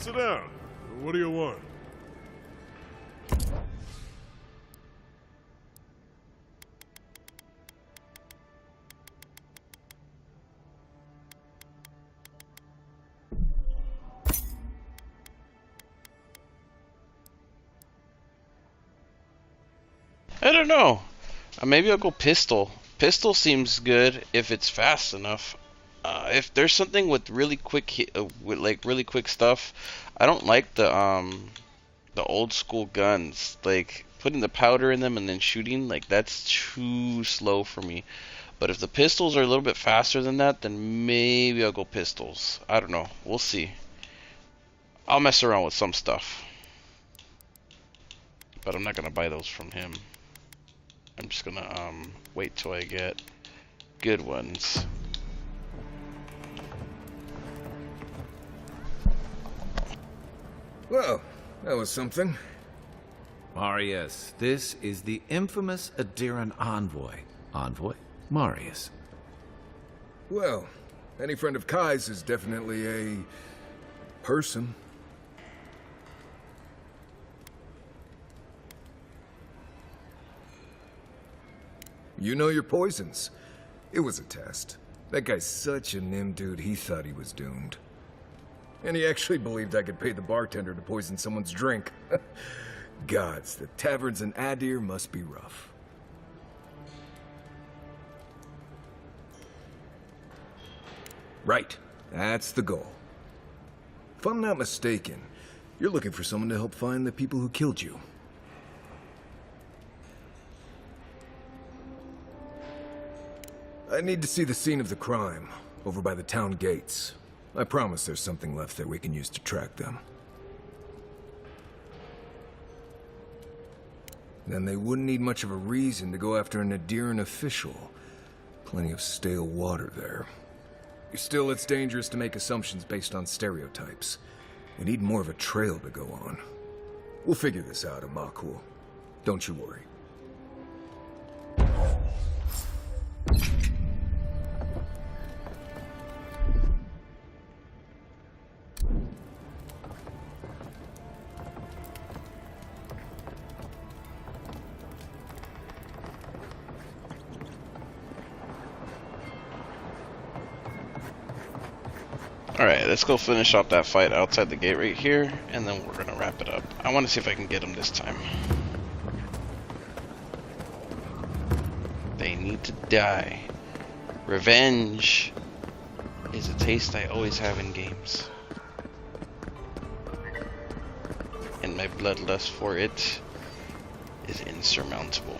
Sit down. What do you want? I don't know. Maybe I'll go pistol. Pistol seems good if it's fast enough. If there's something with really quick, really quick stuff, I don't like the old school guns. Like putting the powder in them and then shooting, like that's too slow for me. But if the pistols are a little bit faster than that, then maybe I'll go pistols. I don't know. We'll see. I'll mess around with some stuff, but I'm not gonna buy those from him. I'm just gonna wait till I get good ones. Well, that was something. Marius, this is the infamous Aedyran envoy. Envoy? Marius. Well, any friend of Kai's is definitely a person. You know your poisons. It was a test. That guy's such a Nimdut, he thought he was doomed. And he actually believed I could pay the bartender to poison someone's drink. Gods, the taverns in Aedyr must be rough. Right, that's the goal. If I'm not mistaken, you're looking for someone to help find the people who killed you. I need to see the scene of the crime, over by the town gates. I promise there's something left there we can use to track them. Then they wouldn't need much of a reason to go after an Aedyran official. Plenty of stale water there. Still, it's dangerous to make assumptions based on stereotypes. We need more of a trail to go on. We'll figure this out, Amakul. Don't you worry. Alright, let's go finish off that fight outside the gate right here, and then we're gonna wrap it up. I want to see if I can get him this time. They need to die. Revenge is a taste I always have in games. And my bloodlust for it is insurmountable.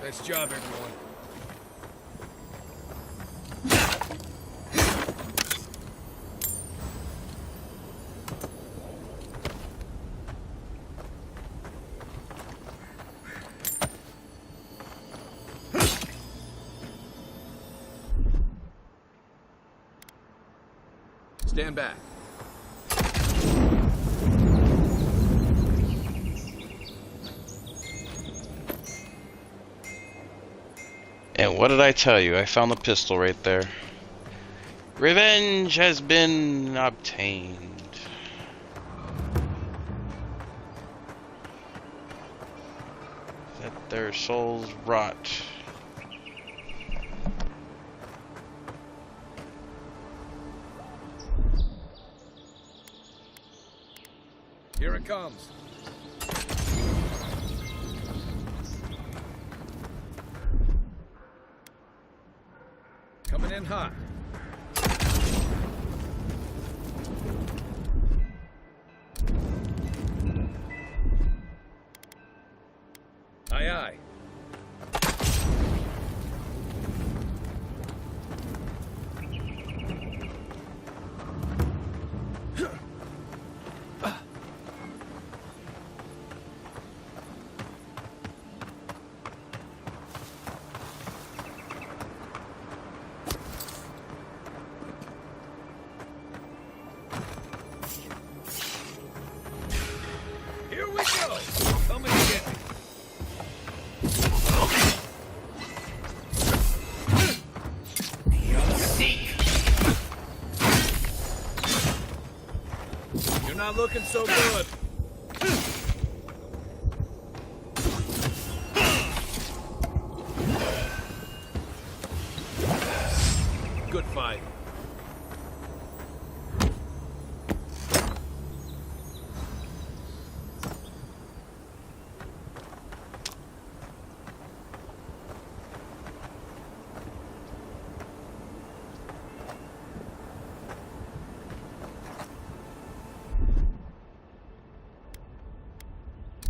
Nice job, everyone. Stand back. And what did I tell you? I found the pistol right there. Revenge has been obtained. Let their souls rot. Here it comes. Coming in hot. Aye, aye. Not looking so good. Good fight.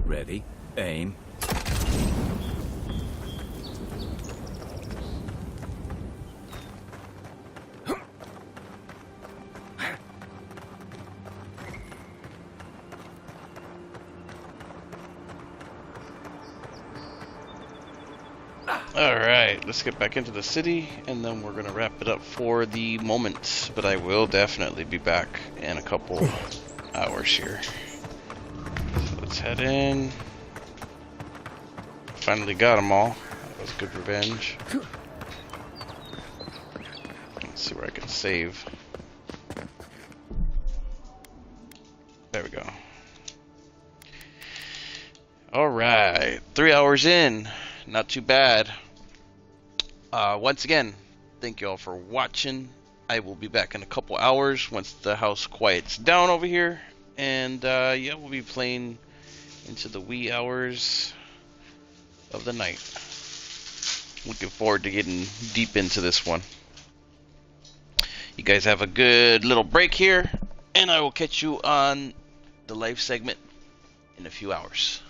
Ready, aim. Alright, let's get back into the city, and then we're gonna wrap it up for the moment. But I will definitely be back in a couple hours here. So let's head in. Finally got them all. That was good revenge. Let's see where I can save. There we go. Alright, 3 hours in. Not too bad. Once again, thank you all for watching. I will be back in a couple hours once the house quiets down over here. And yeah, we'll be playing into the wee hours of the night. Looking forward to getting deep into this one. You guys have a good little break here, and I will catch you on the live segment in a few hours.